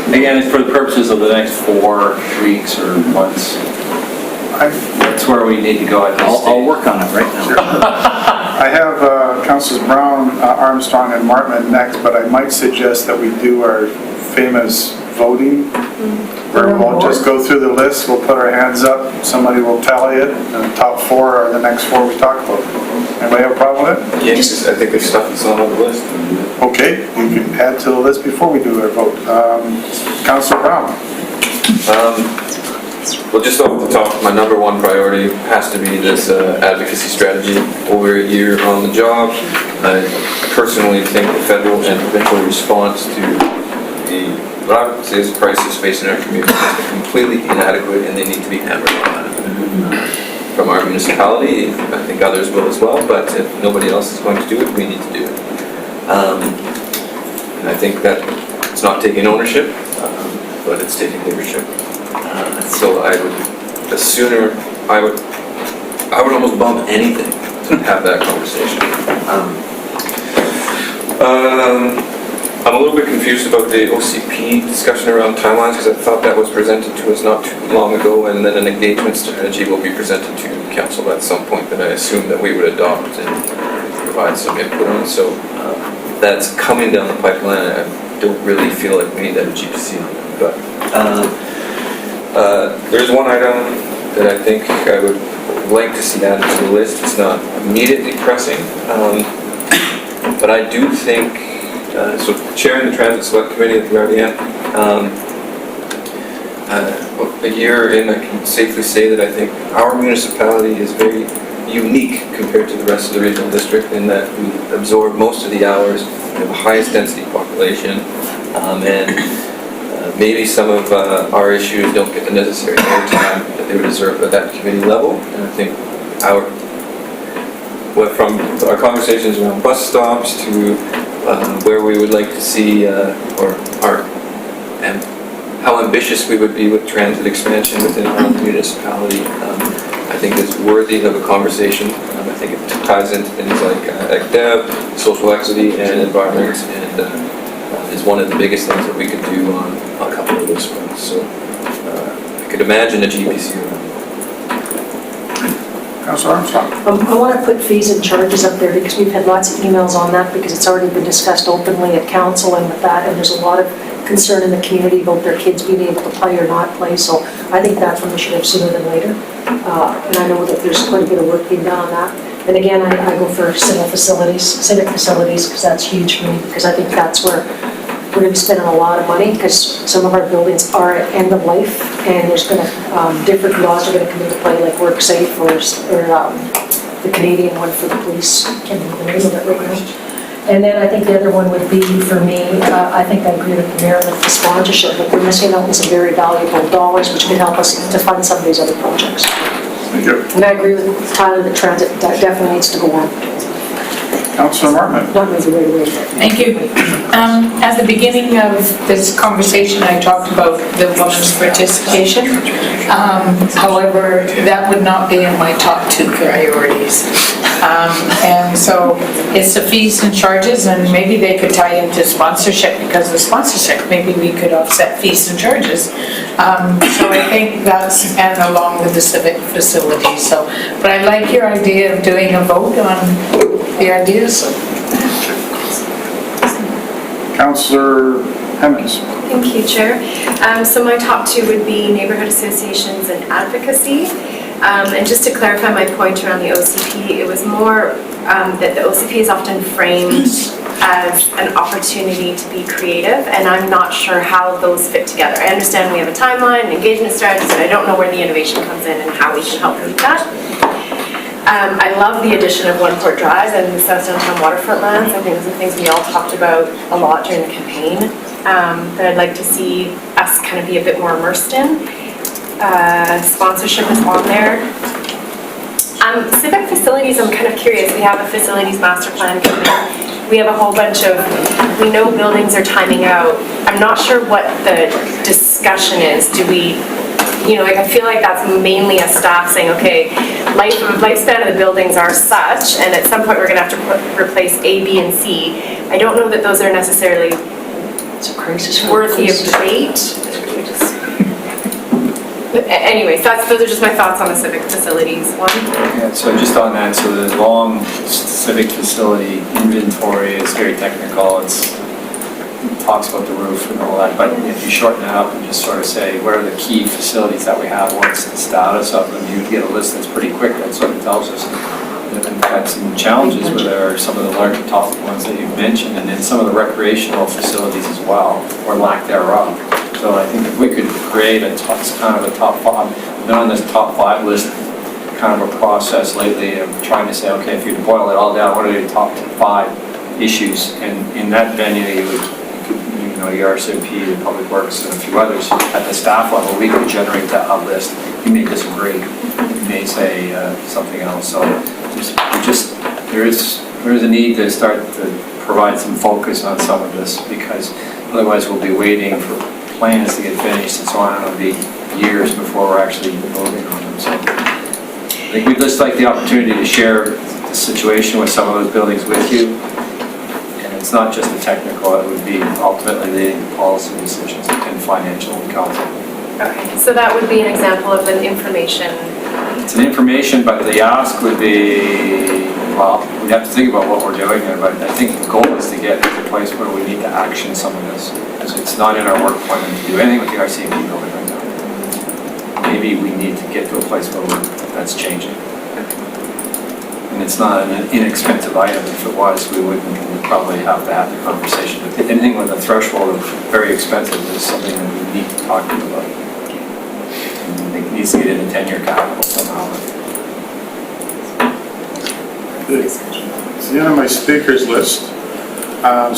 Again, for the purposes of the next 4 weeks or months, that's where we need to go at this stage. I'll work on it right now. I have Councilors Brown, Armstrong, and Martman next, but I might suggest that we do our famous voting, where we won't just go through the list, we'll put our hands up, somebody will tally it, and the top 4 are the next 4 we talk about. Anybody have a problem with it? Yes, I think there's stuff that's not on the list. Okay, we can add to the list before we do our vote. Councilor Brown. Well, just off the top, my number one priority has to be this advocacy strategy. Over a year on the job, I personally think the federal and provincial response to what I would say is a crisis facing our community is completely inadequate, and they need to be hammered on that. From our municipality, I think others will as well, but if nobody else is going to do it, we need to do it. And I think that it's not taking ownership, but it's taking leadership. So I would, the sooner, I would almost bump anything to have that conversation. I'm a little bit confused about the OCP discussion around timelines, because I thought that was presented to us not too long ago, and then an engagement strategy will be presented to council at some point that I assume that we would adopt and provide some input on. So that's coming down the pipeline. I don't really feel like we need that GPC on it, but there's one item that I think I would like to see added to the list. It's not immediately pressing, but I do think, so chairing the Transit Select Committee at the RDN, a year in, I can safely say that I think our municipality is very unique compared to the rest of the regional district in that we absorb most of the hours, we have the highest density population, and maybe some of our issues don't get the necessary airtime that they would deserve at that committee level. And I think from our conversations around bus stops to where we would like to see, and how ambitious we would be with transit expansion within our own municipality, I think is worthy of a conversation. I think it ties into things like ECDEV, social equity, and environment, and is one of the biggest things that we could do on a couple of those fronts. So I could imagine a GPC. Councillor Armstrong. I want to put fees and charges up there because we've had lots of emails on that because it's already been discussed openly at council and with that, and there's a lot of concern in the community about their kids being able to play or not play, so I think that's when we should have sooner than later. And I know that there's quite a bit of work being done on that. And again, I go for civic facilities, because that's huge for me, because I think that's where we're going to be spending a lot of money, because some of our buildings are at end of life, and there's going to, different laws are going to come into play, like WorkSafe or the Canadian one for the police. I can't remember the name of it right now. And then I think the other one would be, for me, I think I agree with the mayor with the sponsorship, but we're missing out on some very valuable dollars, which could help us to fund some of these other projects. Thank you. And I agree with Tyler that transit definitely needs to go on. Councillor Martin. Not maybe right away. Thank you. At the beginning of this conversation, I talked about the women's participation. However, that would not be in my top 2 priorities. And so it's the fees and charges, and maybe they could tie into sponsorship, because the sponsorship, maybe we could offset fees and charges. So I think that's, and along with the civic facilities. So, but I like your idea of doing a vote on the ideas. Councillor Hemmings. Thank you, Chair. So my top 2 would be neighborhood associations and advocacy. And just to clarify my point around the OCP, it was more that the OCP is often framed as an opportunity to be creative, and I'm not sure how those fit together. I understand we have a timeline, an engagement strategy, but I don't know where the innovation comes in and how we can help with that. I love the addition of One Port Drive and the South Downtown Waterfront lands. I think those are things we all talked about a lot during the campaign that I'd like to see us kind of be a bit more immersed in. Sponsorship is on there. Civic facilities, I'm kind of curious. We have a facilities master plan coming. We have a whole bunch of, we know buildings are timing out. I'm not sure what the discussion is. Do we, like I feel like that's mainly a staff saying, okay, lifespan of the buildings are such, and at some point we're going to have to replace A, B, and C. I don't know that those are necessarily worthy of debate. Anyways, those are just my thoughts on the civic facilities one. Yeah, so just on that, so the long civic facility inventory is very technical. It talks about the roof and all that, but if you shorten it up and just sort of say, what are the key facilities that we have, what's the status of them, you get a list that's pretty quick that sort of tells us. And we've had some challenges where there are some of the larger top ones that you've mentioned, and then some of the recreational facilities as well, or lack thereof. So I think if we could create kind of a top 5, been on this top 5 list, kind of a process lately of trying to say, okay, if you boil it all down, what are your top 5 issues? And in that venue, you would, your RCMP, the Public Works, and a few others, at the staff level, we could generate that list. You may disagree, you may say something else. So there is a need to start to provide some focus on some of this, because otherwise we'll be waiting for plans to get finished and so on, and it'll be years before we're actually voting on them. So I think we'd just like the opportunity to share the situation with some of those buildings with you. And it's not just the technical, it would be ultimately leading to policy decisions and financial counsel. Okay, so that would be an example of an information. It's an information, but the ask would be, well, we have to think about what we're doing here, but I think the goal is to get to a place where we need to action some of this, because it's not in our work plan to do anything with the RCMP building right now. Maybe we need to get to a place where that's changing. And it's not an inexpensive item. If it was, we would probably have to have the conversation. But anything with a threshold of very expensive is something that we need to talk to about. And it needs to get into 10-year capital somehow. It's the end of my speakers list.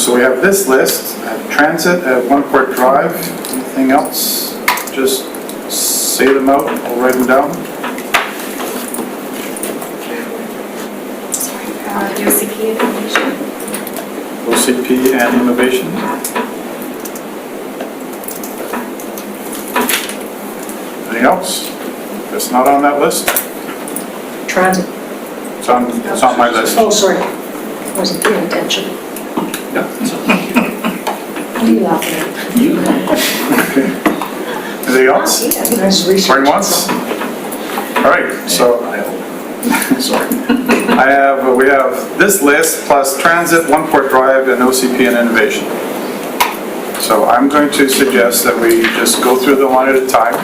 So we have this list, transit at One Port Drive. Anything else? Just say them out, I'll write them down. OCP information. OCP and innovation. Anything else that's not on that list? Transit. It's on my list. Oh, sorry. Wasn't paying attention. Yeah. What are you laughing at? Anything else? Nice research. Going once? All right, so Sorry. we have this list plus transit, One Port Drive, and OCP and innovation. So I'm going to suggest that we just go through them one at a time.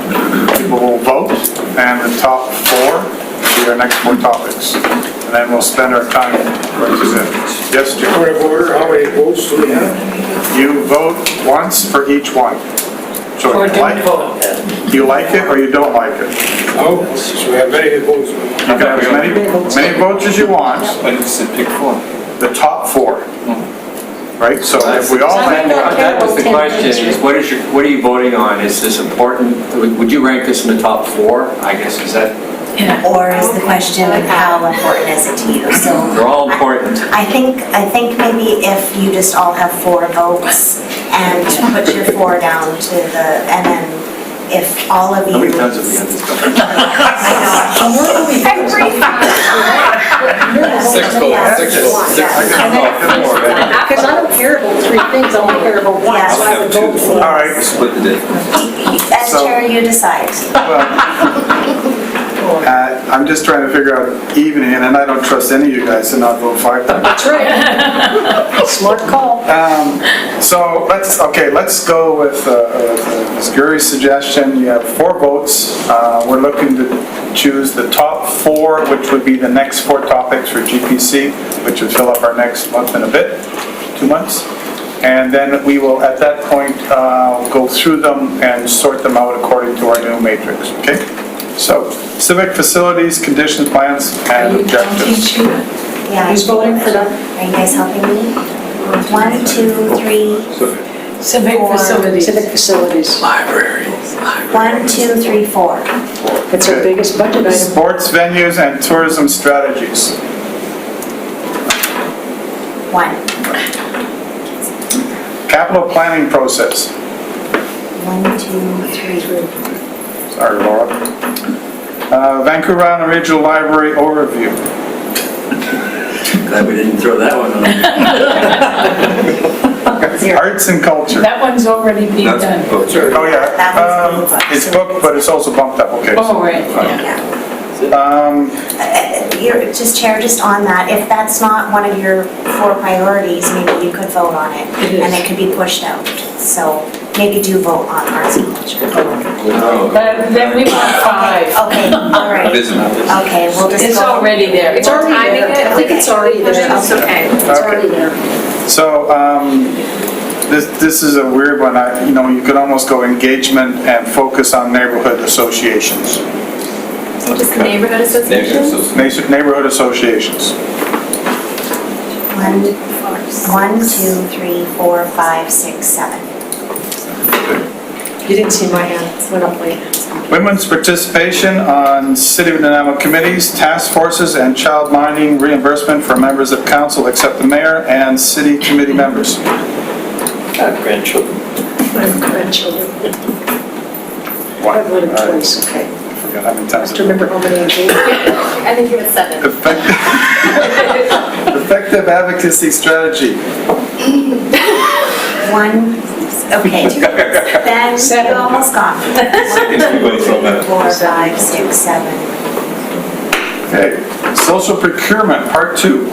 People will vote, and the top four will be our next four topics. And then we'll spend our time going through them. Yes, Jim? Point of order, how many votes do we have? You vote once for each one. So Or you don't like, vote. you like it or you don't like it. Oh, so we have many votes. You can have as many votes as you want. But it's pick four. The top four. Right, so if we all like That was the question, is what are you voting on? Is this important? Would you rank this in the top four? I guess, is that, Or is the question, how important is it to you? So they're all important. I think maybe if you just all have 4 votes and put your 4 down to the, and then if all of you. How many times have we had this conversation? Six votes, six votes, six votes. Because I don't care about 3 things, I only care about one, so I would vote for it. All right, Split the difference. As So- chair, you decide. I'm just trying to figure out evening, and I don't trust any of you guys to not vote 5 times. That's right. Smart call. So let's go with Ms. Gurry's suggestion. You have 4 votes. We're looking to choose the top 4, which would be the next 4 topics for GPC, which would fill up our next month and a bit, 2 months. And then we will, at that point, go through them and sort them out according to our new matrix, okay? So, civic facilities, conditions, plans, and objectives. Yeah. Who's voting for that? Are you guys helping me? 1, 2, 3, Civic Or- facilities. Civic facilities. 1, 2, 3, 4. It's our biggest budget item. Sports venues and tourism strategies. 1. Capital planning process. 1, 2, 3. Sorry, Laura. Vancouver Island Regional Library overview. Glad we didn't throw that one on. Arts and culture. That one's already being That's done. booked. Oh, yeah. That one's booked. It's booked, but it's also bumped up, okay. Oh, right, yeah. Yeah. You're just chair, just on that, if that's not one of your 4 priorities, maybe you could vote on it. It And is. it could be pushed out. So maybe do vote on arts and culture. But then we want 5. Okay, all right. Visible. Okay, we'll just It's go. already there. It's already Timing there. it? I think it's already there. It's okay. It's already there. So, this is a weird one. You could almost go engagement and focus on neighborhood associations. Just the neighborhood association? Neighborhood associations. 1, 2, 3, 4, 5, 6, 7. You didn't see my hand, it went up late. Women's participation on City of Nanaimo committees, task forces, and child minding reimbursement for members of council except the mayor and city committee members. Grandchildren. I have grandchildren. I've let him twice, okay. I forgot how many I times. have to remember how many I gave. I think you're at 7. Effective advocacy strategy. 1, okay. Then you almost got me. 4, 5, 6, 7. Okay, social procurement, part 2.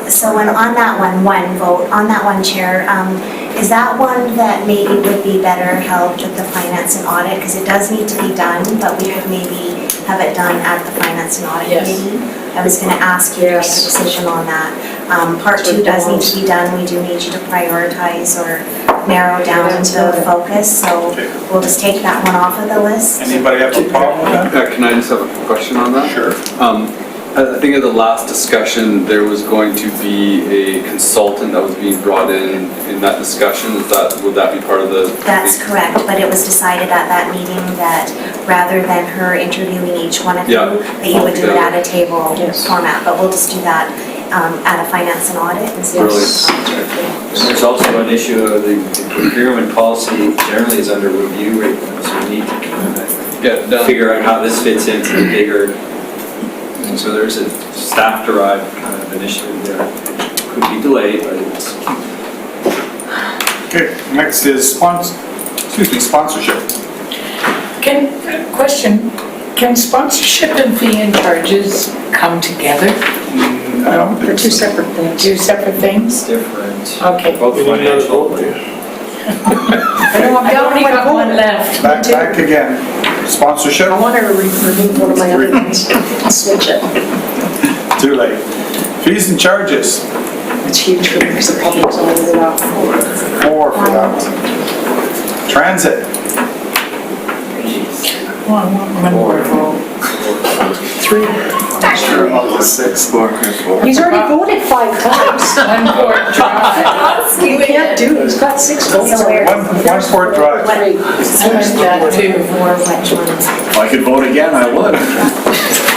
So on that one vote, on that one, Chair, is that one that maybe would be better held with the Finance and Audit? Because it does need to be done, but we could maybe have it done at the Finance and Audit Yes. Committee. I was going to ask you to make a Yes. decision on that. Part 2 does need to be done. We do need you to prioritize or narrow down the focus, so we'll just take that one off of the list. Anybody have a problem with that? Can I just have a question on that? Sure. I think at the last discussion, there was going to be a consultant that was being brought in that discussion. Would that be part of the? That's correct, but it was decided at that meeting that rather than her interviewing each one of you, Yeah. that you would do it at a table Yes. format, but we'll just do that at a finance and audit instead of. Brilliant. There's also an issue of the procurement policy generally is under review right now, so we need to kind of Get it done. figure out how this fits into the bigger, and so there's a staff-derived kind of initiative there. could be delayed, but it's. Okay, next is sponsorship. Can sponsorship and fee and charges come together? I don't think They're two so. separate things. Two separate things? Different. Okay. Both financial. I know, I only got one left. Back again. Sponsorship, I want to remove one of my other ones, switch it. too late. Fees and charges, It's huge for me because the public's only it out. 4 for that one. Transit, One more. 3. Sure, I'll go 6, 4. He's already voted 5 times. One more drive. You can't do it, he's got 6 votes. So where- one Fort Drive. I got two. For which ones? If I could vote again, I would.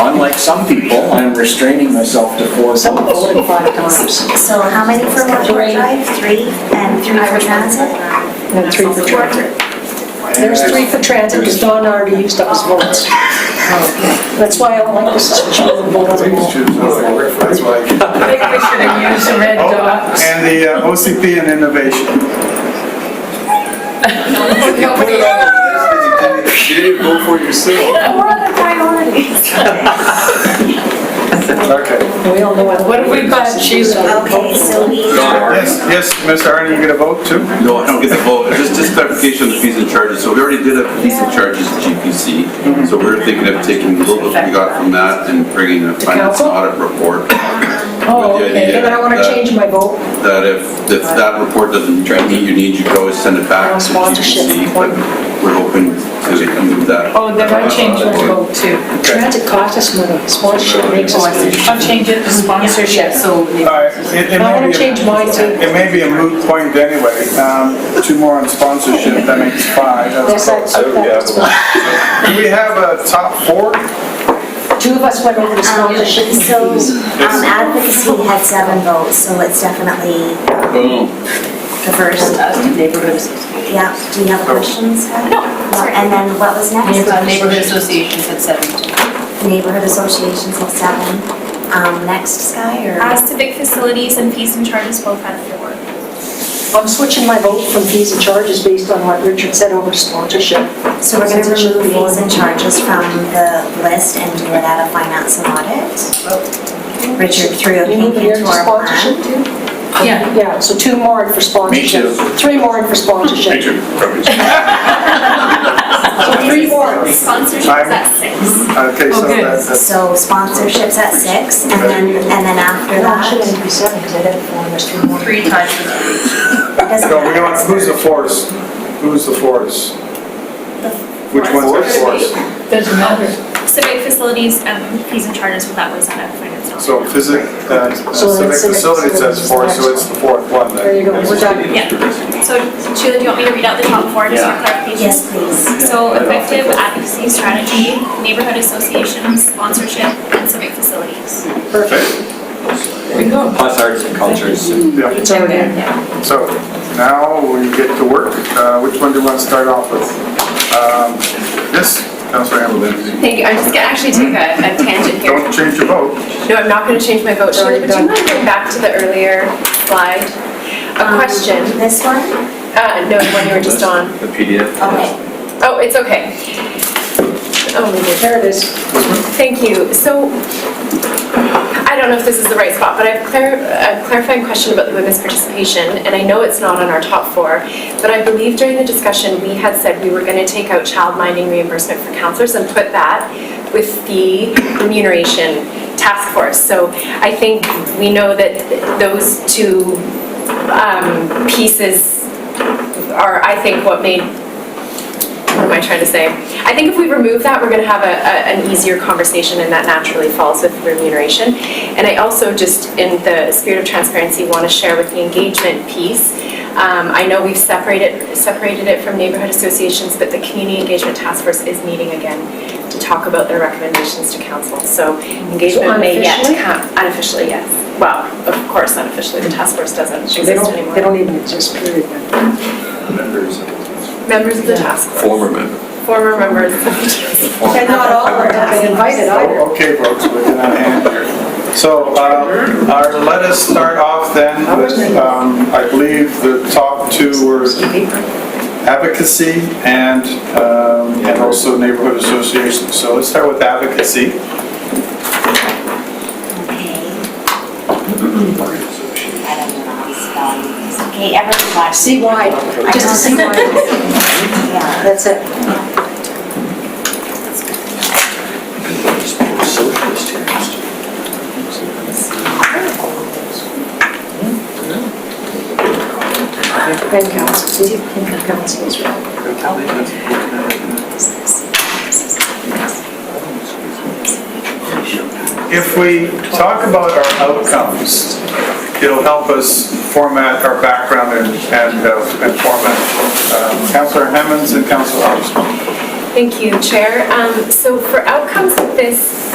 Unlike some people, I'm restraining myself to 4 Someone votes. voted 5 times. So how many for Fort Drive? 3 and 3 for transit? And 3 for transit. There's 3 for transit because Don already used up his votes. That's why I don't like this discussion. Please choose. That's why. I think we should have used the red dots. And the OCP and innovation. Nobody else. You didn't vote for yourself. What are the priorities? Okay. We all know what. What have we got, Sheila? Okay, so we Yes, Mr. Arnie, you get a vote too? No, I don't get the vote. Just clarification on the fees and charges. So we already did a fees and charges GPC. So we're thinking of taking a little bit we got from that and bringing a finance and audit report. Oh, With the okay, idea then I want to that- change my vote. That if that report doesn't meet your needs, you can always send it back to Sponsorship. GPC. But we're hoping to move that. Oh, then I changed my vote too. Transit cost us money, sponsorship makes us money. I'll change it to sponsorship. All right, it I may want be to a- change mine too. It may be a moot point anyway. 2 more on sponsorship, that makes 5. Yes, I accept that. Do we have a top 4? 2 of us went over the sponsorship So, fees. advocacy had 7 votes, so it's definitely Boom. the first. Neighborhood Yeah, do you have questions, Scott? No, sorry. And then what was next? Neighborhood associations at 7. Neighborhood associations had 7. Next, Sky, or? Civic facilities and fees and charges both had 4. I'm switching my vote from fees and charges based on what Richard said over sponsorship. So we're gonna Since it should remove be fees on- and charges from the list and do it out of finance and audit? Richard threw a You pink move yours into to our sponsorship plan. too? Yeah. Yeah, so 2 more in for sponsorship. Me too. 3 more in for sponsorship. Me too. So 3 more. Sponsorship is at 6. Okay, so Okay. that's, So sponsorships at 6, and then after No, it should that, only be 7 because I had 4 and there's 3 more. 3 times for 3. doesn't so we matter. want, who's the force? Who's the force? Which one's the force? Doesn't matter. Civic facilities and fees and charges, well, that was out of finance. and So civic facilities says 4, so it's the 4th one There then. you go, we're done. Yeah. So Sheila, do you want me to read out the top 4 just for clarification? Yes, please. So effective advocacy strategy, neighborhood associations, sponsorship, and civic facilities. Perfect. There we go. Plus arts and cultures. Yeah. It's already in. So now we get to work. Which one do you want to start off with? Yes, Councilor Hamilton. Thank you. I'm just gonna actually take a tangent here. Don't change your vote. No, I'm not gonna change my vote. Sheila, would you mind going back to the earlier slide? A question. This one? No, the one you were just on. The PDF. Okay. Oh, it's okay. Oh, we did. There it is. Thank you. So, I don't know if this is the right spot, but I have a clarifying question about the women's participation, and I know it's not on our top 4, but I believe during the discussion, we had said we were going to take out child minding reimbursement for counselors and put that with the remuneration task force. So I think we know that those 2 pieces are, I think, what made, what am I trying to say? I think if we remove that, we're going to have an easier conversation, and that naturally falls with remuneration. And I also, just in the spirit of transparency, want to share with the engagement piece. I know we've separated it from neighborhood associations, but the Community Engagement Task Force is meeting again to talk about their recommendations to council. So engagement may yet unofficially? come, unofficially, yes. Well, of course, unofficially, the task force doesn't So exist anymore. they don't even exist, period. Members. Members of the task force. Former member. Former members of the task force. And not all of them have been invited either. Okay, folks, we're going to hand here. So let us start off then with, I believe the top two were advocacy and also neighborhood associations. So let's start with advocacy. Okay, everyone watch. CY, just CY. Yeah, That's it. And council, see, and council as well. If we talk about our outcomes, it'll help us format our background and format. Councillor Hemmons and Councillor Armstrong. Thank you, Chair. So for outcomes of this,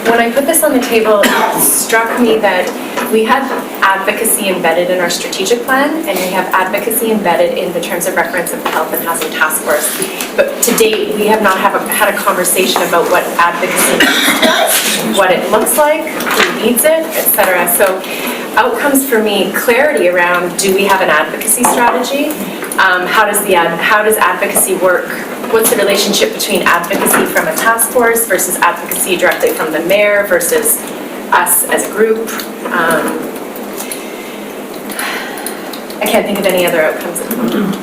when I put this on the table, it struck me that we had advocacy embedded in our strategic plan, and we have advocacy embedded in the terms of reference of the Health and Housing Task Force. But to date, we have not had a conversation about what advocacy means, what it looks like, who needs it, etc. So outcomes for me, clarity around, do we have an advocacy strategy? How does advocacy work? What's the relationship between advocacy from a task force versus advocacy directly from the mayor versus us as a group? I can't think of any other outcomes at the moment.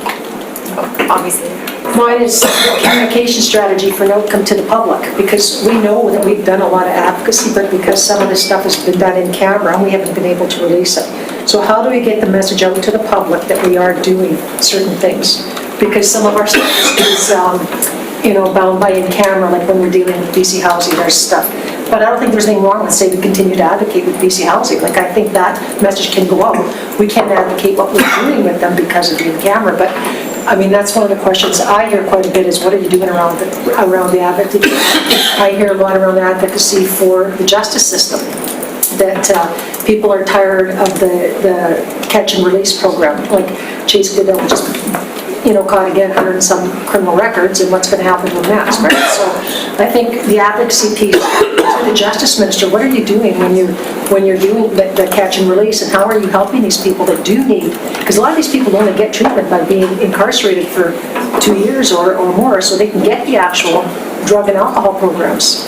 Obviously. Mine is communication strategy for an outcome to the public, because we know that we've done a lot of advocacy, but because some of this stuff has been done in camera, we haven't been able to release it. So how do we get the message out to the public that we are doing certain things? Because some of our stuff is bound by in camera, like when we're dealing with BC Housing, there's stuff. But I don't think there's anything wrong with saying we continue to advocate with BC Housing. Like, I think that message can go out. We can't advocate what we're doing with them because of the in camera, but I mean, that's one of the questions I hear quite a bit is, what are you doing around the advocacy? I hear a lot around advocacy for the justice system, that people are tired of the catch and release program. Like Chase Goodell just caught again 100 and some criminal records, and what's going to happen when next, right? So I think the advocacy piece, the justice minister, what are you doing when you're doing the catch and release, and how are you helping these people that do need, because a lot of these people only get treatment by being incarcerated for 2 years or more, so they can get the actual drug and alcohol programs.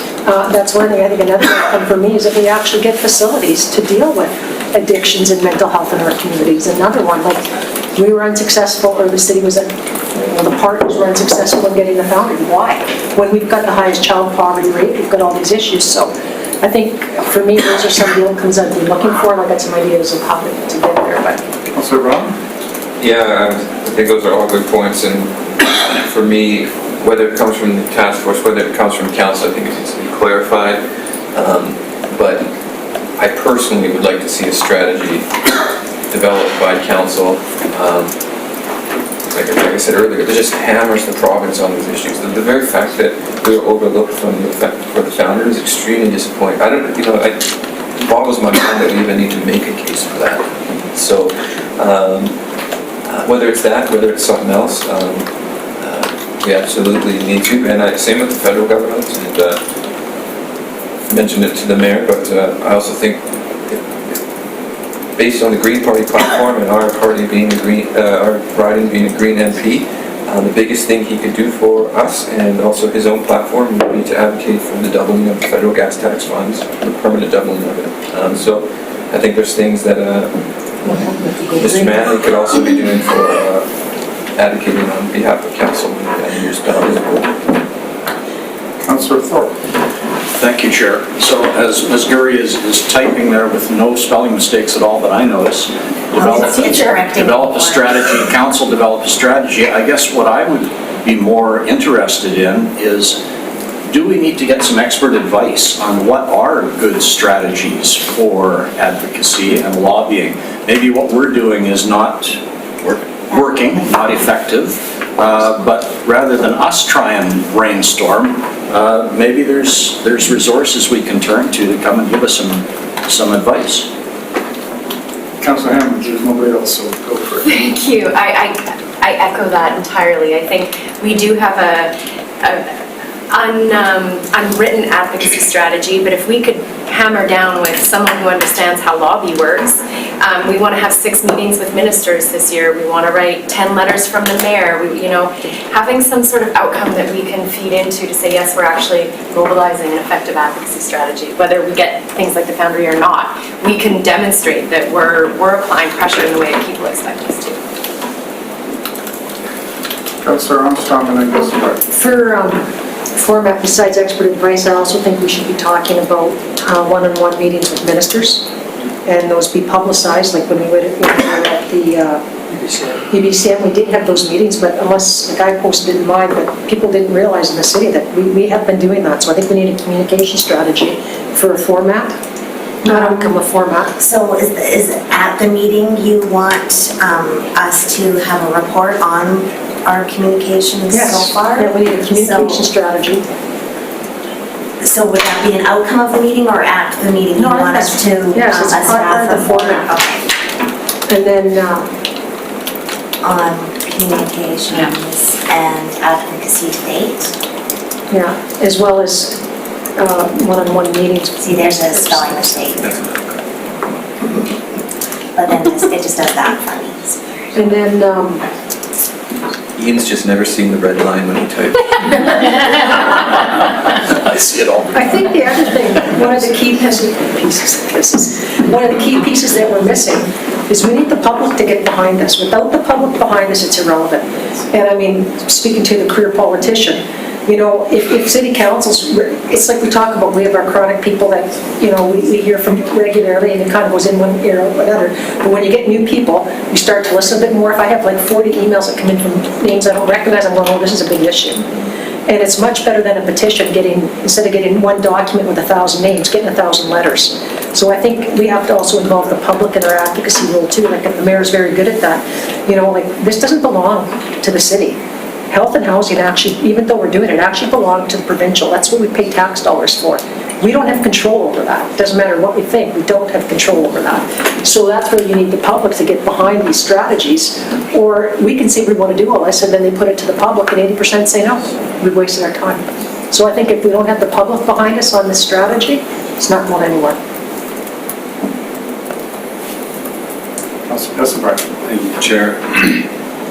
That's one thing. I think another outcome for me is that we actually get facilities to deal with addictions and mental health in our communities. Another one, like we were unsuccessful, or the city was, the partners were unsuccessful in getting the foundry. Why? When we've got the highest child poverty rate, we've got all these issues. So I think for me, those are some of the outcomes I've been looking for, and I got some ideas of how to get there. But Councillor Brown? Yeah, I think those are all good points, and for me, whether it comes from the task force, whether it comes from council, I think it needs to be clarified. But I personally would like to see a strategy developed by council. Like I said earlier, that just hammers the province on these issues. The very fact that we were overlooked for the founder is extremely disappointing. It boggles my mind that we even need to make a case for that. So whether it's that, whether it's something else, we absolutely need to. And same with the federal government. And mentioned it to the mayor, but I also think, based on the Green Party platform and our party being our riding being a Green MP, the biggest thing he could do for us and also his own platform would be to advocate for the doubling of the federal gas tax funds, the permanent doubling of it. So I think there's things that Mr. Manley could also be doing for advocating on behalf of council and municipalities. Councillor Thorpe. Thank you, Chair. So as Ms. Gurry is typing there with no spelling mistakes at all that I notice, develop a strategy, council develop a strategy. I guess what I would be more interested in is, do we need to get some expert advice on what are good strategies for advocacy and lobbying? Maybe what we're doing is not working, not effective, but rather than us try and brainstorm, maybe there's resources we can turn to come and give us some advice. Councillor Hammond, there's nobody else, so go for it. Thank you. I echo that entirely. I think we do have unwritten advocacy strategy, but if we could hammer down with someone who understands how lobby works. We want to have 6 meetings with ministers this year. We want to write 10 letters from the mayor. Having some sort of outcome that we can feed into to say, yes, we're actually mobilizing an effective advocacy strategy. Whether we get things like the Foundry or not, we can demonstrate that we're applying pressure in the way that people expect us to. Councillor Armstrong, and then Councillor Wright. For format besides expert advice, I also think we should be talking about one-on-one meetings with ministers, and those be publicized, like when we were at the EBCM, we did have those meetings, but unless, like I posted it in mine, but people didn't realize in the city that we have been doing that, so I think we need a communication strategy for a format, not outcome, a format. So is at the meeting, you want us to have a report on our communications so far? Yeah, we need a communication strategy. So would that be an outcome of the meeting or at the meeting you want us to? Yes, it's part of the format. Okay. And then on communications and advocacy to date? Yeah, as well as one-on-one meetings. See, there's a spelling mistake. But then it just does that for me. And then Ian's just never seen the red line when he types. I see it all. I think the other thing, one of the key pieces that we're missing is we need the public to get behind this. Without the public behind us, it's irrelevant. And I mean, speaking to the career politician, if city councils, it's like we talk about, we have our chronic people that, we hear from regularly, and it kind of goes in one ear out another. But when you get new people, you start to listen a bit more. If I have like 40 emails that come in from names I don't recognize, I'm going, oh, this is a big issue. And it's much better than a petition instead of getting one document with 1,000 names, getting 1,000 letters. So I think we have to also involve the public in our advocacy role too. Like the mayor's very good at that. This doesn't belong to the city. Health and housing actually, even though we're doing it, actually belong to the provincial. That's what we pay tax dollars for. We don't have control over that. It doesn't matter what we think, we don't have control over that. So that's where you need the public to get behind these strategies. Or we can say we want to do all this, and then they put it to the public, and 80% say no. We've wasted our time. So I think if we don't have the public behind us on this strategy, it's not going anywhere. Councillor Wright. Thank you, Chair.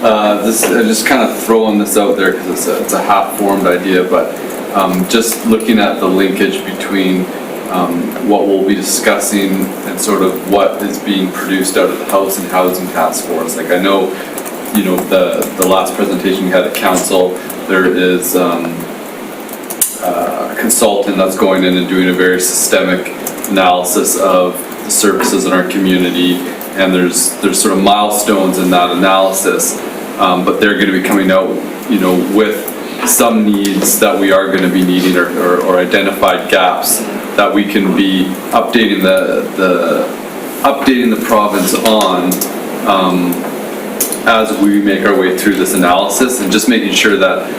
I'm just kind of throwing this out there because it's a half-formed idea, but just looking at the linkage between what we'll be discussing and sort of what is being produced out of the House and Housing Task Force. Like I know, the last presentation we had at council, there is a consultant that's going in and doing a very systemic analysis of the services in our community. And there's sort of milestones in that analysis, but they're going to be coming out, with some needs that we are going to be needing or identified gaps that we can be updating the province on as we make our way through this analysis, and just making sure that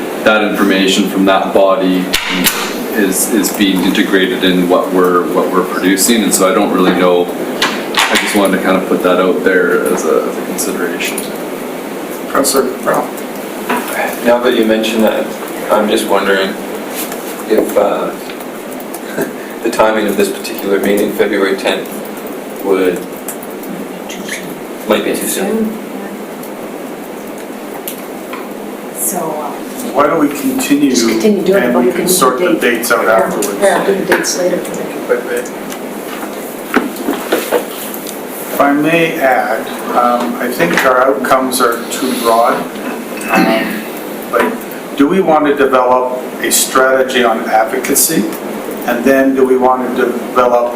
information from that body is being integrated in what we're producing. And so I don't really know. I just wanted to kind of put that out there as a consideration. Councillor Brown. Now that you mention that, I'm just wondering if the timing of this particular meeting, February 10th, might be too soon. So, Why don't we continue? Just continue doing it, and but we we can can sort do the the date. dates out afterwards. Yeah, do the dates later. If I may add, I think our outcomes are too broad. But do we want to develop a strategy on advocacy? And then do we want to develop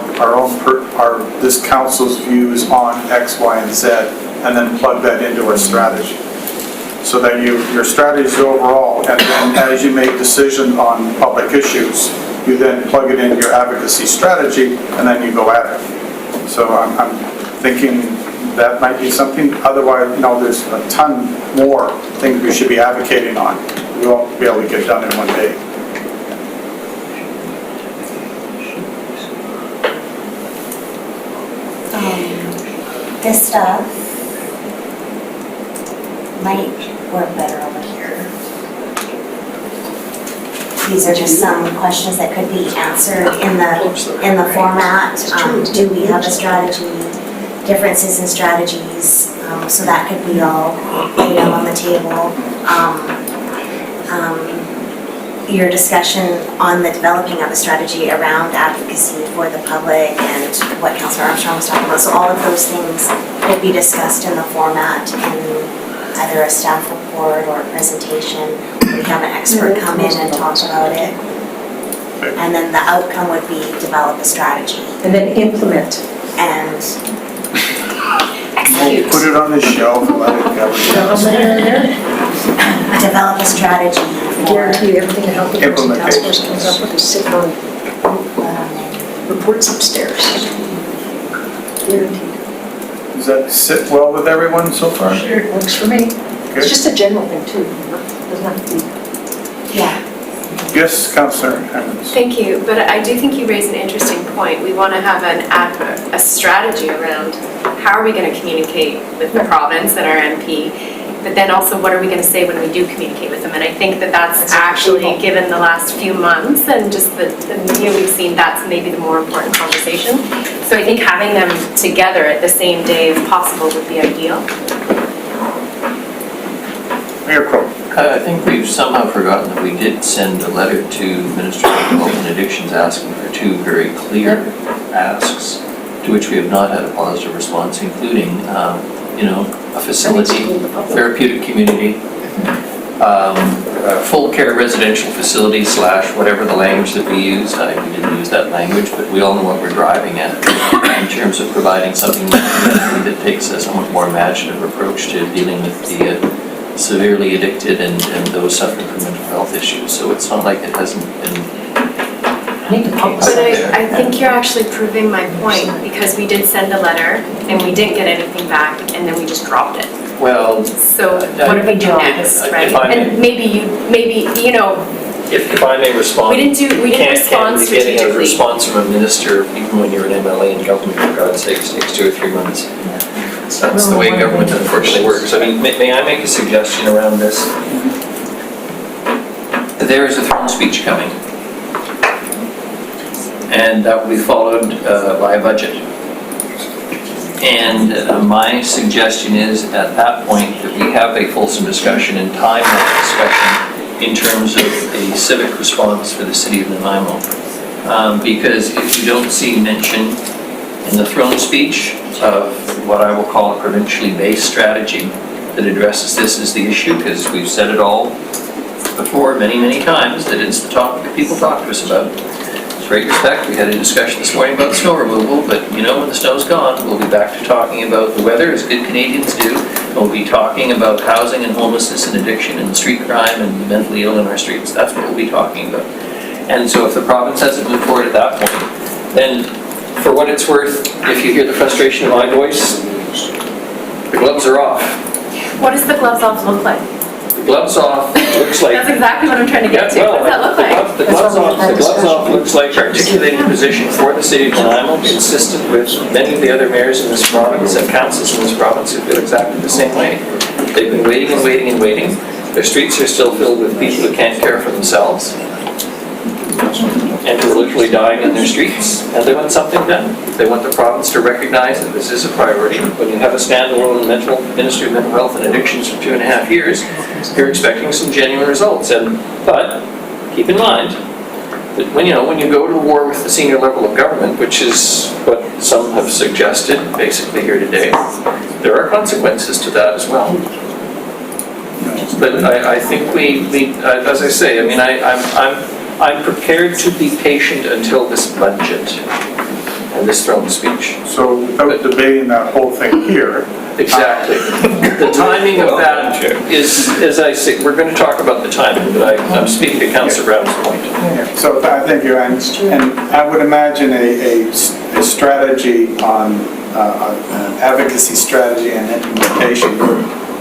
this council's views on X, Y, and Z, and then plug that into our strategy? So that your strategy is overall, and then as you make decisions on public issues, you then plug it into your advocacy strategy, and then you go at it. So I'm thinking that might be something. Otherwise, there's a ton more things we should be advocating on. We won't be able to get done in one day. this stuff might work better over here. these are just some questions that could be answered in the format. Do we have a strategy, differences in strategies? So that could be all laid out on the table. Your discussion on the developing of a strategy around advocacy for the public and what Councillor Armstrong was talking about. So all of those things could be discussed in the format in either a staff report or a presentation. We have an expert come in and talk about it. And then the outcome would be develop a strategy. And then implement. And Put it on the shelf and let it go. develop a strategy for Guarantee everything that health and task Implementation. force comes up with is sitting on reports upstairs. Guaranteed. Does that sit well with everyone so far? Sure, works for me. Good. It's just a general thing too, doesn't have to be. yeah. Yes, Councillor Hammonds. Thank you, but I do think you raise an interesting point. We want to have a strategy around how are we going to communicate with the province and our MP, but then also what are we going to say when we do communicate with them? And I think that that's actually, given the last few months and just the media we've seen, that's maybe the more important conversation. So I think having them together at the same day if possible would be ideal. Mayor Crowe. I think we've somehow forgotten that we did send a letter to Minister of Health and Addictions asking for two very clear asks, to which we have not had a positive response, including, a facility, therapeutic community, full care residential facility / whatever the language that we use. We didn't use that language, but we all know what we're driving at in terms of providing something that takes a somewhat more imaginative approach to dealing with the severely addicted and those suffering from mental health issues. So it's not like it hasn't been. But I think you're actually proving my point, because we did send a letter and we didn't get anything back and then we just dropped it. Well. So what do we do next, right? And maybe, If I may respond. We didn't respond Getting a strategically. response from a minister, even when you're an MLA in government, for God's sakes, takes 2 or 3 months. That's the way government unfortunately works. I mean, may I make a suggestion around this? There is a throne speech coming. And that will be followed by a budget. And my suggestion is at that point that we have a fulsome discussion and time that discussion in terms of a civic response for the city of Nanaimo. Because if you don't see mention in the throne speech of what I will call a provincially based strategy that addresses this as the issue, because we've said it all before many, many times, that it's the topic that people talk to us about. With great respect, we had a discussion this morning about snow removal, but when the snow's gone, we'll be back to talking about the weather, as good Canadians do. We'll be talking about housing and homelessness and addiction and street crime and the mentally ill in our streets. That's what we'll be talking about. And so if the province hasn't moved forward at that point, then for what it's worth, if you hear the frustration in my voice, the gloves are off. What does the gloves off look like? The gloves off looks like. That's exactly what I'm trying to get to. What does that look like? The gloves off looks like articulating a position for the city of Nanaimo, consistent with many of the other mayors in this province and councils in this province who feel exactly the same way. They've been waiting and waiting and waiting. Their streets are still filled with people who can't care for themselves and who are literally dying in their streets, and they want something done. They want the province to recognize that this is a priority. When you have a standalone Ministry of Mental Health and Addictions for 2.5 years, you're expecting some genuine results. But keep in mind that when you go to war with the senior level of government, which is what some have suggested basically here today, there are consequences to that as well. But I think as I say, I mean, I'm prepared to be patient until this budget and this throne speech. So without debating that whole thing here. Exactly. The timing of that is, as I say, we're going to talk about the timing, but I'm speaking to Councillor Brown's point. So thank you, and I would imagine a strategy on an advocacy strategy and implementation,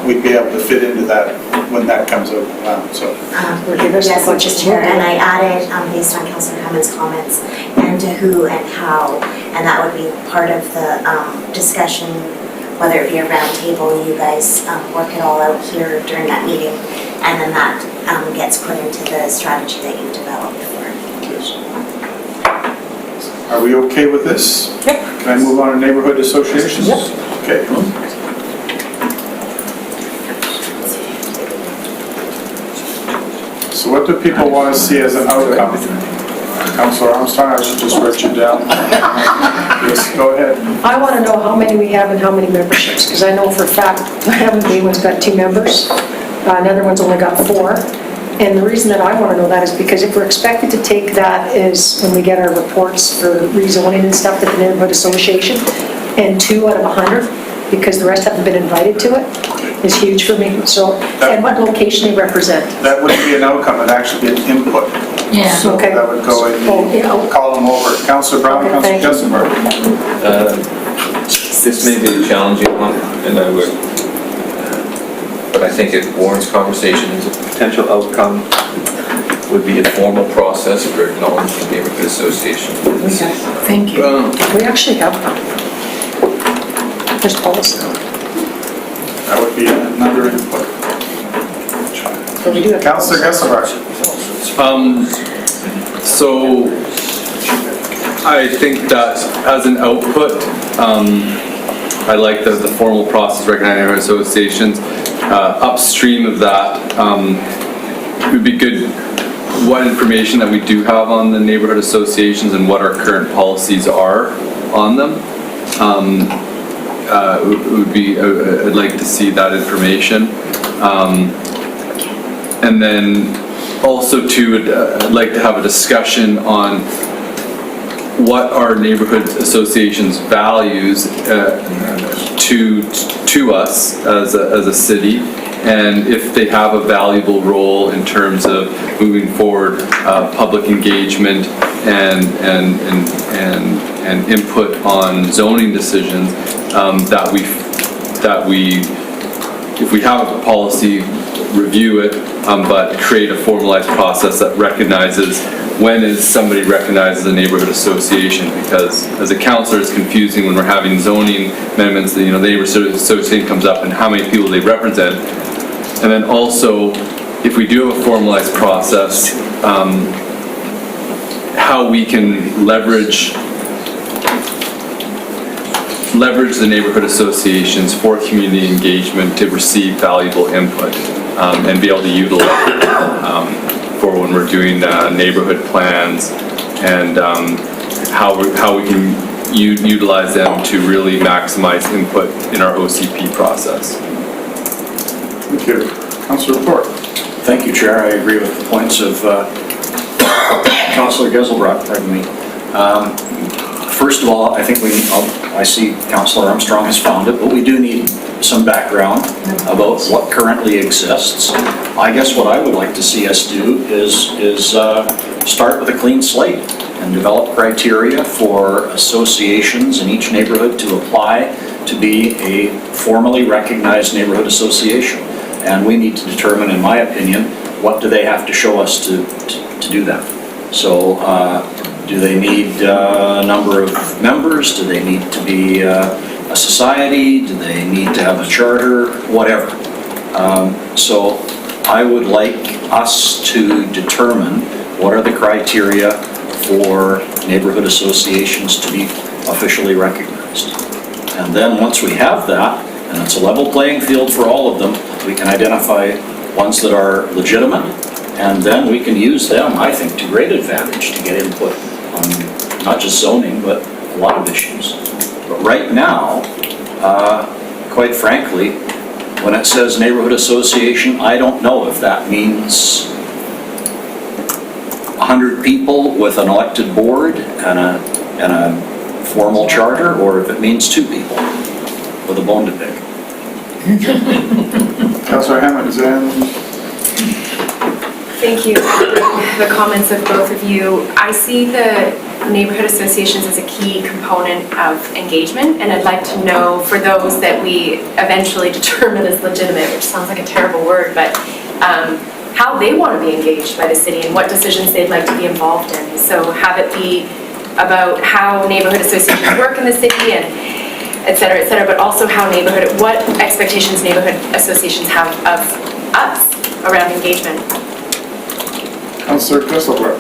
we'd be able to fit into that when that comes up. Yes, Mr. Chair, and I added, based on Councillor Hammond's comments, and to who and how, and that would be part of the discussion, whether it be a round table, you guys work it all out here during that meeting, and then that gets put into the strategy that you developed for. Are we okay with this? Yep. Can I move on to neighborhood associations? Yep. Okay. So what do people want to see as an outcome? Councilor Armstrong, I should just write you down. Yes, go ahead. I want to know how many we have and how many memberships, because I know for a fact, one's got 2 members, another one's only got 4. And the reason that I want to know that is because if we're expected to take that is when we get our reports for rezoning and stuff at the neighborhood association, and 2 out of 100, because the rest haven't been invited to it, is huge for me. So, and what location they represent. That wouldn't be an outcome, it'd actually be an input. Yeah. So Okay. that would go in the column over. Councilor Brown, Okay, Councilor thank you. Jessenberg. This may be a challenging one, and but I think it warrants conversation. As a potential outcome would be a formal process for acknowledging the neighborhood association. Thank you. We actually have one. There's policy. That would be another input. So we do have. Councilor Jessenberg. So I think that as an output, I like the formal process recognizing neighborhood associations. Upstream of that, it would be good what information that we do have on the neighborhood associations and what our current policies are on them. I'd like to see that information. And then also too, I'd like to have a discussion on what our neighborhood associations values to us as a city, and if they have a valuable role in terms of moving forward public engagement and input on zoning decisions, if we have a policy, review it, but create a formalized process that recognizes when is somebody recognized as a neighborhood association, because as a councillor it's confusing when we're having zoning amendments, the neighborhood association comes up and how many people they represent. And then also, if we do have a formalized process, how we can leverage the neighborhood associations for community engagement to receive valuable input and be able to utilize it for when we're doing neighborhood plans, and how we can utilize them to really maximize input in our OCP process. Thank you. Councilor Thorpe. Thank you, Chair. I agree with the points of Councilor Geselbrecht, pardon me. First of all, I think I see Councilor Armstrong has found it, but we do need some background about what currently exists. I guess what I would like to see us do is start with a clean slate and develop criteria for associations in each neighborhood to apply to be a formally recognized neighborhood association. And we need to determine, in my opinion, what do they have to show us to do that. So do they need a number of members? Do they need to be a society? Do they need to have a charter? Whatever. So I would like us to determine what are the criteria for neighborhood associations to be officially recognized. And then once we have that, and it's a level playing field for all of them, we can identify ones that are legitimate, and then we can use them, I think, to great advantage to get input on not just zoning, but a lot of issues. But right now, quite frankly, when it says neighborhood association, I don't know if that means 100 people with an elected board and a formal charter, or if it means 2 people with a bone to pick. Councilor Hammond, is there Thank you for the comments of both of you. I see the neighborhood associations as a key component of engagement, and I'd like to know, for those that we eventually determine as legitimate, which sounds like a terrible word, but how they want to be engaged by the city and what decisions they'd like to be involved in. So have it be about how neighborhood associations work in the city and et cetera, but also how what expectations neighborhood associations have of us around engagement. Councillor Christopher.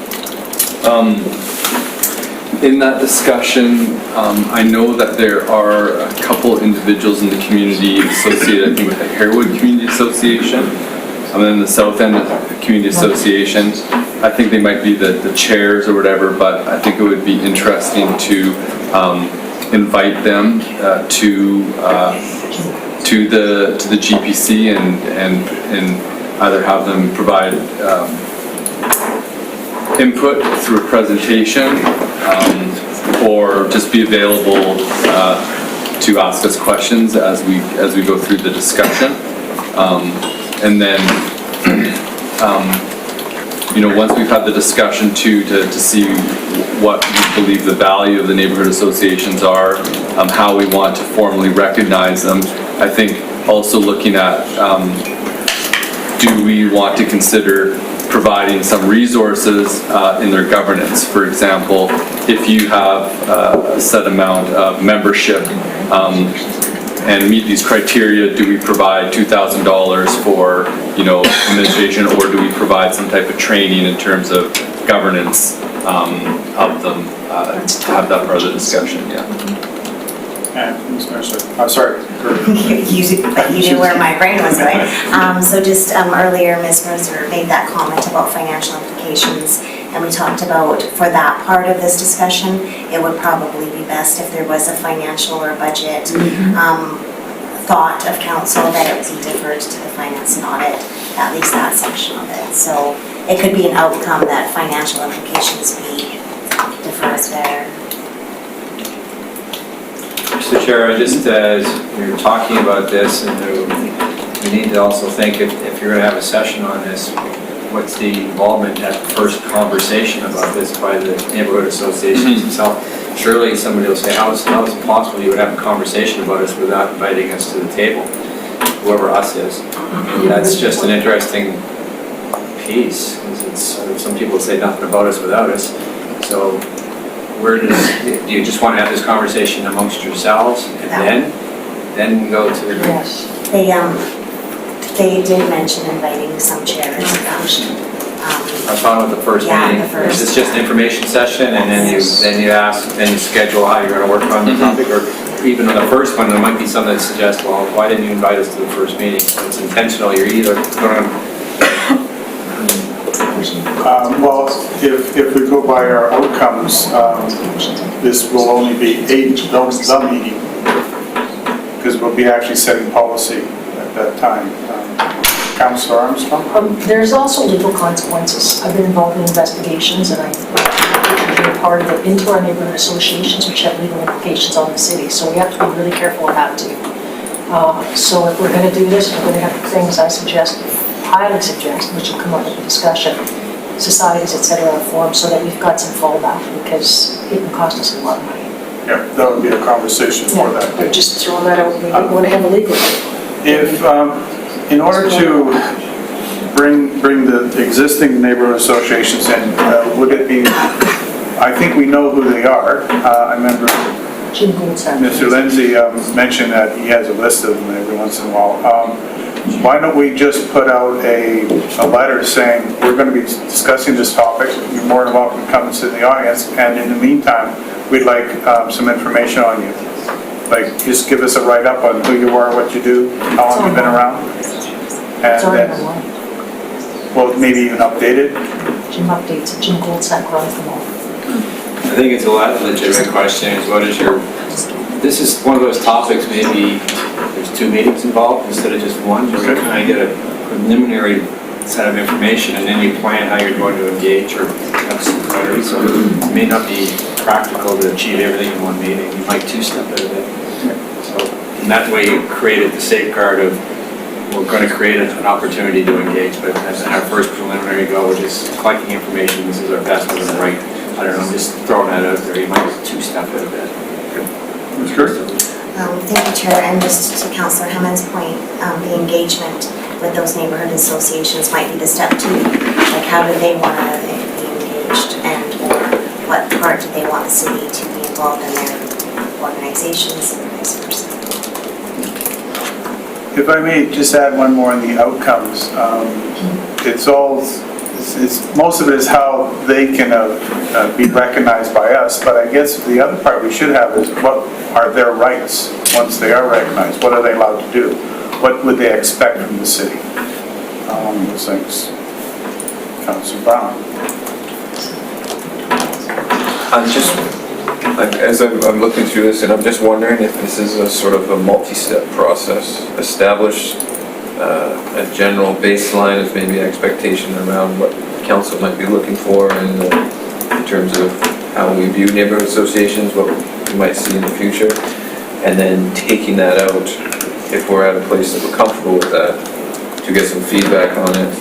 In that discussion, I know that there are a couple individuals in the community associated, I think, with the Harewood Community Association, and then the South End Community Association. I think they might be the chairs or whatever, but I think it would be interesting to invite them to the GPC and either have them provide input through a presentation, or just be available to ask us questions as we go through the discussion. And then, once we've had the discussion to see what we believe the value of the neighborhood associations are, how we want to formally recognize them. I think also looking at, do we want to consider providing some resources in their governance? For example, if you have a set amount of membership and meet these criteria, do we provide $2,000 for administration, or do we provide some type of training in terms of governance of them to have that part of the discussion? Yeah. And Ms. Mercer. I'm sorry. You knew where my brain was going. So just earlier, Ms. Mercer made that comment about financial implications, and we talked about, for that part of this discussion, it would probably be best if there was a financial or budget thought of council that it would be deferred to the finance and audit, at least that section of it. So it could be an outcome that financial implications be deferred there. Mr. Chair, I just, as we were talking about this, and we need to also think if you're going to have a session on this, what's the involvement at the first conversation about this by the neighborhood associations itself? Surely somebody will say, how is it possible you would have a conversation about us without inviting us to the table, whoever us is? That's just an interesting piece. Some people say nothing about us without us. So do you just want to have this conversation amongst yourselves and then go to the... Yes. They did mention inviting some chairs. I found with the first meeting, it's just an information session, and then you schedule how you're going to work on the topic, or even on the first one, there might be some that suggest, well, why didn't you invite us to the first meeting? It's intentional, you're either going to... Well, if we go by our outcomes, this will only be the meeting, because we'll be actually setting policy at that time. Councillor Armstrong? There's also legal consequences. I've been involved in investigations, and I've been part of it into our neighborhood associations, which have legal implications on the city. So we have to be really careful of that too. So if we're going to do this, we're going to have things I highly suggest, which will come up in the discussion, societies, etc., form, so that we've got some fallback, because it can cost us a lot of money. Yeah, that would be a conversation for that. I'm just throwing that out. We want to have a legal. If, in order to bring the existing neighborhood associations in, would it be, I think we know who they are. I remember Mr. Lindsay mentioned that he has a list of them every once in a while. Why don't we just put out a letter saying we're going to be discussing this topic, you're more than welcome to come and sit in the audience, and in the meantime, we'd like some information on you. Like, just give us a write-up on who you are, what you do, how long you've been around. And then, well, maybe even updated. Jim updates, Jim Goldsack runs them all. I think it's a legitimate question, is this is one of those topics, maybe there's 2 meetings involved instead of just one, just to kind of get a preliminary set of information, and then you plan how you're going to engage or have some clarity. So it may not be practical to achieve everything in one meeting. You might two-step out of it. So in that way, you created the safeguard of, we're going to create an opportunity to engage, but as our first preliminary goal, we're just collecting information. This is our best one, right? I don't know, I'm just throwing that out there. You might two-step out of it. That's good. Thank you, Chair. And just to Councillor Hammond's point, the engagement with those neighborhood associations might be the step 2. Like, how do they want to be engaged, and or what part do they want the city to be involved in their organizations and vice versa? If I may just add one more on the outcomes, most of it is how they can be recognized by us, but I guess the other part we should have is what are their rights once they are recognized? What are they allowed to do? What would they expect from the city? Those things. Councilor Brown. As I'm looking through this, and I'm just wondering if this is a sort of a multi-step process. Establish a general baseline of maybe expectation around what council might be looking for in terms of how we view neighborhood associations, what we might see in the future, and then taking that out, if we're at a place that we're comfortable with that, to get some feedback on it,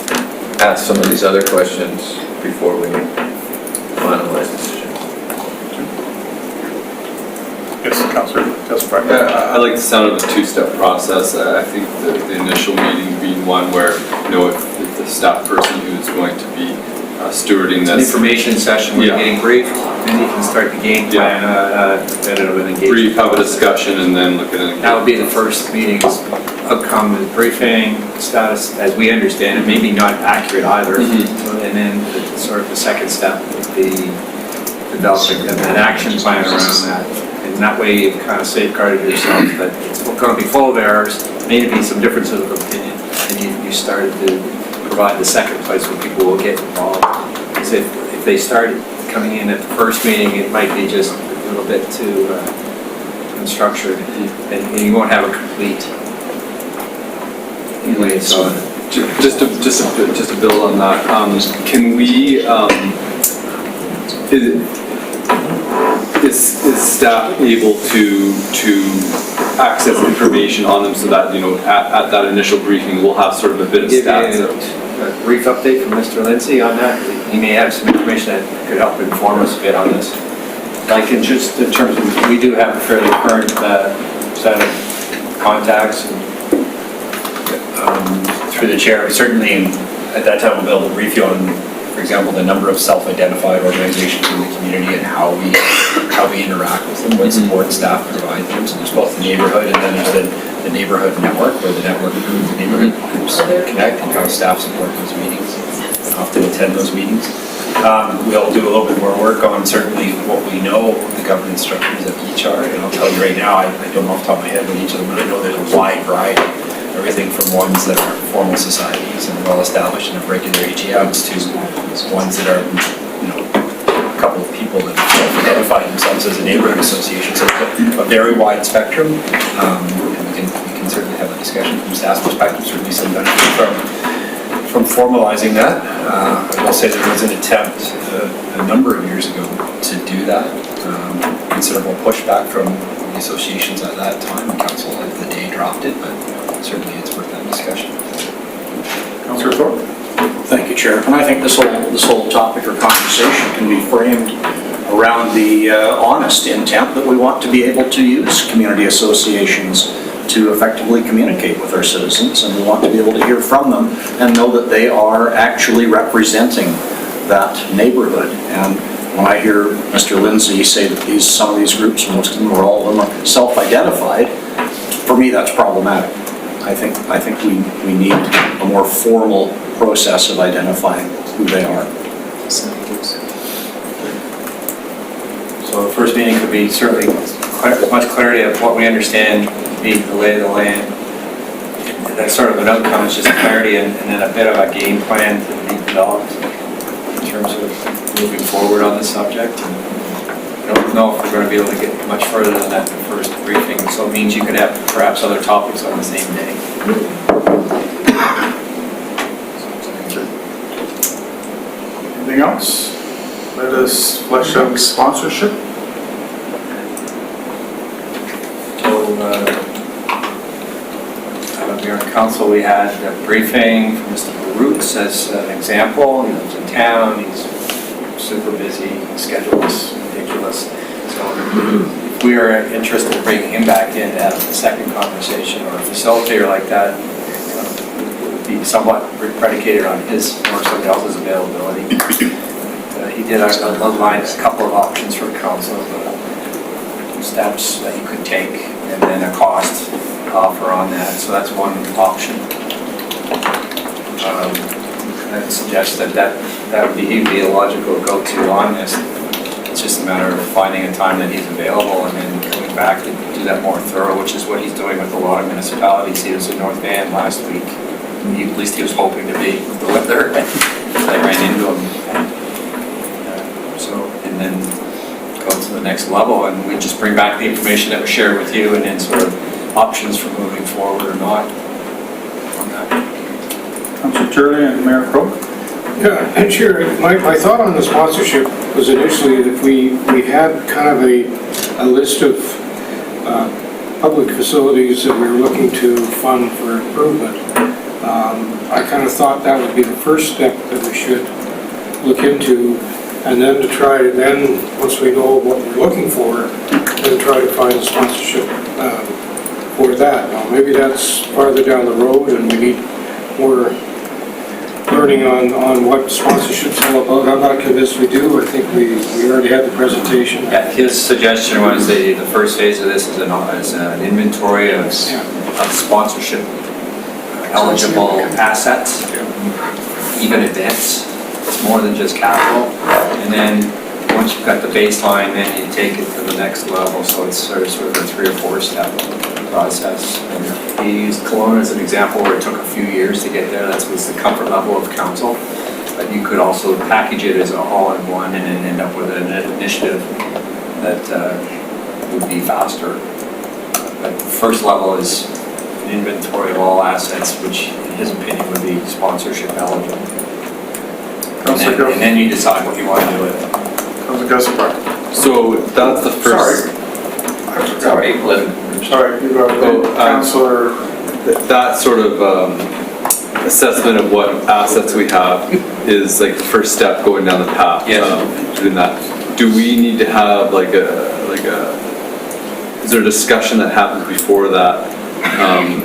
ask some of these other questions before we finalize the decision. Yes, Councilor Desperate. I like the sound of a two-step process. I think the initial meeting being one where, if the staff person who's going to be stewarding It's an this. information session where you're getting briefed, and you can start the game plan, bit of an engagement. Brief, have a discussion, and then look at it. That would be the first meeting's outcome, the briefing, status, as we understand it, maybe not accurate either. And then sort of the second step would be developing an action plan around that. And that way you've kind of safeguarded yourself that it's going to be full of errors, maybe some differences of opinion, and you started to provide the second place where people will get involved. Because if they start coming in at the first meeting, it might be just a little bit too unstructured, and you won't have a complete liaison. Just to build on that, can we, is staff able to access information on them so that, at that initial briefing, we'll have sort of a bit of stats? A brief update from Mr. Lindsay on that. He may have some information that could help inform us a bit on this. Like in terms of, we do have a fairly current set of contacts. Through the chair, certainly at that time we'll be able to brief you on, for example, the number of self-identified organizations in the community and how we interact with them, what support staff provide them. So there's both the neighborhood and then there's the neighborhood network, where the network groups, the neighborhood groups connect and how staff support those meetings, often attend those meetings. We'll do a little bit more work on certainly what we know the governance structures of each are, and I'll tell you right now, I don't know off the top of my head what each of them, but I know there's a wide variety. Everything from ones that are formal societies and well-established and have regular AGMs to ones that are, a couple of people that identify themselves as a neighborhood association. So it's a very wide spectrum, and we can certainly have a discussion from staff's perspective, certainly some benefit from formalizing that. I will say there was an attempt a number of years ago to do that. Considerable pushback from the associations at that time, and council at the day dropped it, but certainly it's worth that discussion. Councilor Thorpe. Thank you, Chair. And I think this whole topic or conversation can be framed around the honest intent that we want to be able to use community associations to effectively communicate with our citizens, and we want to be able to hear from them and know that they are actually representing that neighborhood. And when I hear Mr. Lindsay say that some of these groups, most of them or all of them, are self-identified, for me that's problematic. I think we need a more formal process of identifying who they are. So the first meeting could be certainly as much clarity of what we understand to be the lay of the land. And that's sort of an outcome, it's just clarity and then a bit of a game plan to be developed in terms of moving forward on the subject. And I don't know if we're going to be able to get much further than that in the first briefing, so it means you could have perhaps other topics on the same day. Anything else? Let us flesh out sponsorship. So, here on council, we had a briefing from Mr. Roots as an example. He lives in town, he's super busy, his schedule is ridiculous. So if we are interested in bringing him back in to have a second conversation or a facilitator like that, it would be somewhat predicated on his or somebody else's availability. He did outline a couple of options for council, steps that you could take, and then a cost offer on that, so that's one option. I'd suggest that would be a logical go-to on this. It's just a matter of finding a time that he's available and then coming back to do that more thorough, which is what he's doing with a lot of municipalities. He was in North Van last week. At least he was hoping to be with the weather. I ran into him. And then go to the next level, and we just bring back the information that was shared with you, and then sort of options for moving forward or not on that. Councilor Turley and Mayor Crowe. Yeah, and Chair, my thought on the sponsorship was initially that we had kind of a list of public facilities that we were looking to fund for improvement. I kind of thought that would be the first step that we should look into, and then to try to once we know what we're looking for, then try to find a sponsorship for that. Now, maybe that's farther down the road and we need more learning on what sponsorship's all about. I'm not convinced we do. I think we already had the presentation. Yeah, his suggestion was the first phase of this is an inventory of sponsorship eligible assets, even events. It's more than just capital. And then once you've got the baseline, then you take it to the next level. So it's sort of a 3 or 4 step process. And he used Kelowna as an example where it took a few years to get there. That was the comfort level of council. But you could also package it as an all-in-one and then end up with an initiative that would be faster. But the first level is an inventory of all assets, which in his opinion would be sponsorship eligible. And then you decide what you want to do with it. Councilor Gaspar. So that's the first. Sorry, Sorry, you go. Councilor. That sort of assessment of what assets we have is like the first step going down the path. Yes. Doing that. Do we need to have is there a discussion that happens before that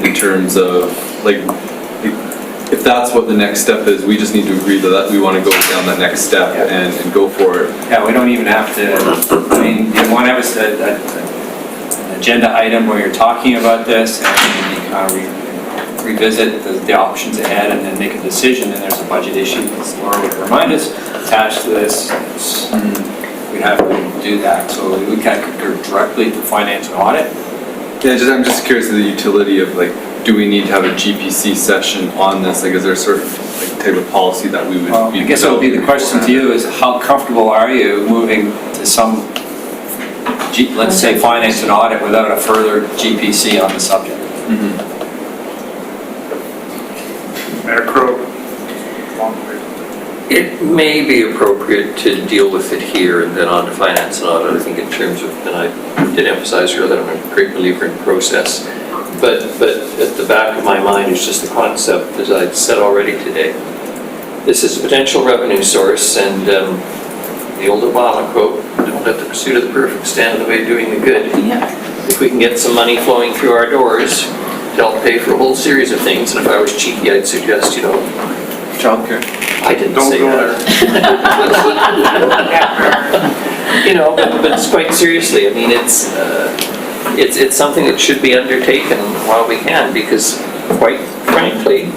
in terms of if that's what the next step is, we just need to agree that we want to go down that next step and go for it. Yeah, we don't even have to, I mean, you want to have an agenda item where you're talking about this and you kind of revisit the options ahead and then make a decision, and there's a budget issue, as Laura would remind us, attached to this. We'd have to do that. So we can't go directly to finance and audit. Yeah, I'm just curious of the utility of do we need to have a GPC session on this? Is there a certain type of policy that we would be? I guess that would be the question to you is how comfortable are you moving to some, let's say, finance and audit without a further GPC on the subject? Mayor Crowe. It may be appropriate to deal with it here and then on to finance and audit. I think in terms of, and I did emphasize earlier that I'm a great believer in process. But at the back of my mind is just the concept, as I'd said already today. This is a potential revenue source, and the old Obama quote, don't let the pursuit of the perfect stand in the way of doing the good. Yeah. If we can get some money flowing through our doors to help pay for a whole series of things, and if I was cheeky, I'd suggest, childcare. I didn't say that. But it's quite seriously, I mean, it's something that should be undertaken while we can, because quite frankly,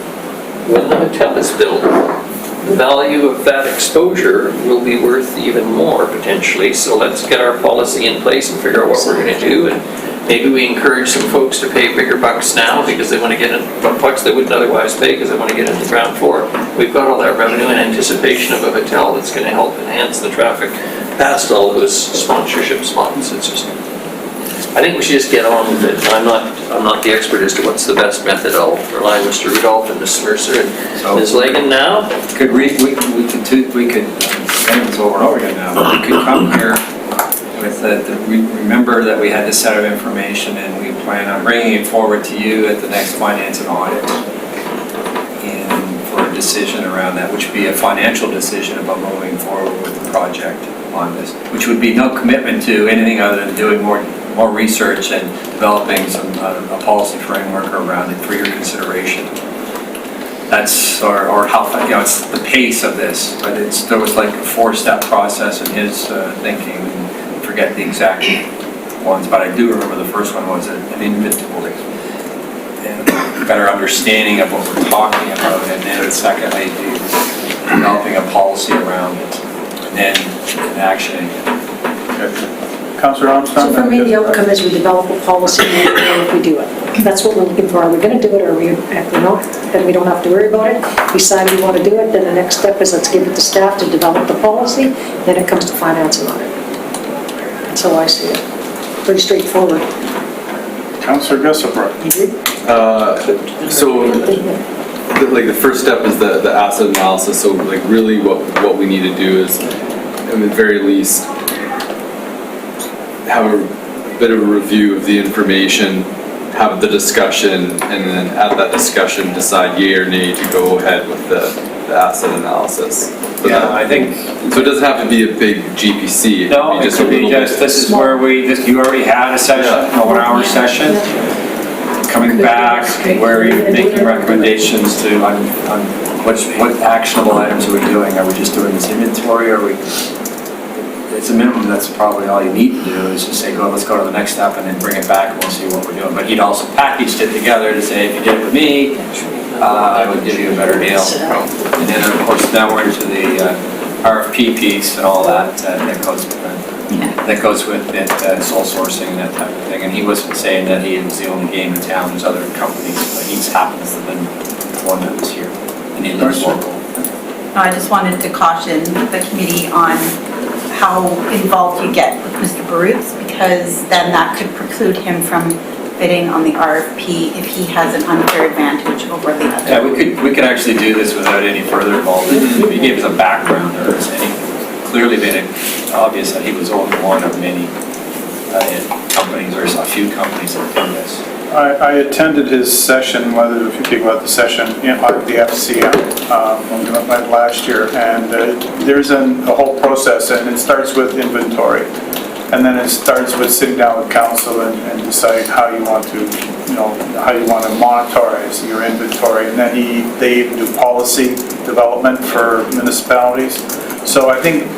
when the hotel is built, the value of that exposure will be worth even more potentially. So let's get our policy in place and figure out what we're going to do. And maybe we encourage some folks to pay bigger bucks now because they want to get in bucks they wouldn't otherwise pay because they want to get into the ground floor. We've got all that revenue in anticipation of a hotel that's going to help enhance the traffic past all those sponsorship spots. It's just, I think we should just get on with it. I'm not the expert as to what's the best method. I'll rely on Mr. Rudolph and Ms. Mercer and Ms. Lagan now. We could say this over and over again now, but we could come here with remember that we had this set of information and we plan on bringing it forward to you at the next finance and audit and for a decision around that, which would be a financial decision about moving forward with the project on this, which would be no commitment to anything other than doing more research and developing a policy framework around it for your consideration. That's or how it's the pace of this, but there was like a 4-step process in his thinking. I forget the exact ones, but I do remember the first one was an inventory better understanding of what we're talking about, and then secondly, developing a policy around it, and then actioning it. Councillor Armstrong? So for me, the outcome is we develop a policy and if we do it. That's what we're looking for. Are we going to do it, or are we, if we're not, then we don't have to worry about it. Decide we want to do it, then the next step is let's give it to staff to develop the policy, then it comes to finance and audit. That's how I see it. Pretty straightforward. Councillor Gusselbrook? So, like, the first step is the asset analysis, so like really what we need to do is, at the very least, have a bit of a review of the information, have the discussion, and then at that discussion decide yea or nay to go ahead with the asset analysis. Yeah, I think. So it doesn't have to be a big GPC. No, it could be just, this is where you already had a session, a 1-hour session. Coming back, where you're making recommendations to, on what actionable items are we doing? Are we just doing this inventory, or are we, it's a minimum, that's probably all you need to do, is just say, let's go to the next step and then bring it back and we'll see what we're doing. But he'd also packaged it together to say, if you did it with me, I would give you a better deal. And then, of course, now we're into the RFP piece and all that that goes with it, sole sourcing and that type of thing. And he wasn't saying that he was the only game in town, there's other companies, but he happens to have been the one that was here, and he lives local. No, I just wanted to caution the committee on how involved you get with Mr. Baruth, because then that could preclude him from bidding on the RFP if he has an unfair advantage over the other. Yeah, we could actually do this without any further involvement. If he gave us a background, or he clearly made it obvious that he was only one of many companies, or a few companies that do this. I attended his session, whether if you think about the session at the FCM when we went last year, and there's a whole process, and it starts with inventory, and then it starts with sitting down with council and decide how you want to, how you want to monitorize your inventory, and then they even do policy development for municipalities. So I think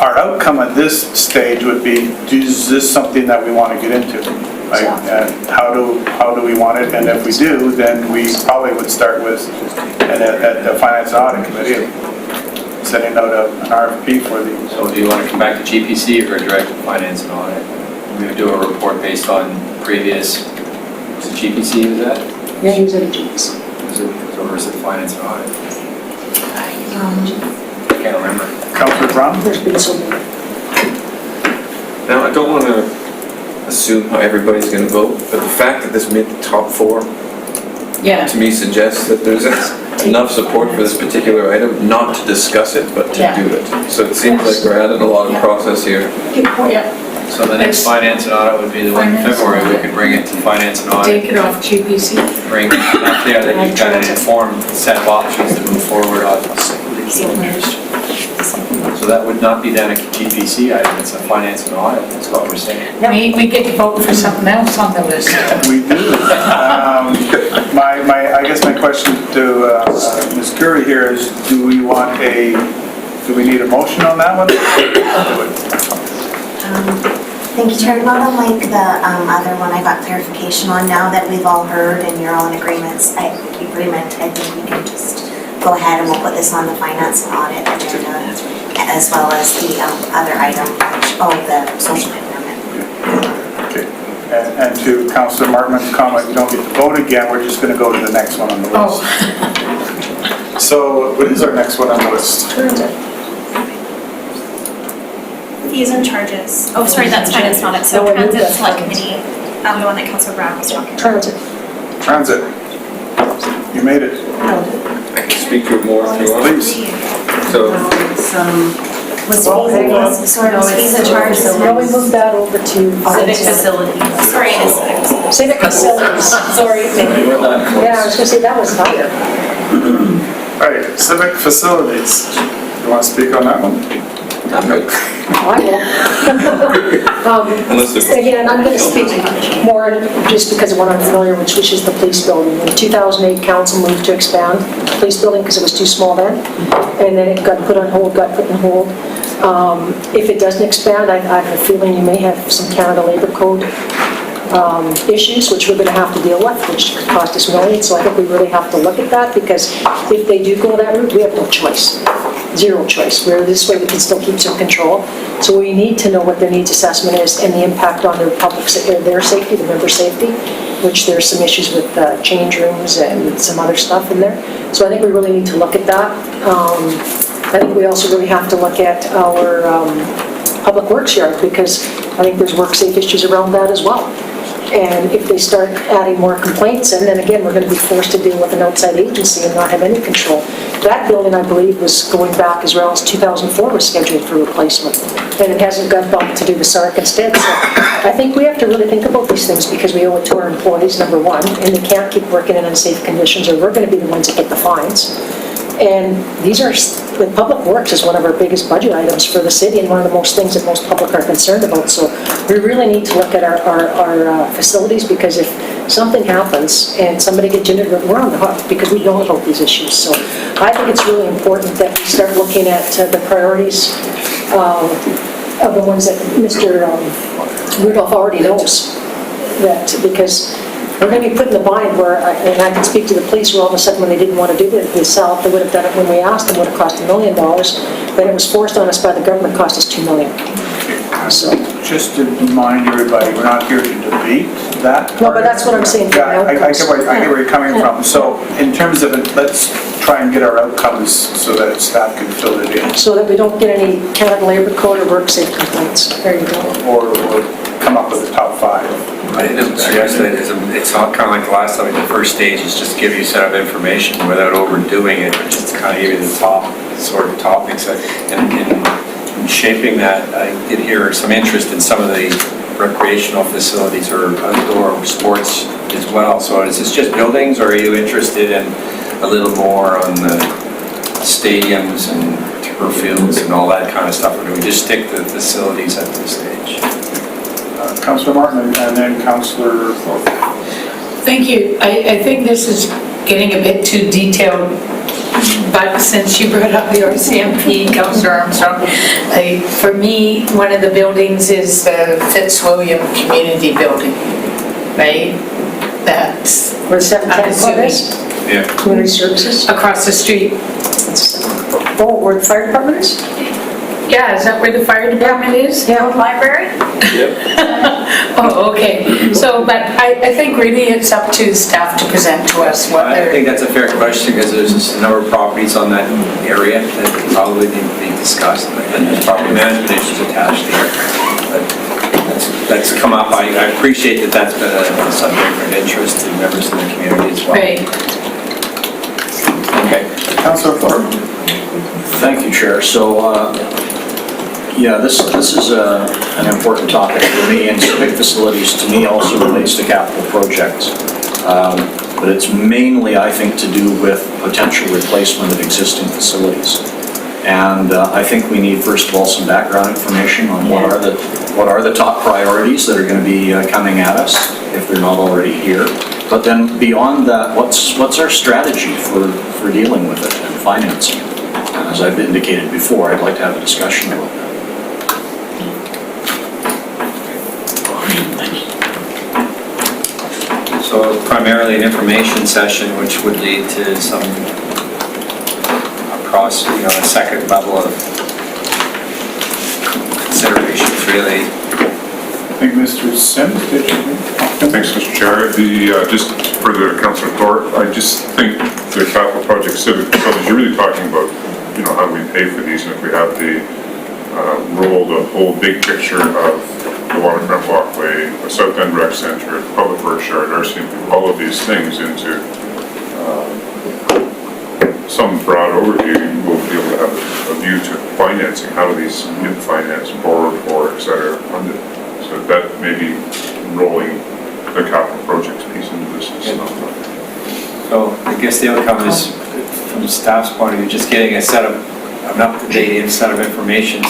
our outcome at this stage would be, is this something that we want to get into? Right? And how do we want it? And if we do, then we probably would start with, at the Finance and Audit Committee, sending out an RFP for these. So do you want to come back to GPC or direct to Finance and Audit? We would do a report based on previous, was it GPC, is that? Yeah, he was at a GPC. Or is it Finance and Audit? I can't remember. Councillor Brown? There's been so many. Now, I don't want to assume how everybody's going to vote, but the fact that this made the top 4 to me suggests that there's enough support for this particular item not to discuss it, but to do it. So it seems like we're adding a lot of process here. So the next Finance and Audit would be the one in February. We could bring it to Finance and Audit. Take it off GPC. Bring it up there that you've got an informed set of options to move forward on. So that would not be then a GPC item, it's a Finance and Audit, that's what we're saying. We get to vote for something else on the list. We do. I guess my question to Ms. Curry here is, do we need a motion on that one? Thank you, Chair. Not unlike the other one I got clarification on, now that we've all heard and you're all in agreement, I think we can just go ahead and we'll put this on the Finance and Audit agenda, as well as the other item, the social impairment. Okay. And to Councillor Markman's comment, you don't get to vote again, we're just going to go to the next one on the list. So what is our next one on the list? Fees and charges. Oh, sorry, that's Finance and Audit. So Transit Select Committee, the one that Councilor Brown was talking about. Transit. You made it. I can speak to it more if you want. Please. So, Was fees and charges. No, we moved that over to Civic facilities. Sorry, it is. Civic facilities. Sorry. Yeah, I was going to say that was higher. All right, civic facilities. You want to speak on that one? I will. Again, I'm going to speak more just because of what I'm familiar with, which is the police building. In 2008, council moved to expand the police building because it was too small then, and then it got put on hold, If it doesn't expand, I have a feeling you may have some Canada Labour Code issues, which we're gonna have to deal with, which could cost us millions. So I think we really have to look at that, because if they do go that route, we have no choice. Zero choice. Where this way we can still keep some control. So we need to know what their needs assessment is and the impact on their their safety, the member safety, which there's some issues with change rooms and some other stuff in there. So I think we really need to look at that. I think we also really have to look at our public works yard, because I think there's work safe issues around that as well. And if they start adding more complaints, and then again, we're going to be forced to deal with an outside agency and not have any control. That building, I believe, was going back as well as 2004 was scheduled for replacement. And it hasn't got bumped to do the SARC instead. So I think we have to really think about these things, because we owe it to our employees, number one, and they can't keep working in unsafe conditions, or we're going to be the ones that get the fines. And these are, the public works is one of our biggest budget items for the city, and one of the most things that most public are concerned about. So we really need to look at our facilities, because if something happens and somebody gets injured, we're on the hook, because we know about these issues. So I think it's really important that we start looking at the priorities of the ones that Mr. Rudolph already knows. That, because we're going to be put in the bind where, and I can speak to the police, where all of a sudden when they didn't want to do it themselves, they would have done it when we asked them, would have cost $1 million, but it was forced on us by the government, cost us $2 million. So. Just to remind everybody, we're not here to debate that. No, but that's what I'm saying. Yeah, I get where you're coming from. So in terms of it, let's try and get our outcomes so that staff can fill it in. So that we don't get any Canada Labor Code or work safe complaints. There you go. Or come up with the top 5. I didn't suggest that it's not kind of like the last time, the first stage is just give you a set of information without overdoing it, but just kind of give you the top sort of topics. And in shaping that, I did hear some interest in some of the recreational facilities or outdoor sports as well. So is this just buildings, or are you interested in a little more on the stadiums and turf fields and all that kind of stuff, or do we just stick to the facilities at this stage? Councillor Martin and then Councillor Thorpe. Thank you. I think this is getting a bit too detailed, but since you brought up the RCMP, Councillor Armstrong, for me, one of the buildings is the Fitzwilliam Community Building, right? That's where 710 Club is? Yeah. Community Services? Across the street. Oh, where the fire department is? Yeah, is that where the fire department is? Yeah. Library? Oh, okay. So, but I think really it's up to staff to present to us what I they're... think that's a fair question, because there's just a number of properties on that area that probably need to be discussed, and there's property management issues attached here. But that's come up. I appreciate that that's been a subject of interest to members of the community as well. Right. Okay. Councillor Thorpe. Thank you, Chair. So, yeah, this is an important topic for me, and civic facilities to me also relates to capital projects. But it's mainly, I think, to do with potential replacement of existing facilities. And I think we need, first of all, some background information on what are the top priorities that are going to be coming at us, if they're not already here. But then beyond that, what's our strategy for dealing with it and financing it? As I've indicated before, I'd like to have a discussion about that. So primarily an information session, which would lead to some across, a second level of considerations, really. I think Mr. Sims, did you? Thanks, Mr. Chair. Just for the Councillor Thorpe, I just think the capital project civic facilities, you're really talking about, how do we pay for these, and if we have to roll the whole big picture of the waterfront walkway, the South End Rec Center, the Public Works Yard, RCMP, all of these things into some broad overview, we'll be able to have a view to financing. How do these get financed, borrowed for, et cetera, funded? So that may be rolling the capital projects piece into this. So I guess the outcome is, from staff's point of view, just getting an up-to-date set of information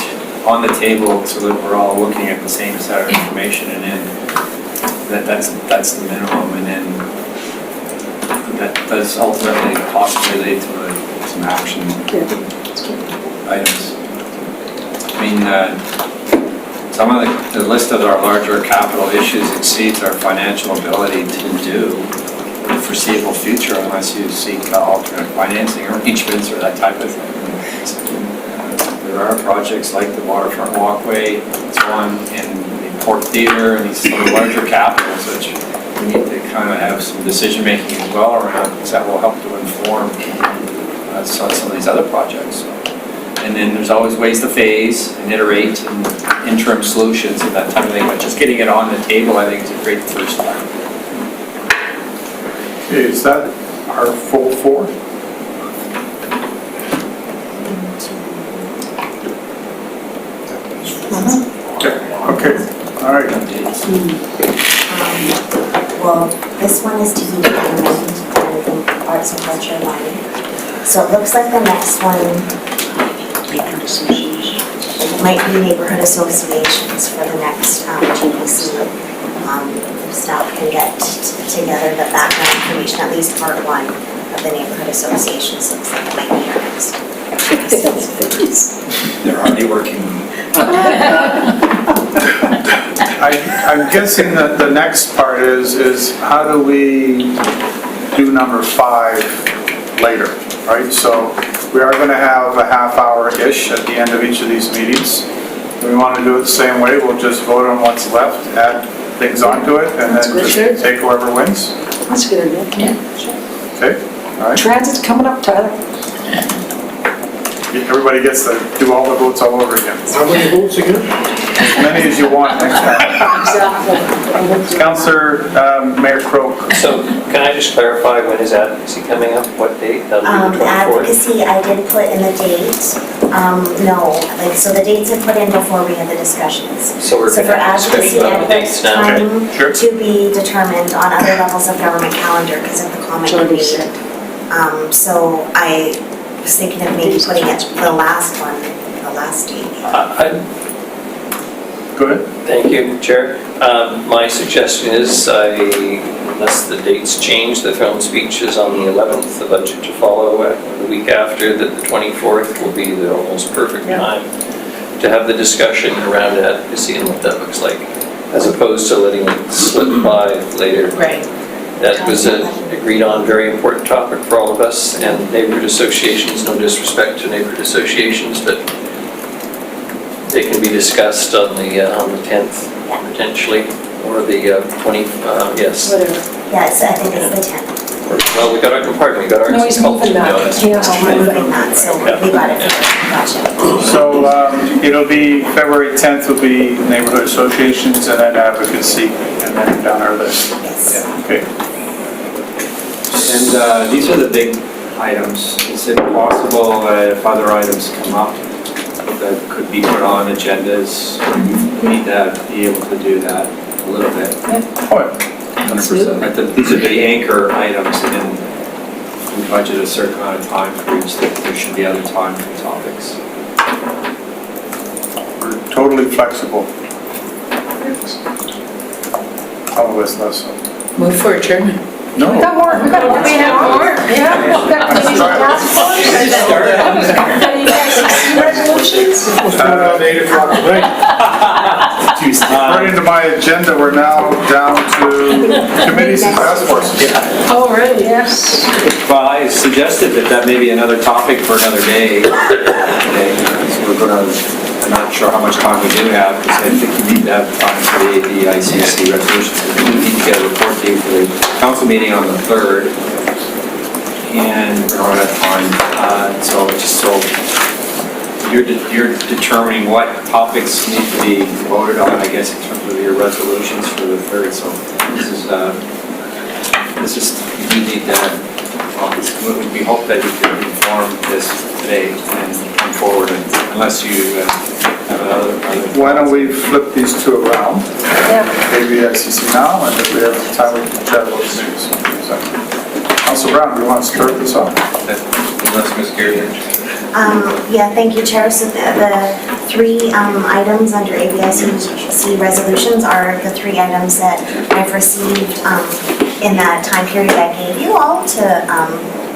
on the table so that we're all looking at the same set of information, and then that's the minimum, and then that does ultimately possibly lead to some action items. I mean, some of the list of our larger capital issues exceeds our financial ability to do in the foreseeable future unless you seek alternate financing arrangements or that type of thing. There are projects like the Waterfront Walkway, it's one in the Port Theatre, and these sort of larger capitals which we need to kind of have some decision-making as well around, because that will help to inform some of these other projects. And then there's always ways to phase and iterate and interim solutions and that type of thing, but just getting it on the table, I think, is a great first step. Okay, is that our full four? Okay, all right. Well, this one is to be determined, I think arts and culture line. So it looks like the next one might be neighborhood associations for the next GPC. Staff can get together the background information, at least part one of the neighborhood associations. Looks like it might be our next. They're already working. I'm guessing that the next part is how do we do number 5 later, right? So we are going to have a half hour-ish at the end of each of these meetings. If we want to do it the same way, we'll just vote on what's left, add things onto it, and then just take whoever wins. That's a good idea. Yeah. Okay, all right. Transit's coming up, Tyler. Everybody gets to do all the votes all over again. How many votes again? As many as you want next time. Exactly. Councillor Mayor Croak. So can I just clarify, when is advocacy coming up? What date? That'll be the 24th? Advocacy, I did put in the date. No, like, so the dates are put in before we had the discussions. So we're So for gonna have advocacy, discussion I on the dates put now. time Okay, sure. to be determined on other levels of government calendar because of the comment you made. So I was thinking of maybe putting it the last one, the last date. Go ahead. Thank you, Chair. My suggestion is, unless the dates change, the throne speech is on the 11th, the budget to follow the week after, that the 24th will be the almost perfect time to have the discussion around advocacy and what that looks like, as opposed to letting it slip by later. Right. That was an agreed-on, very important topic for all of us, and neighborhood associations, no disrespect to neighborhood associations, but they can be discussed on the 10th, potentially, or the 20, yes. Yes, I think it's the 10th. Well, we got our compartment, we got arts No, he's and culture. moving that. No, that's- We're moving that, so we got it. Gotcha. So it'll be February 10th will be neighborhood associations and then advocacy and then down our list. Yes. Okay. And these are the big items. Is it possible if other items come up that could be put on agendas? We need to be able to do that a little bit. Oh, 100%. Right, these are the anchor items, and then we budget a certain amount of time for each, that there should be other time for topics. we're totally flexible. All of us less so. Move for adjournment. No. We got more. We have more? Yeah. We got Let's try it. task force. Any resolutions? Let's do it at 8 o'clock tonight. According to my agenda, we're now down to committees and task forces. Oh, really? Yes. Well, I suggested that may be another topic for another day. Okay, so we're gonna, I'm not sure how much time we do have, because I think we need to have time for the ICC resolution. We need to get a report to you for the council meeting on the 3rd. And we're out of time, so just so you're determining what topics need to be voted on, I guess, in terms of your resolutions for the 3rd. So this is, you need that. We hope that you can inform this today and come forward, unless you have another. Why don't we flip these two around? Yeah. Maybe ICC now, and if we have time, we can chat about the news. Councilor Brown, do you want to start this off? Unless Ms. Geary. Yeah, thank you, Chair. So the 3 items under ABICC resolutions are the 3 items that I've received in that time period I gave you all to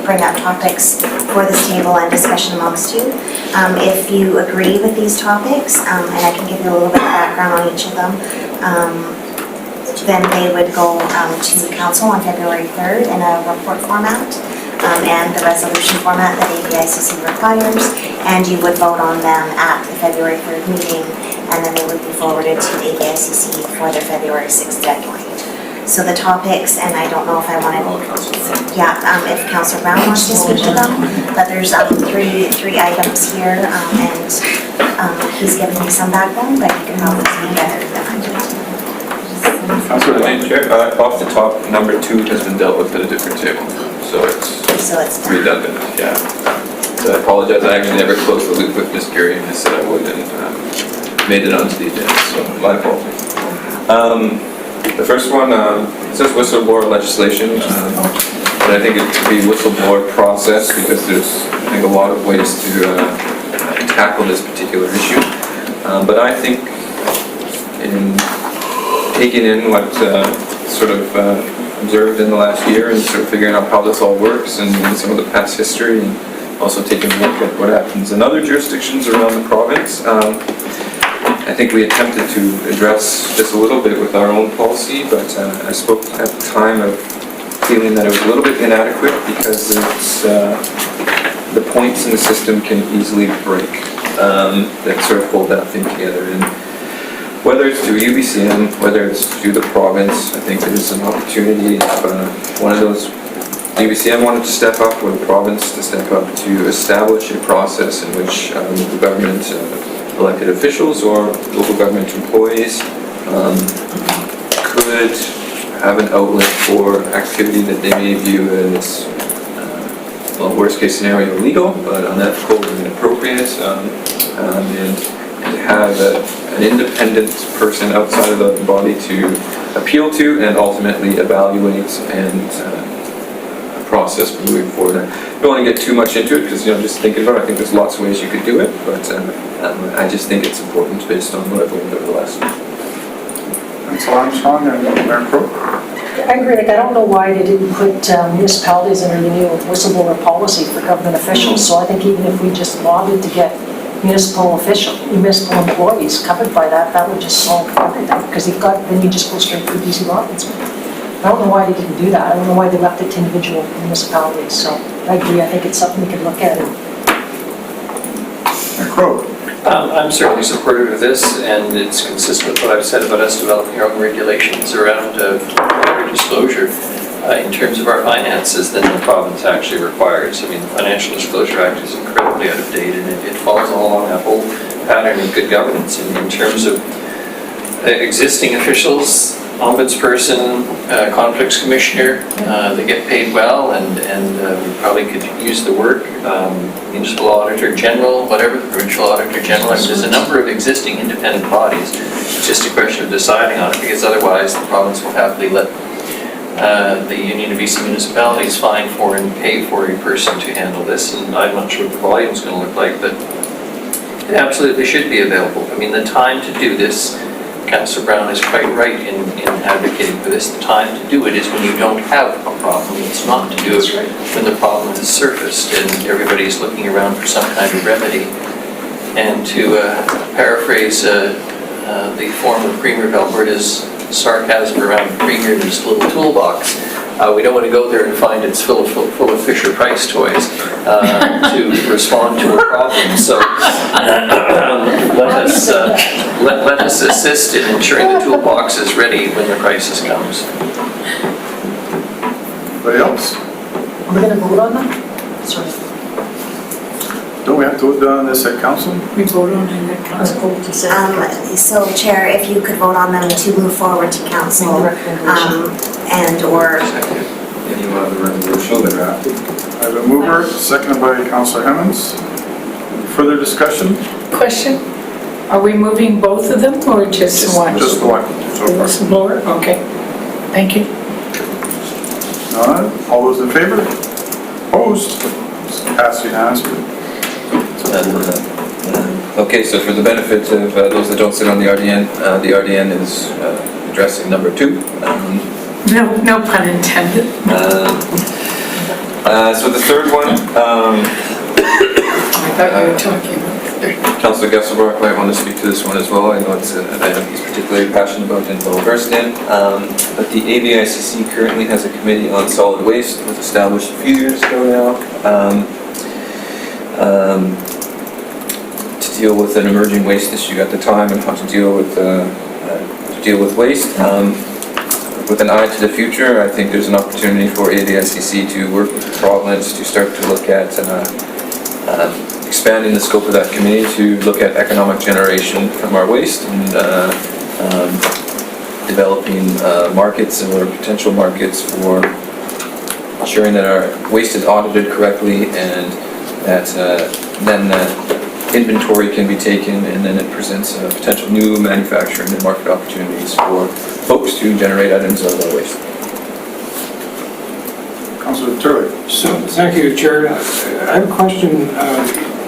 bring up topics for this table and discussion amongst you. If you agree with these topics, and I can give you a little bit of background on each of them, then they would go to council on February 3rd in a report format and the resolution format that ABICC requires, and you would vote on them at the February 3rd meeting, and then they would be forwarded to ABICC for their February 6th deadline. So the topics, and I don't know if I wanted, if Councillor Brown wants to speak to them, but there's three items here, and he's given me some background, but he can probably speak better than I do. Madam Chair, off the top, number 2 has been dealt with at a different table, so it's redundant, yeah. So I apologize, I actually never closed the loop with Ms. Curie, and I said I would, and made it onto the agenda, so my apologies. The first one says whistleblower legislation, and I think it could be whistleblower process because there's, I think, a lot of ways to tackle this particular issue. But I think in taking in what sort of observed in the last year and sort of figuring out how this all works and some of the past history, and also taking a look at what happens in other jurisdictions around the province. I think we attempted to address this a little bit with our own policy, but I spoke at the time of feeling that it was a little bit inadequate because it's, the points in the system can easily break that sort of hold that thing together. And whether it's through UBCM, whether it's through the province, I think there's an opportunity if one of those, UBCM wanted to step up or the province to step up to establish a process in which local government elected officials or local government employees could have an outlet for activity that they may view as, well, worst case scenario, illegal, but unethical and inappropriate, and to have an independent person outside of the body to appeal to and ultimately evaluate and process moving forward. I don't want to get too much into it because, just thinking about it, I think there's lots of ways you could do it, but I just think it's important based on what I've learned over the last week. Councillor Armstrong and Mayor Crowe. I agree, I don't know why they didn't put municipalities under the new whistleblower policy for government officials, so I think even if we just lobbied to get municipal employees covered by that, that would just solve everything, because then you just go straight to BC law enforcement. I don't know why they didn't do that. I don't know why they left it to individual municipalities. So I agree. I think it's something we could look at. I'm certainly supportive of this, and it's consistent with what I've said about us developing our own regulations around water disclosure in terms of our finances than the province actually requires. I mean, the Financial Disclosure Act is incredibly out of date, and it follows along that whole pattern of good governance. And in terms of existing officials, ombudsperson, conflicts commissioner, they get paid well, and we probably could use the work. Municipal auditor general, whatever, provincial auditor general. I mean, there's a number of existing independent bodies. It's just a question of deciding on it, because otherwise the province will happily let the Union of BC Municipalities find for and pay for a person to handle this. And I'm not sure what the volume is going to look like, but it absolutely should be available. I mean, the time to do this, Councillor Brown is quite right in advocating for this. The time to do it is when you don't have a problem. It's not to do it when the problem has surfaced and everybody's looking around for some kind of remedy. And to paraphrase the former Premier of Alberta's sarcasm around Premier and his little toolbox, we don't want to go there and find it's full of Fisher-Price toys to respond to a problem. So let us assist in ensuring the toolbox is ready when the crisis comes. Anybody else? Are we going to vote on that? Sorry. Don't we have to vote on this at council? We vote on it at council. So Chair, if you could vote on them to move forward to council, and or... Any other resolution? I have a mover, seconded by Councillor Hemmens. Further discussion? Question? Are we moving both of them or just one? Just the one. The whistleblower? Okay. Thank you. All those in favor? Opposed? Passed unanimously. Okay, so for the benefit of those that don't sit on the RDN is addressing number 2. No pun intended. So the third one, I thought you were talking about. Councillor Gesselbrock might want to speak to this one as well. I know it's an item he's particularly passionate about and well versed in. But the ABICC currently has a committee on solid waste. It was established a few years ago now to deal with an emerging waste issue at the time and how to deal with waste. With an eye to the future, I think there's an opportunity for ABICC to work with the province to start to look at expanding the scope of that committee to look at economic generation from our waste and developing markets or potential markets for ensuring that our waste is audited correctly and that then that inventory can be taken and then it presents potential new manufacturing and market opportunities for folks to generate items out of our waste. Councillor Turley. So, thank you, Chair. I have a question.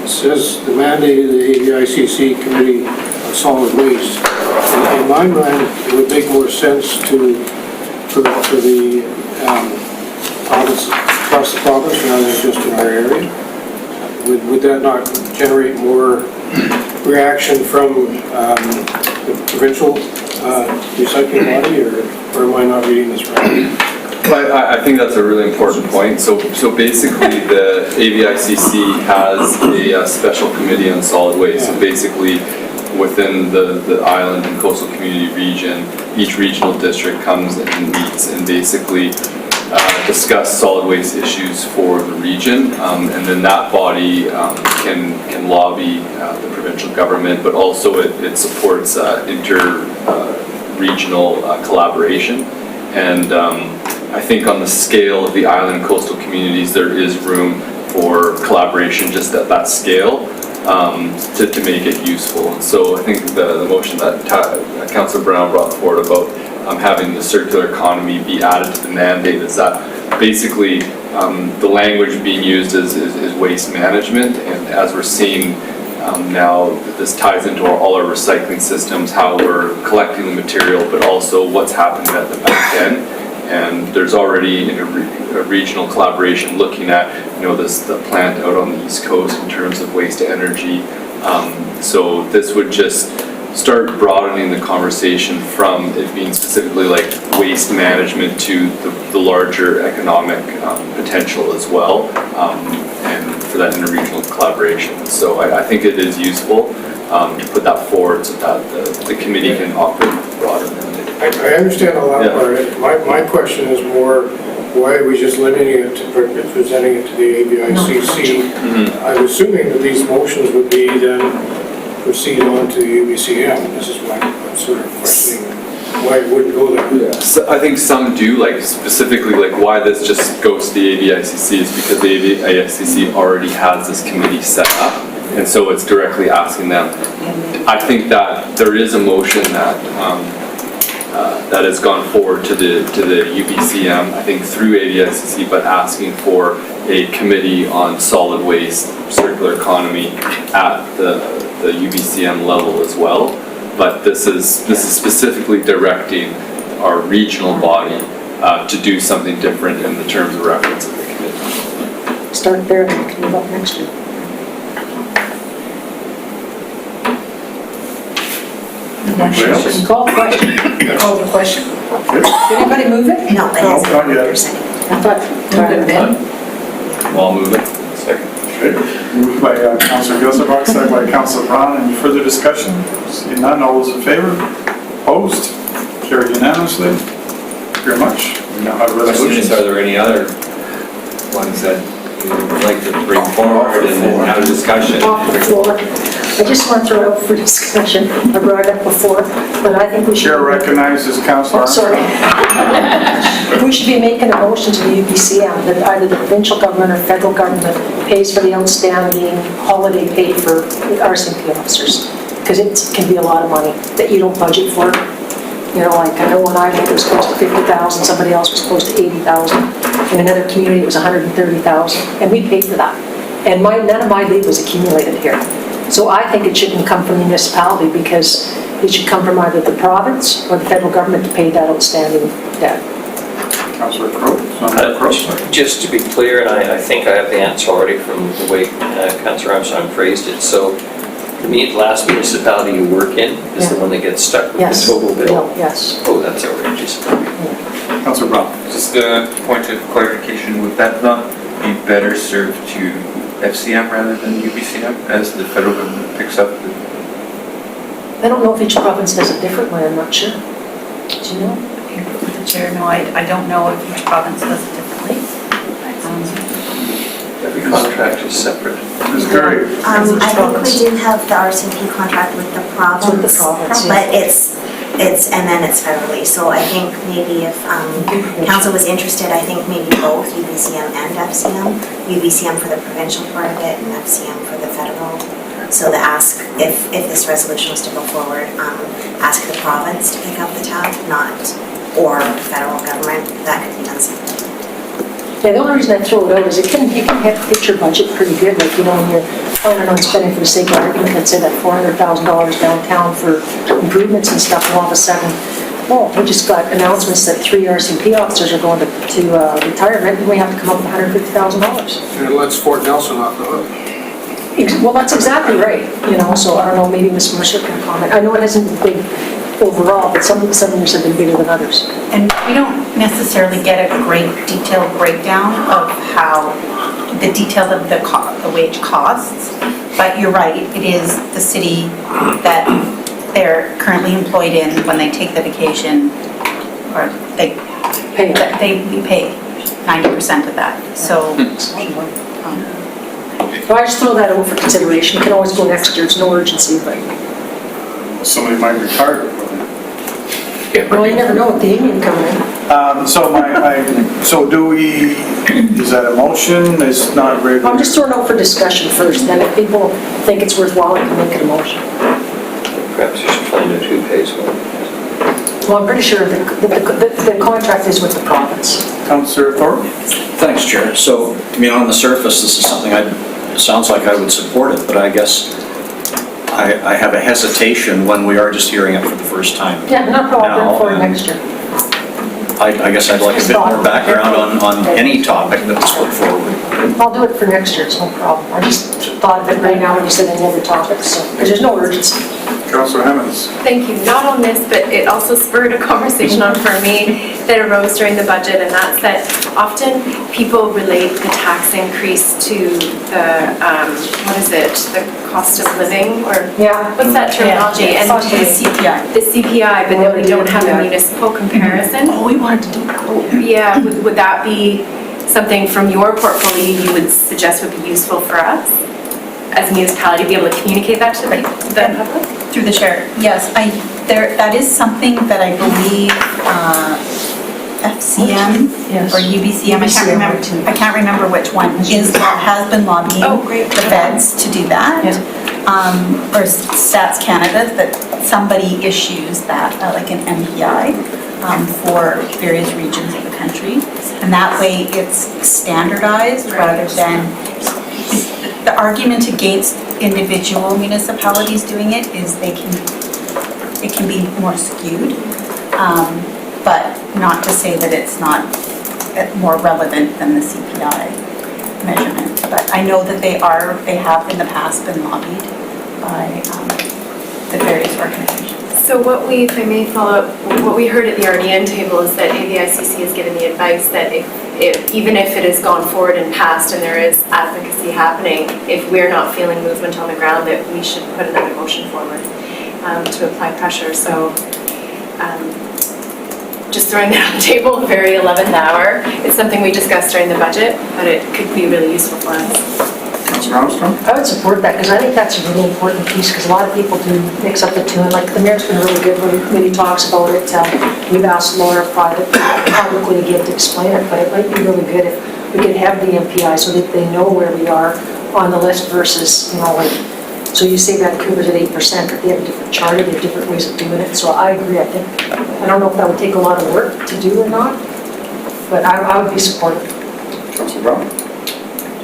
It says the mandate of the ABICC Committee on Solid Waste. In my mind, it would make more sense for the province, across the province rather than just in our area. Would that not generate more reaction from the provincial recycling body, or am I not reading this right? I think that's a really important point. So basically, the ABICC has a special committee on solid waste. So basically, within the island and coastal community region, each regional district comes and meets and basically discuss solid waste issues for the region, and then that body can lobby the provincial government, but also it supports inter-regional collaboration. And I think on the scale of the island and coastal communities, there is room for collaboration just at that scale to make it useful. And so I think the motion that Councillor Brown brought forward about having the circular economy be added to the mandate is that basically the language being used is waste management, and as we're seeing now, this ties into all our recycling systems, how we're collecting the material, but also what's happening at the back end. And there's already a regional collaboration looking at, the plant out on the East Coast in terms of waste to energy. So this would just start broadening the conversation from it being specifically like waste management to the larger economic potential as well, and for that interregional collaboration. So I think it is useful to put that forward so that the committee can operate broader mandate. I understand all that part. My question is more, why are we just limiting it to presenting it to the ABICC? I'm assuming that these motions would be then proceed on to UBCM. This is why I'm sort of questioning why it wouldn't go there. Yeah, so I think some do, like specifically like why this just goes to the ABICC is because the ABICC already has this committee set up, and so it's directly asking them. I think that there is a motion that that has gone forward to the UBCM, I think through ABICC, but asking for a committee on solid waste, circular economy at the UBCM level as well. But this is specifically directing our regional body to do something different in the terms of reference of the committee. Start there and we can move up next week. Call the question. Call the question. Did anybody move it? No, it hasn't. not yet. I thought, Move it then. I'll move it. Second. Moved by Councillor Gesselbach, second by Councillor Brown. Any further discussion? Seeing none, all those in favor? Opposed? Carried unanimously. Thank you very much. We now have resolutions. Are there any other ones that you would like to bring forward and have a discussion? off the floor. I just want to throw it out for discussion. I brought it up before, but I think we should... Chair recognizes Councillor Oh, sorry. We should be making a motion to the UBCM that either the provincial government or federal government pays for the outstanding holiday pay for RCMP officers, because it can be a lot of money that you don't budget for. Like I know when I went, it was close to 50,000, somebody else was close to 80,000. In another community, it was 130,000, and we paid for that. And none of my leave was accumulated here. So I think it shouldn't come from the municipality, because it should come from either the province or the federal government to pay that outstanding debt. Councillor Crowe, Councilmember Crowe. Just to be clear, and I think I have the answer already from the way Councillor Armstrong phrased it, so the last municipality you work in is the one that gets stuck with Yes. the total bill? Yes. Oh, that's outrageous. Councilor Brown. Just a point of clarification, would that not be better served to FCM rather than UBCM as the federal government picks up the... I don't know if each province does it differently, I'm not sure. Do you know? The chair, no, I don't know if each province does it differently. Every contract is separate. Ms. Curry. I think we do have the RCP contract with the province. With the province, But and then it's federally, so I think maybe if council was interested, I think maybe both UBCM and FCM. UBCM for the provincial part of it and FCM for the federal. So the ask, if this resolution was to go forward, ask the province to pick up the tab, or federal government, that could be done separately. Yeah, the only reason I throw it out is you can fit your budget pretty good, like, when you're planning on spending for the sake of argument, let's say that $400,000 downtown for improvements and stuff, and all of a sudden, we just got announcements that 3 RCP officers are going to retirement, and we have to come up with $150,000. And it lets Fort Nelson off the hook. Well, that's exactly right, so I don't know, maybe Ms. Mercer can comment. I know it isn't big overall, but some years have been bigger than others. And we don't necessarily get a great detailed breakdown of how, the details of the wage costs, but you're right, it is the city that they're currently employed in when they take the vacation, or we pay 90% of that, so. Well, I just throw that over for consideration. You can always go next year, it's no urgency, but. Somebody might retire. Well, you never know with the union coming in. So do we, is that a motion? It's not really. I'm just throwing out for discussion first, then if people think it's worthwhile, I can make it a motion. Perhaps you should find out who pays what. Well, I'm pretty sure the contract is with the province. Councillor Thorpe? Thanks, Chair. So, on the surface, this is something it sounds like I would support it, but I guess I have a hesitation when we are just hearing it for the first time. Yeah, no problem for next year. I guess I'd like a bit more background on any topic that's put forward. I'll do it for next year, it's no problem. I just thought of it right now when you said any other topics, because there's no urgency. Councillor Hemmons. Thank you. Not on this, but it also spurred a conversation on for me that arose during the budget, and that's that often people relate the tax increase to the, the cost of living, or what's that terminology? And the CPI. The CPI, but then we don't have a municipal comparison. Oh, we wanted to do that. Yeah, would that be something from your portfolio you would suggest would be useful for us as a municipality to be able to communicate that to the public? Through the chair, yes, that is something that I believe FCM or UBCM, I can't remember which one, has been lobbying the feds to do that. Or Stats Canada, that somebody issues that, like an MPI for various regions of the country. And that way it's standardized rather than, the argument against individual municipalities doing it is it can be more skewed, but not to say that it's not more relevant than the CPI measurement. But I know that they have in the past been lobbied by the various organizations. So what we, if I may follow up, what we heard at the RDN table is that AVICC has given the advice that even if it has gone forward and passed and there is advocacy happening, if we're not feeling movement on the ground, that we should put another motion forward to apply pressure. So just throwing that on the table, very 11th hour. It's something we discussed during the budget, but it could be really useful for us. Councillor Armstrong? I would support that, because I think that's a really important piece, because a lot of people do mix up the two, and like the mayor's been really good when he talks about it. We've asked Laura publicly to explain it, but it might be really good if we could have the MPI so that they know where we are on the list versus, so you say Vancouver's at 8%, but they have a different charter, they have different ways of doing it, so I agree. I don't know if that would take a lot of work to do or not, but I would be supportive. Councillor Brown?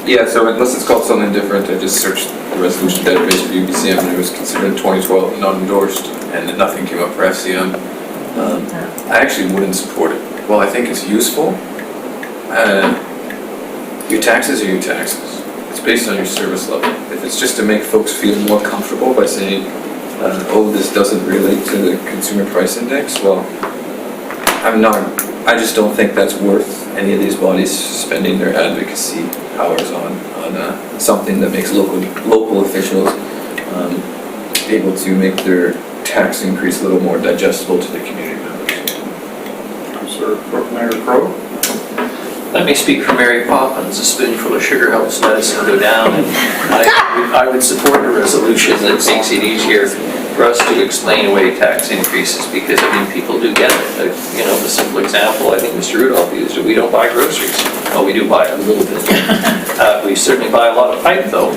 Yeah, so unless it's called something different, I just searched the resolution database for UBCM and it was considered in 2012 not endorsed, and nothing came up for FCM. I actually wouldn't support it. Well, I think it's useful. Your taxes are your taxes. It's based on your service level. If it's just to make folks feel more comfortable by saying, oh, this doesn't relate to the consumer price index, well, I just don't think that's worth any of these bodies spending their advocacy powers on something that makes local officials able to make their tax increase a little more digestible to the community members. Councillor Mayor Crowe? Let me speak for Mary Poppins. A spoonful of sugar helps medicine go down. And I would support a resolution that makes it easier for us to explain away tax increases, because, I mean, people do get it. You know, the simple example, I think Mr. Rudolph used it, we don't buy groceries. Oh, we do buy a little bit. We certainly buy a lot of pipe, though.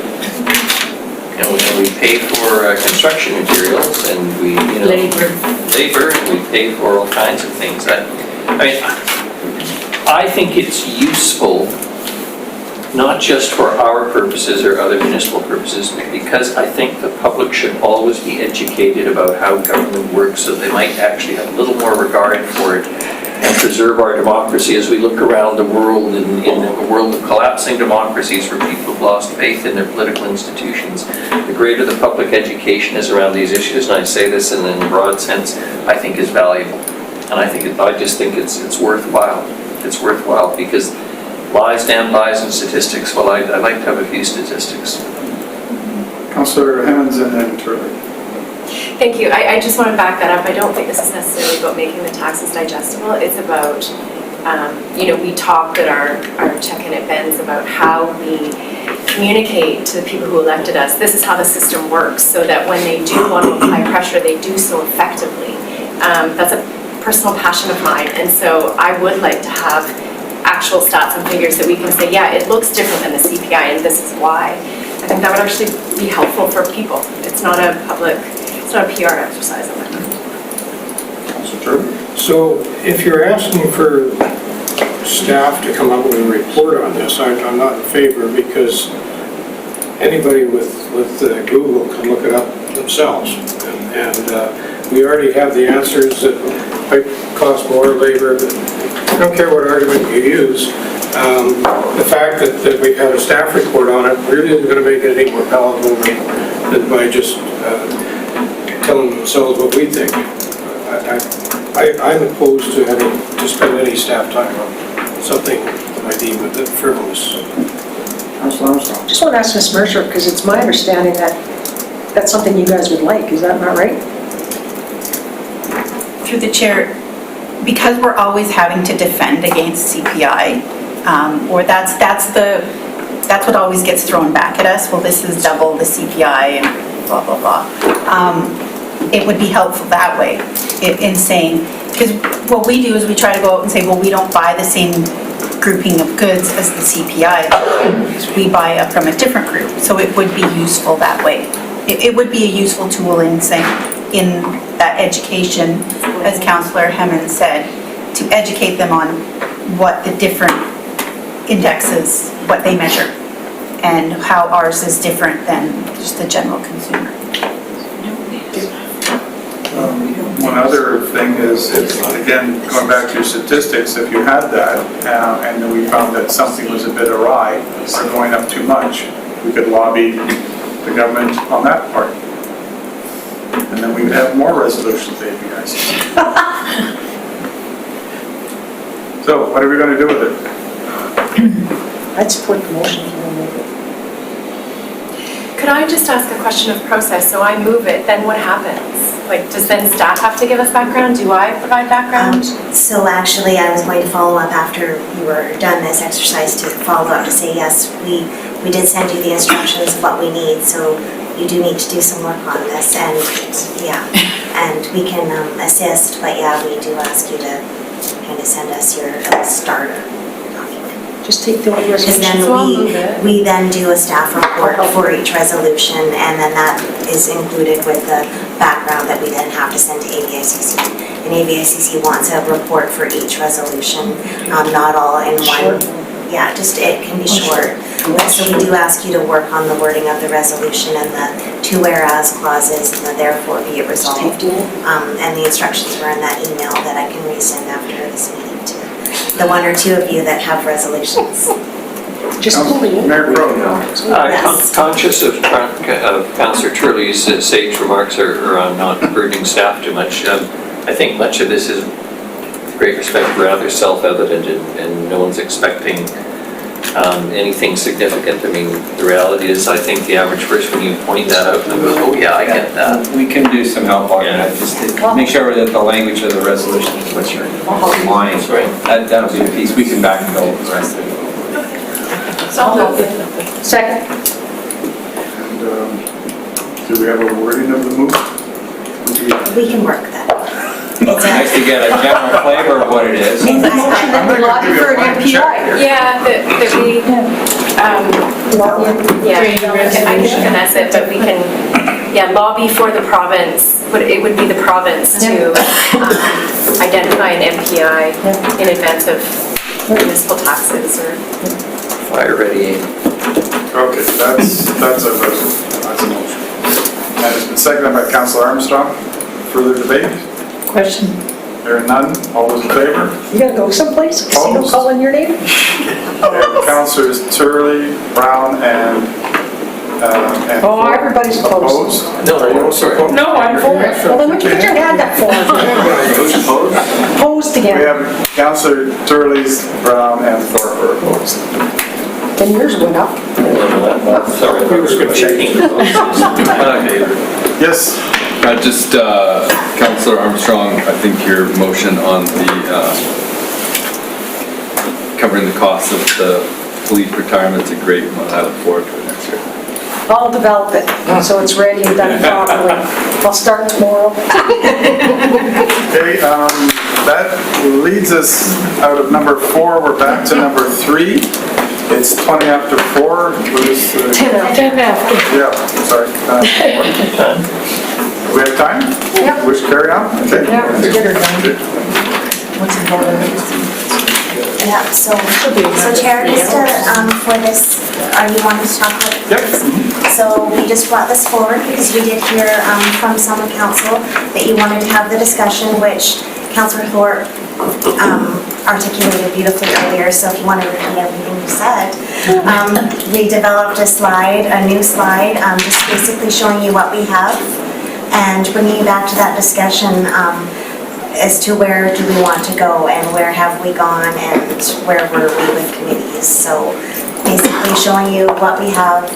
You know, and we pay for construction materials, and we, you know, labor, and we pay for all kinds of things. I think it's useful, not just for our purposes or other municipal purposes, because I think the public should always be educated about how government works, so they might actually have a little more regard for it and preserve our democracy as we look around the world in a world of collapsing democracies where people have lost faith in their political institutions. The greater the public education is around these issues, and I say this in a broad sense, I think is valuable. And I just think it's worthwhile. It's worthwhile because lies, damn lies, and statistics, well, I'd like to have a few statistics. Councillor Hemmons and then Turley. Thank you. I just want to back that up. I don't think this is necessarily about making the taxes digestible. It's about, we talk at our check-in at Ben's about how we communicate to the people who elected us. This is how the system works, so that when they do want to apply pressure, they do so effectively. That's a personal passion of mine, and so I would like to have actual stats and figures that we can say, yeah, it looks different than the CPI, and this is why. I think that would actually be helpful for people. It's not a PR exercise on that. So if you're asking for staff to come up with a report on this, I'm not in favor, because anybody with Google can look it up themselves. And we already have the answers that might cost more labor. I don't care what argument you use. The fact that we've had a staff report on it really isn't going to make it any more palatable than by just telling themselves what we think. I'm opposed to having to spend any staff time on something that I deem a bit frivolous. Councillor Armstrong. Just want to ask Ms. Mercer, because it's my understanding that that's something you guys would like. Is that not right? Through the chair, because we're always having to defend against CPI, or that's what always gets thrown back at us. Well, this is double the CPI and blah, blah, blah. It would be helpful that way in saying, because what we do is we try to go out and say, well, we don't buy the same grouping of goods as the CPI. We buy up from a different group. So it would be useful that way. It would be a useful tool in saying, in that education, as Councillor Hemmons said, to educate them on what the different indexes, what they measure, and how ours is different than just the general consumer. One other thing is, again, going back to your statistics, if you had that and then we found that something was a bit awry or going up too much, we could lobby the government on that part. And then we would have more resolutions, you guys. So, what are we going to do with it? I'd support the motion. Could I just ask a question of process? So I move it, then what happens? Like, does then staff have to give us background? Do I provide background? So actually, I was going to follow up after you were done this exercise to follow up to say, yes, we did send you the instructions of what we need, so you do need to do some work on this, and yeah, and we can assist, but yeah, we do ask you to kind of send us your starter document. Just take the Because then we then do a staff report for each resolution, and then that is included with the background that we then have to send to AVICC. And AVICC wants a report for each resolution, not all in one. Yeah, just it can be short. So we do ask you to work on the wording of the resolution and the two whereas clauses and the therefore be it resolved. And the instructions were in that email that I can resend after this meeting too. the one or two of you that have resolutions. Just pulling it. Mayor Crowe. Yes. Conscious of Councillor Turley's sage remarks around not burdening staff too much, I think much of this is, with great respect, rather self-evident and no one's expecting anything significant. I mean, the reality is, I think the average person, when you point that out, they go, oh yeah, I get that. We can do some help on that, just to make sure that the language of the resolution is what you're wanting. That'll be a piece, we can back and go with the rest of it. Second. And do we have a wording of the move? We can work that. It's nice to get a general flavor of what it is. Motion that we lobby for an MPI. Yeah, that we, yeah, I can finesse it, but we can, lobby for the province, but it would be the province to identify an MPI in advance of municipal taxes or. Fire ready aim. Okay, that's a motion. And it's been seconded by Councillor Armstrong. Further debate? Question? Hearing none, all those in favor? You gotta go someplace, casino Opposed? calling your name? Councillors Turley, Brown, and Oh, everybody's opposed. No, sorry. No, I'm for it. Well, then we can put your hand up for it. Opposed we again. have Councillor Turley's, Brown, and Thorpe are opposed. Then yours went up. Sorry. Yes, Just, Councillor Armstrong, I think your motion on the, covering the cost of the police retirement's a great one. I look forward to it next year. I'll develop it, so it's ready and done properly. I'll start tomorrow. okay, that leads us out of number 4, we're back to number 3. It's 20 after 4. 10 after. Yeah, sorry. We have time? Yep. Wish to carry on? Okay. Yeah, let's get her done. What's the Yeah, so Chair, just for this, are you wanting to talk about it? Yep. So we just brought this forward because we did hear from some of council that you wanted to have the discussion, which Councillor Thorpe articulated beautifully earlier, so if you want to repeat everything you said. We developed a new slide, just basically showing you what we have and bringing you back to that discussion as to where do we want to go and where have we gone and where were we with committees. So basically showing you what we have,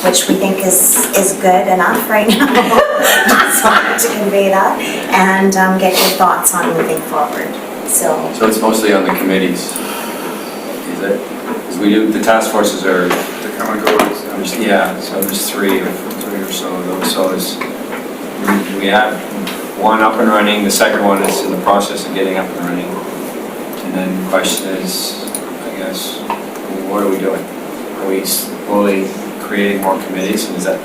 which we think is good enough right now. Just wanted to convey that and get your thoughts on moving forward. So it's mostly on the committees, is it? Because we do, the task forces are, To come and go. so there's 3 or so of those. So we have one up and running, the second one is in the process of getting up and running. And then the question is, I guess, what are we doing? Are we slowly creating more committees, and is that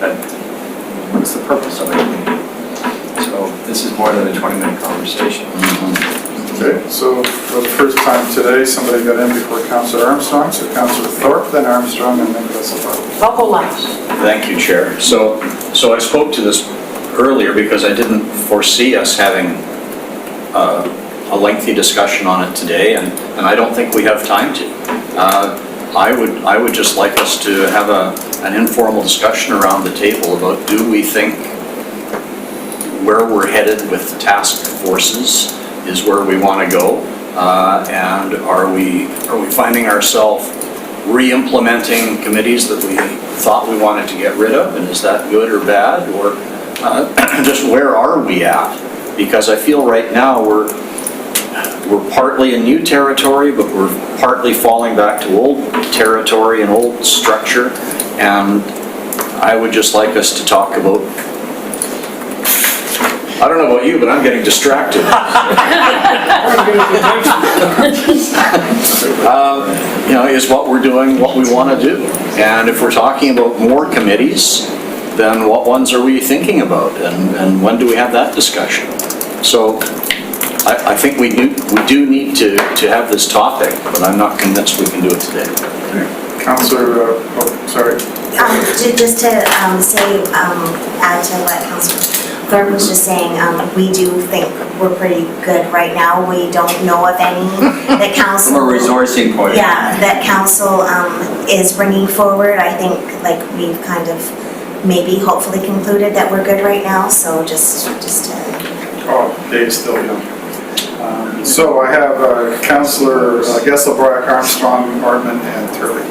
what's the purpose of it? So this is more than a 20-minute conversation. Okay, so for the first time today, somebody got in before Councillor Armstrong, so Councillor Thorpe, then Armstrong, and then Councillor. I'll go last. Thank you, Chair. So I spoke to this earlier because I didn't foresee us having a lengthy discussion on it today, and I don't think we have time to. I would just like us to have an informal discussion around the table about, do we think where we're headed with the task forces is where we want to go, and are we finding ourselves re-implementing committees that we thought we wanted to get rid of, and is that good or bad, or just where are we at? Because I feel right now we're partly in new territory, but we're partly falling back to old territory and old structure, and I would just like us to talk about, I don't know about you, but I'm getting distracted. Is what we're doing what we want to do? And if we're talking about more committees, then what ones are we thinking about? And when do we have that discussion? So I think we do need to have this topic, but I'm not convinced we can do it today. Councillor, sorry. just to say, add to what Councillor Thorpe was just saying, we do think we're pretty good right now. We don't know of any that council. From a resourcing point of view. Yeah, that council is bringing forward. I think like we've kind of maybe hopefully concluded that we're good right now, so just to. Oh, Dave's still young. So I have Councillor Gesselbrock, Armstrong, Martman, and Turley.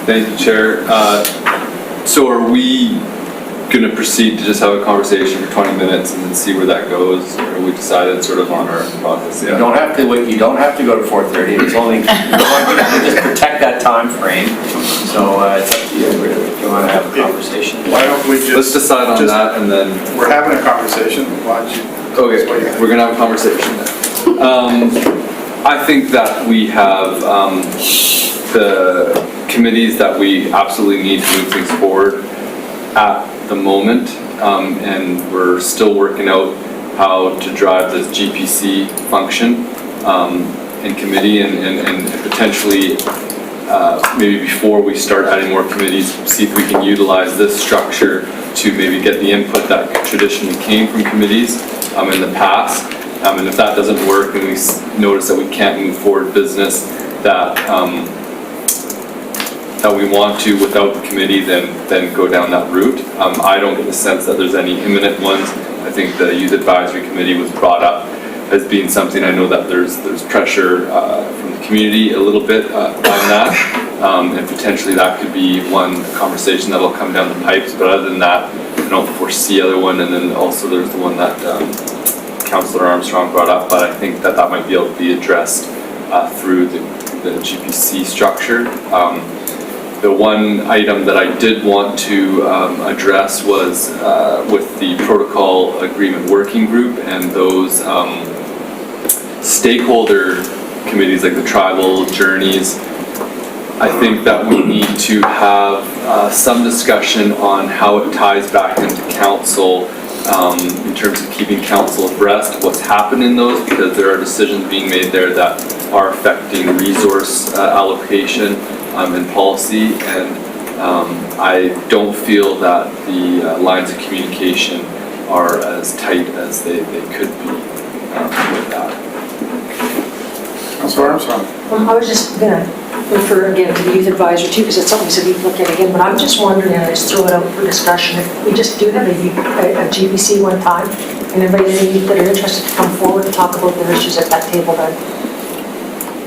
Thank you, Chair. So are we going to proceed to just have a conversation for 20 minutes and then see where that goes? Or we decided sort of on our process? You don't have to wait, you don't have to go to 4:30, it's only, you want to just protect that time frame. So it's up to you, really, if you want to have a conversation. Why don't we just... Let's decide on that and then... We're having a conversation. Why don't you... Okay, we're going to have a conversation then. I think that we have the committees that we absolutely need to move things forward at the moment, and we're still working out how to drive this GPC function in committee and potentially maybe before we start adding more committees, see if we can utilize this structure to maybe get the input that traditionally came from committees in the past. And if that doesn't work and we notice that we can't move forward business that that we want to without the committee, then go down that route. I don't get the sense that there's any imminent ones. I think the Youth Advisory Committee was brought up as being something. I know that there's pressure from the community a little bit on that, and potentially that could be one conversation that'll come down the pipes. But other than that, I don't foresee other one. And then also there's the one that Councillor Armstrong brought up, but I think that might be able to be addressed through the GPC structure. The one item that I did want to address was with the protocol agreement working group and those stakeholder committees like the tribal journeys. I think that we need to have some discussion on how it ties back into council in terms of keeping council abreast of what's happened in those, because there are decisions being made there that are affecting resource allocation and policy, and I don't feel that the lines of communication are as tight as they could be with that. Councillor Armstrong. I was just going to refer again to the youth advisor too, because it's something we said we'd look at again, but I'm just wondering, and I just throw it out for discussion, if we just do have a GBC one time, and everybody in the youth that are interested to come forward and talk about their issues at that table then.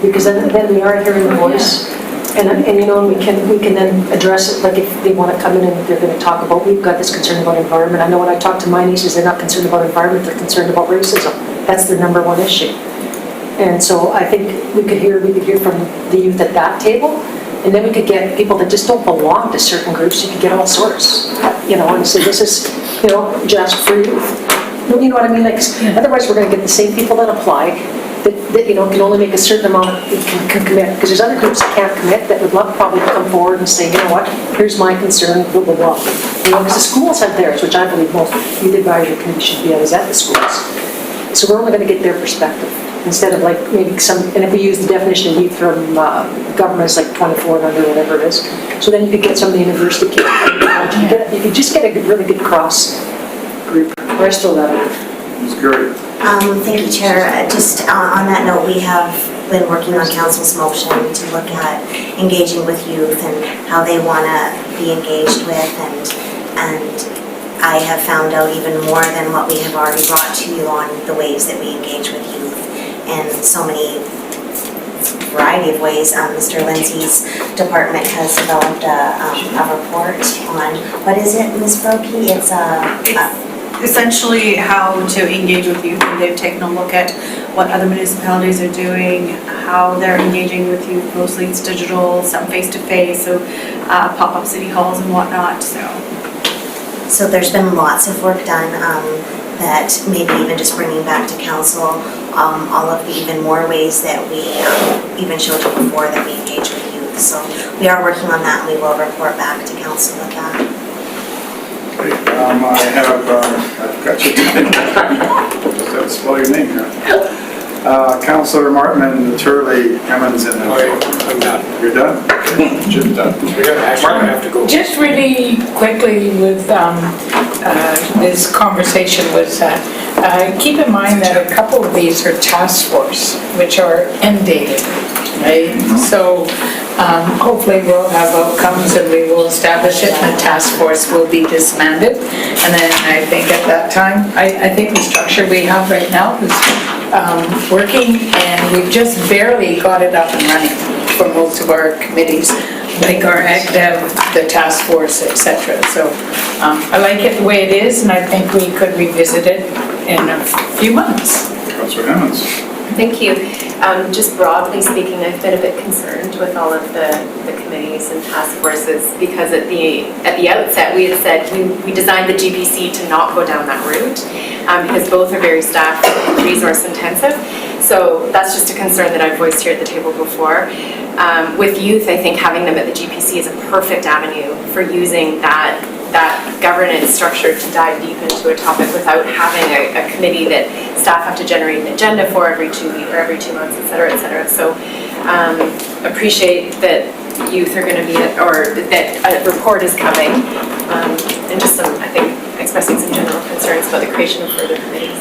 Because then we are hearing the voice, and you know, we can then address it, like if they want to come in and they're going to talk about, we've got this concern about environment. I know when I talk to my nieces, they're not concerned about environment, they're concerned about racism. That's their number one issue. And so I think we could hear from the youth at that table, and then we could get people that just don't belong to certain groups. You could get all sorts, you know, and say this is, you know, just for youth. You know what I mean? Like, otherwise we're going to get the same people that apply, that you know, can only make a certain amount, can commit. Because there's other groups that can't commit that would love probably to come forward and say, you know what, here's my concern, blah, blah, blah. You know, because the schools have theirs, which I believe most youth advisory committee should be at, is at the schools. So we're only going to get their perspective. Instead of like maybe some, and if we use the definition of youth from governments like 24 and under, whatever it is, so then you could get some of the university kids. You could just get a really good cross group. Or I still love it. Ms. Gurry. Thank you, Chair. Just on that note, we have been working on council's motion to look at engaging with youth and how they want to be engaged with, and I have found out even more than what we have already brought to you on the ways that we engage with youth in so many variety of ways. Mr. Lindsay's department has developed a report on, what is it, Ms. Brokey? It's essentially how to engage with youth, and they've taken a look at what other municipalities are doing, how they're engaging with youth. Mostly it's digital, some face-to-face, so pop-up city halls and whatnot. So there's been lots of work done that maybe even just bringing back to council all of the even more ways that we even showed you before that we engage with youth. So we are working on that, and we will report back to council with that. Okay, I've got you. Just have to spell your name here. Councillor Martman, Turley, Emmons, and... I'm done. You're done? Jim's done. Actually, I have to go. Just really quickly with this conversation was that, keep in mind that a couple of these are task force, which are end dated, right? So hopefully we'll have outcomes and we will establish it and the task force will be disbanded. And then I think at that time, I think the structure we have right now is working and we've just barely got it up and running for most of our committees, like our AgDev, the task force, etc. So I like it the way it is, and I think we could revisit it in a few months. Councillor Hammonds. Thank you. Just broadly speaking, I've been a bit concerned with all of the committees and task forces because at the outset, we had said we designed the GPC to not go down that route because both are very staff resource intensive. So that's just a concern that I've voiced here at the table before. With youth, I think having them at the GPC is a perfect avenue for using that governance structure to dive deep into a topic without having a committee that staff have to generate an agenda for every 2 weeks or every 2 months, et cetera, et cetera. So appreciate that youth are going to be, or that a report is coming, and just some, I think, expressing some general concerns about the creation of further committees.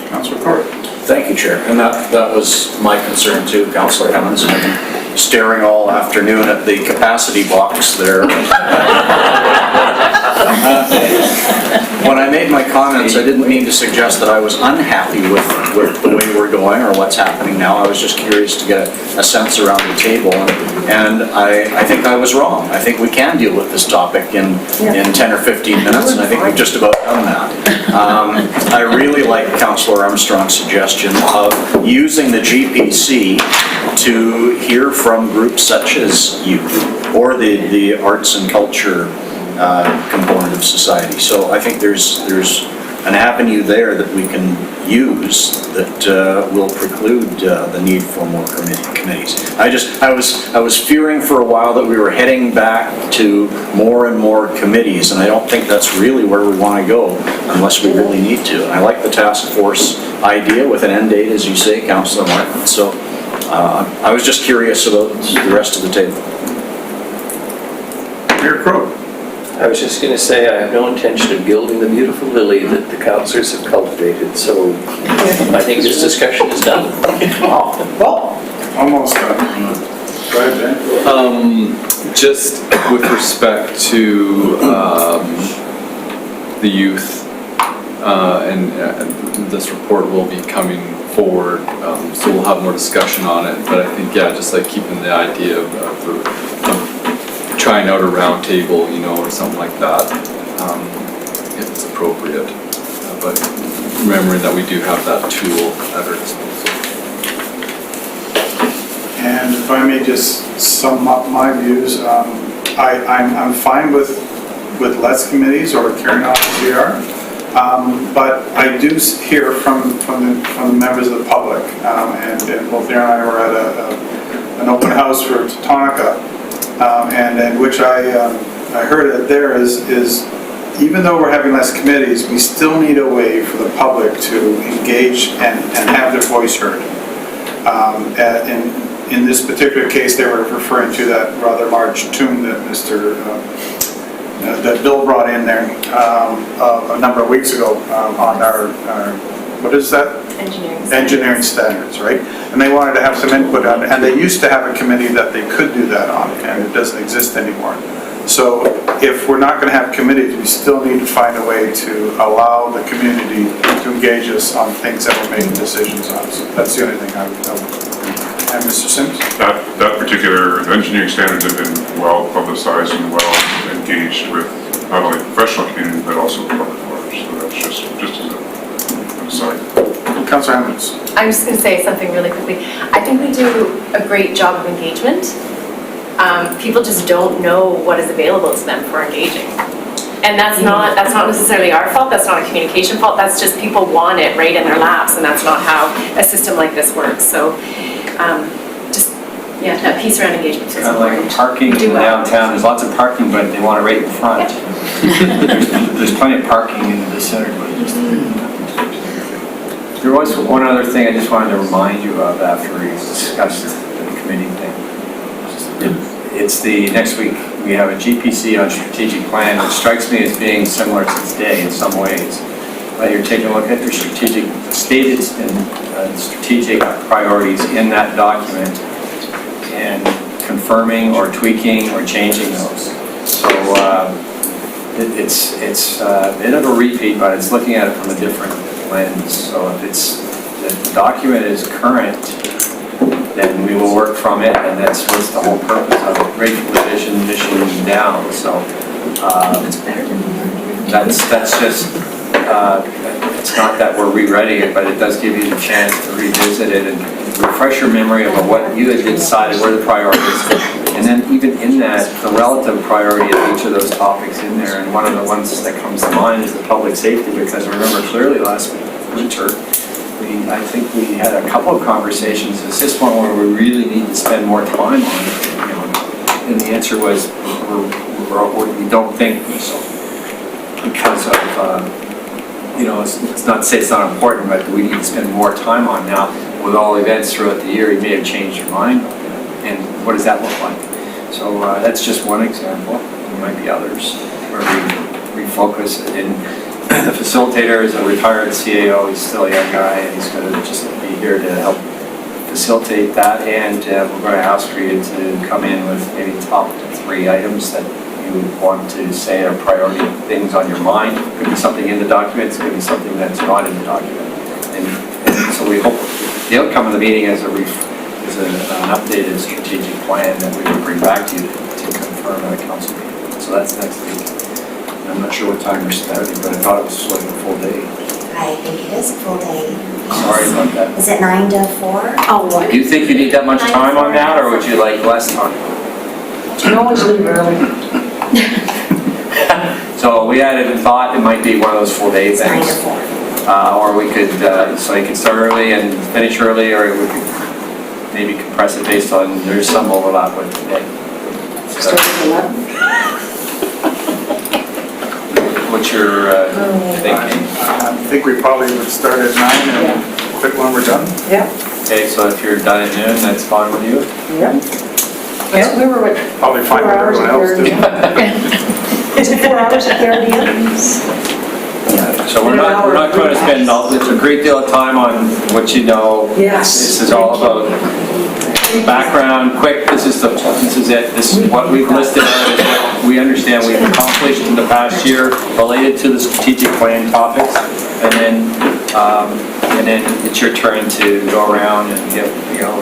Councillor Thorpe. Thank you, Chair. And that was my concern too, Councillor Hammonds. I've been staring all afternoon at the capacity box there. When I made my comments, I didn't mean to suggest that I was unhappy with the way we're going or what's happening now. I was just curious to get a sense around the table, and I think I was wrong. I think we can deal with this topic in 10 or 15 minutes, and I think we've just about done that. I really like Councillor Armstrong's suggestion of using the GPC to hear from groups such as youth or the arts and culture component of society. So I think there's an avenue there that we can use that will preclude the need for more committees. I was fearing for a while that we were heading back to more and more committees, and I don't think that's really where we want to go unless we really need to. And I like the task force idea with an end date, as you say, Councillor Martin. So I was just curious about the rest of the table. Mayor Crowe. I was just going to say, I have no intention of gilding the beautiful lily that the councillors have cultivated, so I think this discussion is done. Well, almost done. Go ahead, Ben. Just with respect to the youth, and this report will be coming forward, so we'll have more discussion on it, but I think, yeah, just like keeping the idea of trying out a round table, or something like that, if it's appropriate. But remembering that we do have that tool at our disposal. And if I may just sum up my views, I'm fine with less committees or carrying on as we are. But I do hear from the members of the public, and both Darren and I were at an open house for Teutonica, and in which I heard that there is even though we're having less committees, we still need a way for the public to engage and have their voice heard. In this particular case, they were referring to that rather large tune that that Bill brought in there a number of weeks ago on our what is that? Engineering standards, right? And they wanted to have some input on it, and they used to have a committee that they could do that on, and it doesn't exist anymore. So if we're not going to have committees, we still need to find a way to allow the community to engage us on things that we're making decisions on. So that's the only thing I would. And Mr. Sims? That particular engineering standards have been well publicized and well engaged with not only the professional community but also the public at large. So that's just as an aside. Councillor Hammonds. I'm just going to say something really quickly. I think we do a great job of engagement. People just don't know what is available to them for engaging. And that's not necessarily our fault, that's not a communication fault, that's just people want it right in their laps, and that's not how a system like this works. So that piece around engagement is kind of like parking in downtown. There's lots of parking, but they want it right in front. There's plenty of parking in the center, but just there was one other thing I just wanted to remind you of after we discussed the committee thing. it's the, next week, we have a GPC on strategic plan, which strikes me as being similar to today in some ways. But you're taking a look at your strategic, stated and strategic priorities in that document and confirming or tweaking or changing those. So it's a bit of a repeat, but it's looking at it from a different lens. So if the document is current, then we will work from it, and that's what's the whole purpose of it, right from the vision, mission down. So that's just, it's not that we're rewriting it, but it does give you the chance to revisit it and refresh your memory about what you had decided were the priorities. And then even in that, the relative priority of each of those topics in there. And one of the ones that comes to mind is the public safety, because I remember clearly last winter, I think we had a couple of conversations. Is this one where we really need to spend more time on it? You know, and the answer was, we don't think so. Because of, you know, it's not to say it's not important, but we need to spend more time on now. With all events throughout the year, you may have changed your mind. And what does that look like? So that's just one example. There might be others where we refocus it. The facilitator is a retired CAO. He's still a young guy, and he's going to just be here to help facilitate that. And we're going to ask for you to come in with maybe top 3 items that you want to say are priority things on your mind. It could be something in the document. It could be something that's not in the document. And so we hope the outcome of the meeting is an updated strategic plan that we will bring back to you to confirm at a council meeting. So that's next week. I'm not sure what time we're starting, but I thought it was like a full day. I think it is a full day. Sorry about that. Is it 9 to 4? Oh, what? Do you think you need that much time on that, or would you like less time? You can always leave early. So we had it in thought, it might be one of those full day It's 9 things. to 4. Or we could, so you could start early and finish early, or we could maybe compress it based on, there's some overlap with today. Start at 11. What's your thinking? I think we probably would start at 9 and quit when we're done. Yeah. Okay, so if you're done at noon, that's fine with you? Yeah. Yeah, we were at Probably fine 4 with hours everyone and else 30. too. Is it 4 hours and 30 minutes? So we're not going to spend a great deal of time on what you know. Yes. This is all about background, quick, this is it, this is what we've listed out as what we understand we've accomplished in the past year related to the strategic plan topics. And then it's your turn to go around and give, you know,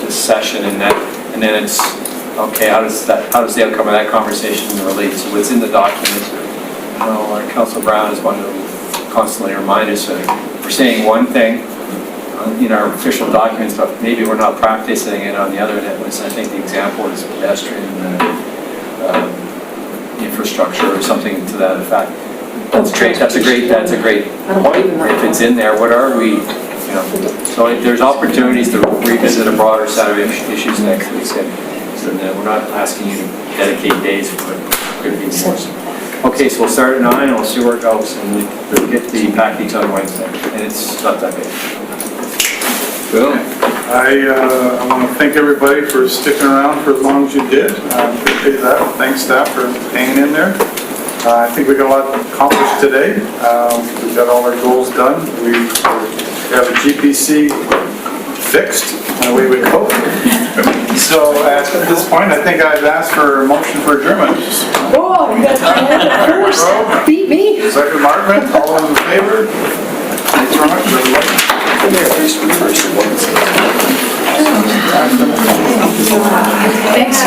this session and then it's, okay, how does the outcome of that conversation relate to what's in the document? You know, Councilor Brown is one to constantly remind us that we're saying one thing in our official documents, but maybe we're not practicing it on the other end. I think the example is pedestrian infrastructure or something to that effect. That's a great point. If it's in there, what are we, you know? So there's opportunities to revisit a broader set of issues next week. So we're not asking you to dedicate days for it. Could be more. Okay, so we'll start at 9 and we'll see where it goes, and we'll get the package on Wednesday, and it's not that big. Bill? I want to thank everybody for sticking around for as long as you did. I appreciate that. Thanks, staff, for hanging in there. I think we got a lot accomplished today. We got all our goals done. We have a GPC fixed, and away we go. So at this point, I think I'd ask for a motion for adjournment. Oh, you got to first. Beat me. Second, Margaret, all in favor? Thanks very much, everybody. Thanks.